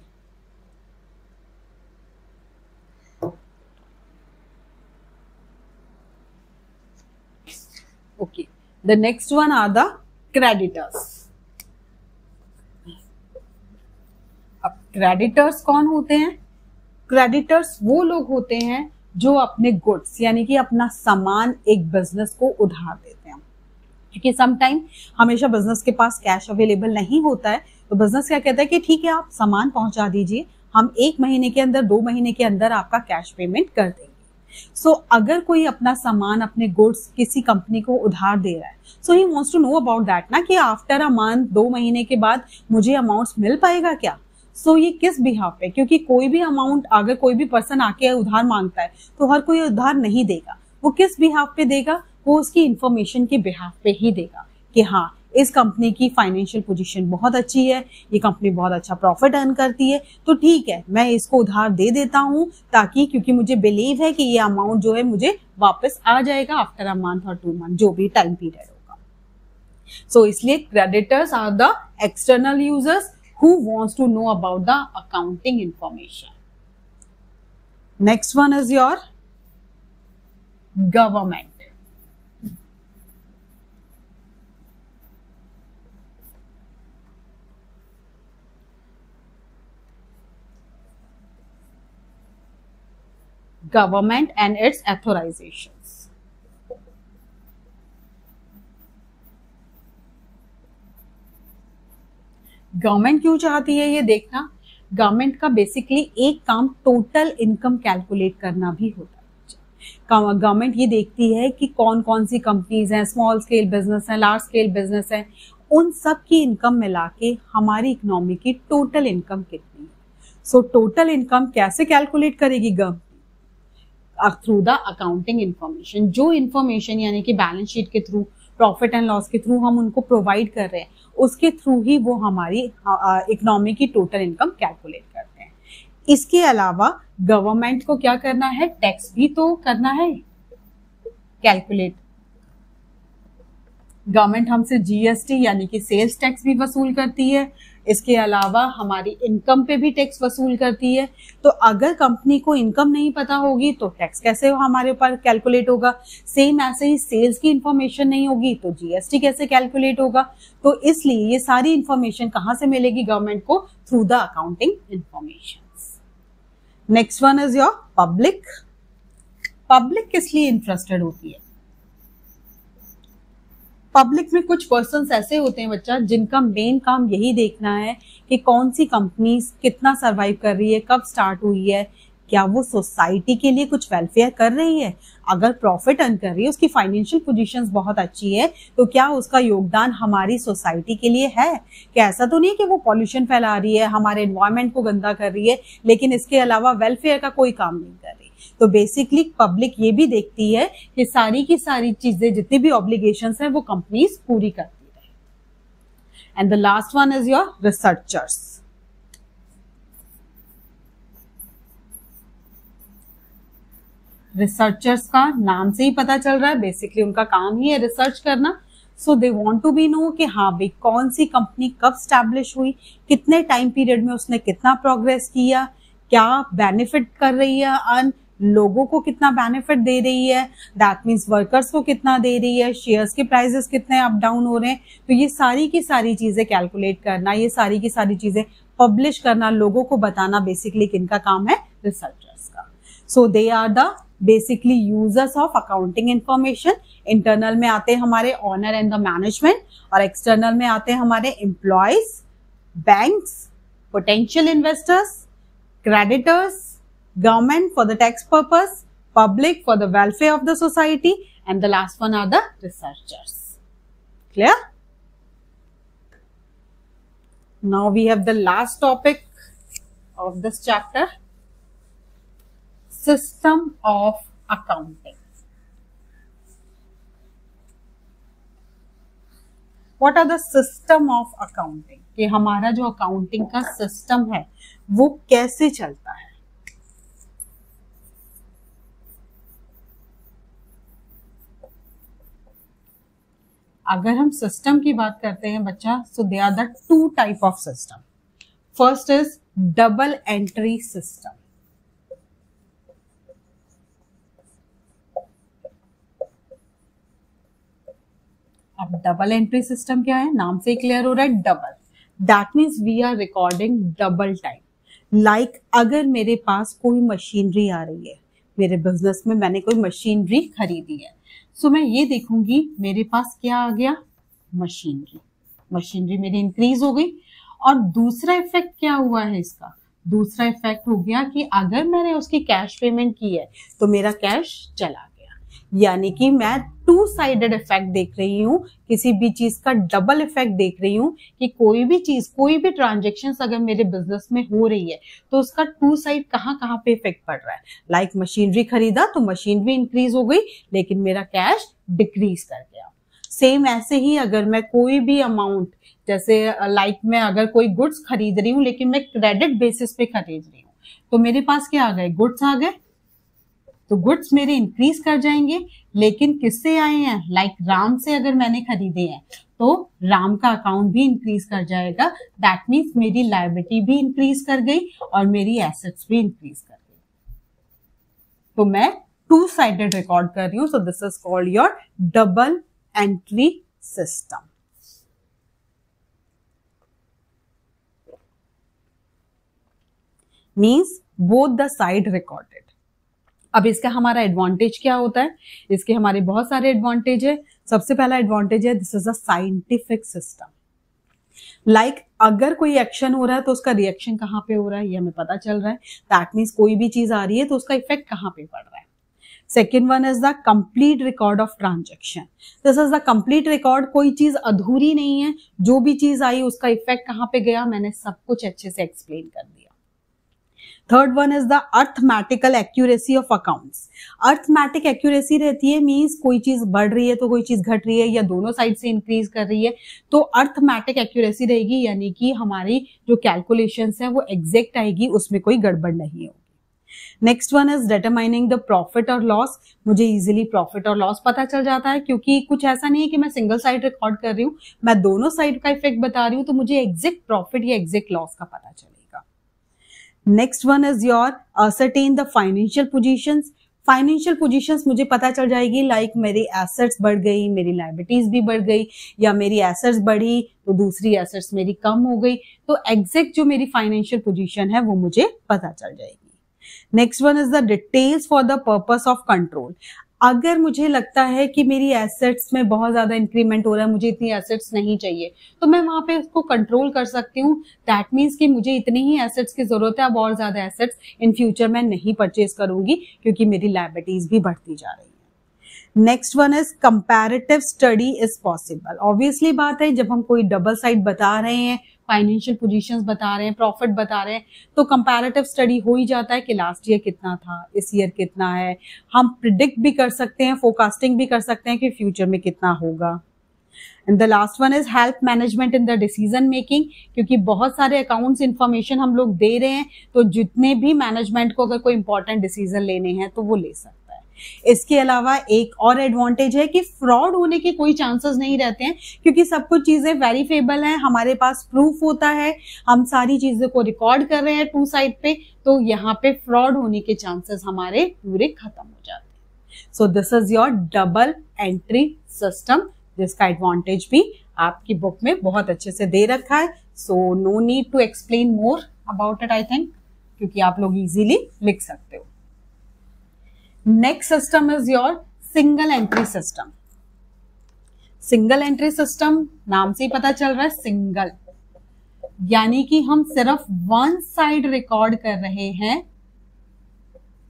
Okay, the next one are the creditors. अब क्रेडिटर्स कौन होते हैं? क्रेडिटर्स वो लोग होते हैं जो अपने गुड्स यानी कि अपना सामान एक बिजनेस को उधार देते हैं, क्योंकि समटाइम हमेशा बिजनेस के पास कैश अवेलेबल नहीं होता है। तो बिजनेस क्या कहता है कि ठीक है आप सामान पहुंचा दीजिए, हम 1 महीने के अंदर 2 महीने के अंदर आपका कैश पेमेंट कर देंगे। सो अगर कोई अपना सामान अपने गुड्स किसी कंपनी को उधार दे रहा है, so he wants to know about that ना कि आफ्टर अ मंथ 2 महीने के बाद मुझे अमाउंट्स मिल पाएगा क्या। सो ये किस बिहाफ पे, क्योंकि कोई भी अमाउंट अगर कोई भी पर्सन आके उधार मांगता है तो हर कोई उधार नहीं देगा, वो किस बिहाफ पे देगा, वो उसकी इंफॉर्मेशन के बिहाफ पे ही देगा कि हाँ इस कंपनी की फाइनेंशियल पोजीशन बहुत अच्छी है, ये कंपनी बहुत अच्छा प्रॉफिट अर्न करती है, तो ठीक है मैं इसको उधार दे देता हूं ताकि, क्योंकि मुझे बिलीव है कि ये अमाउंट जो है मुझे वापस आ जाएगा आफ्टर अ मंथ और 2 मंथ, जो भी टाइम पीरियड होगा। सो इसलिए creditors are the external users who wants to know about the accounting information. Next one is your government. Government and its authorizations. Government क्यों चाहती है ये देखना? गवर्नमेंट का बेसिकली एक काम टोटल इनकम कैलकुलेट करना भी होता है। गवर्नमेंट ये देखती है कि कौन कौन सी कंपनीज हैं, स्मॉल स्केल बिजनेस है, लार्ज स्केल बिजनेस है, उन सब की इनकम मिला के हमारी इकोनॉमी की टोटल इनकम कितनी है। सो टोटल इनकम कैसे कैलकुलेट करेगी government? Through the accounting information. जो इंफॉर्मेशन यानी कि बैलेंस शीट के थ्रू, प्रॉफिट एंड लॉस के थ्रू हम उनको प्रोवाइड कर रहे हैं, उसके थ्रू ही वो हमारी इकोनॉमी की टोटल इनकम कैलकुलेट करते हैं। इसके अलावा गवर्नमेंट को क्या करना है, टैक्स भी तो करना है कैलकुलेट। गवर्नमेंट हमसे जीएसटी यानी कि सेल्स टैक्स भी वसूल करती है, इसके अलावा हमारी इनकम पे भी टैक्स वसूल करती है। तो अगर कंपनी को इनकम नहीं पता होगी तो टैक्स कैसे हमारे ऊपर कैलकुलेट होगा। सेम ऐसे ही सेल्स की इंफॉर्मेशन नहीं होगी तो जीएसटी कैसे कैलकुलेट होगा। तो इसलिए ये सारी इंफॉर्मेशन कहाँ से मिलेगी गवर्नमेंट को, through the accounting information. Next one is your public. Public किस लिए इंटरेस्टेड होती है? पब्लिक में कुछ पर्सन्स ऐसे होते हैं बच्चा जिनका मेन काम यही देखना है कि कौन सी कंपनी कितना सरवाइव कर रही है, कब स्टार्ट हुई है, क्या वो सोसाइटी के लिए कुछ वेलफेयर कर रही है, अगर प्रॉफिट अर्न कर रही है, उसकी फाइनेंशियल पोजीशंस बहुत अच्छी है, तो क्या उसका योगदान हमारी सोसाइटी के लिए है। क्या ऐसा तो नहीं कि वो पॉल्यूशन फैला रही है, हमारे एनवायरमेंट को गंदा कर रही है, लेकिन इसके अलावा वेलफेयर का कोई काम नहीं कर रही। तो बेसिकली पब्लिक ये भी देखती है कि सारी की सारी चीजें, जितनी भी ऑब्लिगेशंस हैं, वो कंपनीज पूरी करती रहे। And the last one is your researchers. Researchers का नाम से ही पता चल रहा है, बेसिकली उनका काम ही है रिसर्च करना। So they want to be know कि हाँ भाई कौन सी कंपनी कब स्टैब्लिश हुई, कितने टाइम पीरियड में उसने कितना प्रोग्रेस किया, क्या बेनिफिट कर रही है अर्न, लोगों को कितना बेनिफिट दे रही है, दैट मीन्स वर्कर्स को कितना दे रही है, शेयर्स के प्राइसेस कितने अप डाउन हो रहे हैं। तो ये सारी की सारी चीजें कैलकुलेट करना, ये सारी की सारी चीजें पब्लिश करना, लोगों को बताना, बेसिकली किनका काम है, रिसर्चर्स का। So they are the basically users of accounting information. Internal में आते हैं हमारे ऑनर एंड द मैनेजमेंट, और एक्सटर्नल में आते हैं हमारे employees, banks, potential investors, creditors, government for the tax purpose, public for the welfare of the society, and the last one are the researchers. Clear? Now we have the last topic of this chapter, system of accounting. What are the system of accounting? कि हमारा जो accounting का system है वो कैसे चलता है। अगर हम सिस्टम की बात करते हैं बच्चा, so they are the two type of system. First is double entry system. अब डबल एंट्री सिस्टम क्या है, नाम से क्लियर हो रहा है, double. That means we are recording double time. Like अगर मेरे पास कोई मशीनरी आ रही है, मेरे बिजनेस में मैंने कोई मशीनरी खरीदी है, सो मैं ये देखूंगी मेरे पास क्या आ गया, मशीनरी मेरी इंक्रीज हो गई। और दूसरा इफेक्ट क्या हुआ है इसका, दूसरा इफेक्ट हो गया कि अगर मैंने उसकी कैश पेमेंट की है तो मेरा कैश चला गया। यानी कि मैं टू साइडेड इफेक्ट देख रही हूँ, किसी भी चीज का डबल इफेक्ट देख रही हूँ कि कोई भी चीज, कोई भी ट्रांजेक्शन अगर मेरे बिजनेस में हो रही है तो उसका टू साइड कहाँ पे इफेक्ट पड़ रहा है। लाइक मशीनरी खरीदा तो मशीनरी इंक्रीज हो गई लेकिन मेरा कैश डिक्रीज कर गया। सेम ऐसे ही अगर मैं कोई भी अमाउंट, जैसे लाइक मैं अगर कोई गुड्स खरीद रही हूँ लेकिन मैं क्रेडिट बेसिस पे खरीद रही हूँ, तो मेरे पास क्या आ गए, गुड्स आ गए, तो गुड्स मेरे इंक्रीज कर जाएंगे। लेकिन किससे आए हैं, लाइक राम से अगर मैंने खरीदे हैं तो राम का अकाउंट भी इंक्रीज कर जाएगा। दैट मीन्स मेरी लायबिलिटी भी इंक्रीज कर गई और मेरी एसेट्स भी इंक्रीज कर गई। तो मैं टू साइडेड रिकॉर्ड कर रही हूँ। सो this is called your double entry system. Means both the side recorded. अब इसका हमारा एडवांटेज क्या होता है, इसके हमारे बहुत सारे एडवांटेज है। सबसे पहला एडवांटेज है this is a scientific system. Like अगर कोई एक्शन हो रहा है तो उसका रिएक्शन कहाँ पे हो रहा है ये हमें पता चल रहा है। दैट मीन्स कोई भी चीज आ रही है तो उसका इफेक्ट कहाँ पे पड़ रहा है। Second one is the complete record of transaction. This is the complete record, कोई चीज अधूरी नहीं है, जो भी चीज आई उसका इफेक्ट कहाँ पे गया, मैंने सब कुछ अच्छे से एक्सप्लेन कर दिया। Third one is the arithmetical accuracy of accounts. Arithmetic accuracy रहती है मीन्स कोई चीज बढ़ रही है तो कोई चीज घट रही है या दोनों साइड से इंक्रीज कर रही है, तो अर्थमेटिक एक्यूरेसी रहेगी, यानी कि हमारी जो कैलकुलेशंस है वो एग्जैक्ट आएगी, उसमें कोई गड़बड़ नहीं होगी। Next one is determining the profit और लॉस। मुझे इजीली प्रॉफिट और लॉस पता चल जाता है, क्योंकि कुछ ऐसा नहीं है कि मैं सिंगल साइड रिकॉर्ड कर रही हूँ, मैं दोनों साइड का इफेक्ट बता रही हूँ, तो मुझे एग्जैक्ट प्रॉफिट या एग्जैक्ट लॉस का पता चलेगा। Next one is your ascertain the financial positions. Financial positions मुझे पता चल जाएगी, लाइक मेरी एसेट्स बढ़ गई, मेरी लायबिलिटीज भी बढ़ गई, या मेरी एसेट्स बढ़ी तो दूसरी एसेट्स मेरी कम हो गई, तो एग्जैक्ट जो मेरी फाइनेंशियल पोजीशन है वो मुझे पता चल जाएगी। Next one is the details for the purpose of control. अगर मुझे लगता है कि मेरी एसेट्स में बहुत ज्यादा इंक्रीमेंट हो रहा है, मुझे इतनी एसेट्स नहीं चाहिए, तो मैं वहां पे उसको कंट्रोल कर सकती हूँ। दैट मीन्स कि मुझे इतनी ही एसेट्स की जरूरत है, अब और ज्यादा एसेट्स इन फ्यूचर मैं नहीं परचेज करूंगी, क्योंकि मेरी लायबिलिटीज भी बढ़ती जा रही है। Next one is comparative study is possible. Obviously बात है, जब हम कोई डबल साइड बता रहे हैं, फाइनेंशियल पोजीशंस बता रहे हैं, प्रॉफिट बता रहे हैं, तो कंपैरेटिव स्टडी हो ही जाता है कि लास्ट ईयर कितना था, इस ईयर कितना है। हम प्रिडिक्ट भी कर सकते हैं, फोरकास्टिंग भी कर सकते हैं कि फ्यूचर में कितना होगा। And the last one is help management in the decision making, क्योंकि बहुत सारे अकाउंट्स इंफॉर्मेशन हम लोग दे रहे हैं, तो जितने भी मैनेजमेंट को अगर कोई इंपॉर्टेंट डिसीजन लेने हैं तो वो ले सकते हैं। इसके अलावा एक और एडवांटेज है कि फ्रॉड होने के कोई चांसेस नहीं रहते हैं, क्योंकि सब कुछ चीजें वेरीफेबल हैं, हमारे पास प्रूफ होता है, हम सारी चीजों को रिकॉर्ड कर रहे हैं टू साइड पे, तो यहाँ पे फ्रॉड होने के चांसेस हमारे पूरे खत्म हो जाते हैं। सो this is your double entry system, जिसका एडवांटेज भी आपकी बुक में बहुत अच्छे से दे रखा है। So no need to explain more about it, I think, क्योंकि आप लोग इजीली लिख सकते हो। Next system is your single entry system. Single entry system नाम से ही पता चल रहा है सिंगल, यानी कि हम सिर्फ वन साइड रिकॉर्ड कर रहे हैं,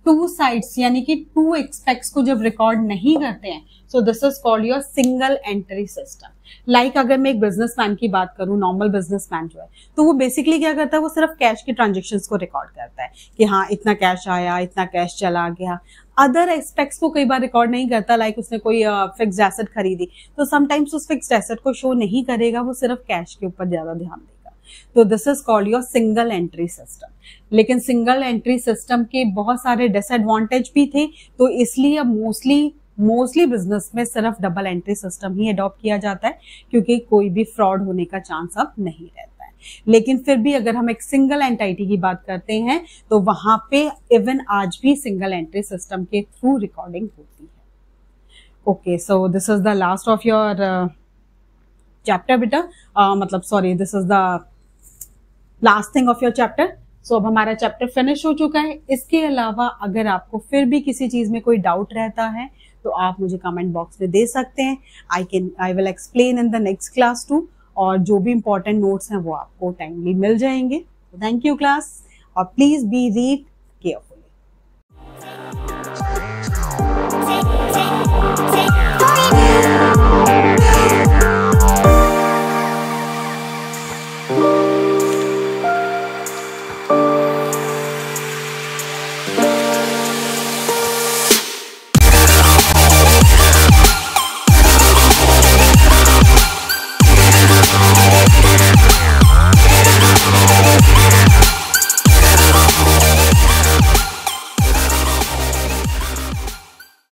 टू साइड्स यानी कि टू एस्पेक्ट्स को जब रिकॉर्ड नहीं करते हैं, सो this is called your single entry system. Like अगर मैं एक बिजनेसमैन की बात करूं, नॉर्मल बिजनेसमैन जो है, तो वो बेसिकली क्या करता है, वो सिर्फ कैश के ट्रांजेक्शन्स को रिकॉर्ड करता है कि हाँ इतना कैश आया, इतना कैश चला गया। अदर एस्पेक्ट्स को कई बार रिकॉर्ड नहीं करता, लाइक उसने कोई फिक्स्ड एसेट खरीदी तो समटाइम्स उस फिक्स्ड एसेट को शो नहीं करेगा, वो सिर्फ कैश के ऊपर ज्यादा ध्यान देगा। तो this is called your single entry system. लेकिन सिंगल एंट्री सिस्टम के बहुत सारे डिसएडवांटेज भी थे, तो इसलिए अब मोस्टली बिजनेस में सिर्फ डबल एंट्री सिस्टम ही अडॉप्ट किया जाता है, क्योंकि कोई भी फ्रॉड होने का चांस अब नहीं रहता है। लेकिन फिर भी अगर हम एक सिंगल एंटिटी की बात करते हैं, तो वहां पे इवन आज भी सिंगल एंट्री सिस्टम के थ्रू रिकॉर्डिंग होती है। Okay, so this is the last of your chapter बेटा, मतलब sorry, this is the last thing of your chapter. सो अब हमारा चैप्टर फिनिश हो चुका है। इसके अलावा अगर आपको फिर भी किसी चीज में कोई डाउट रहता है, तो आप मुझे कमेंट बॉक्स में दे सकते हैं। I will explain in the next class too, और जो भी इंपॉर्टेंट नोट्स हैं वो आपको टाइमली मिल जाएंगे। थैंक यू क्लास, और प्लीज बी रीड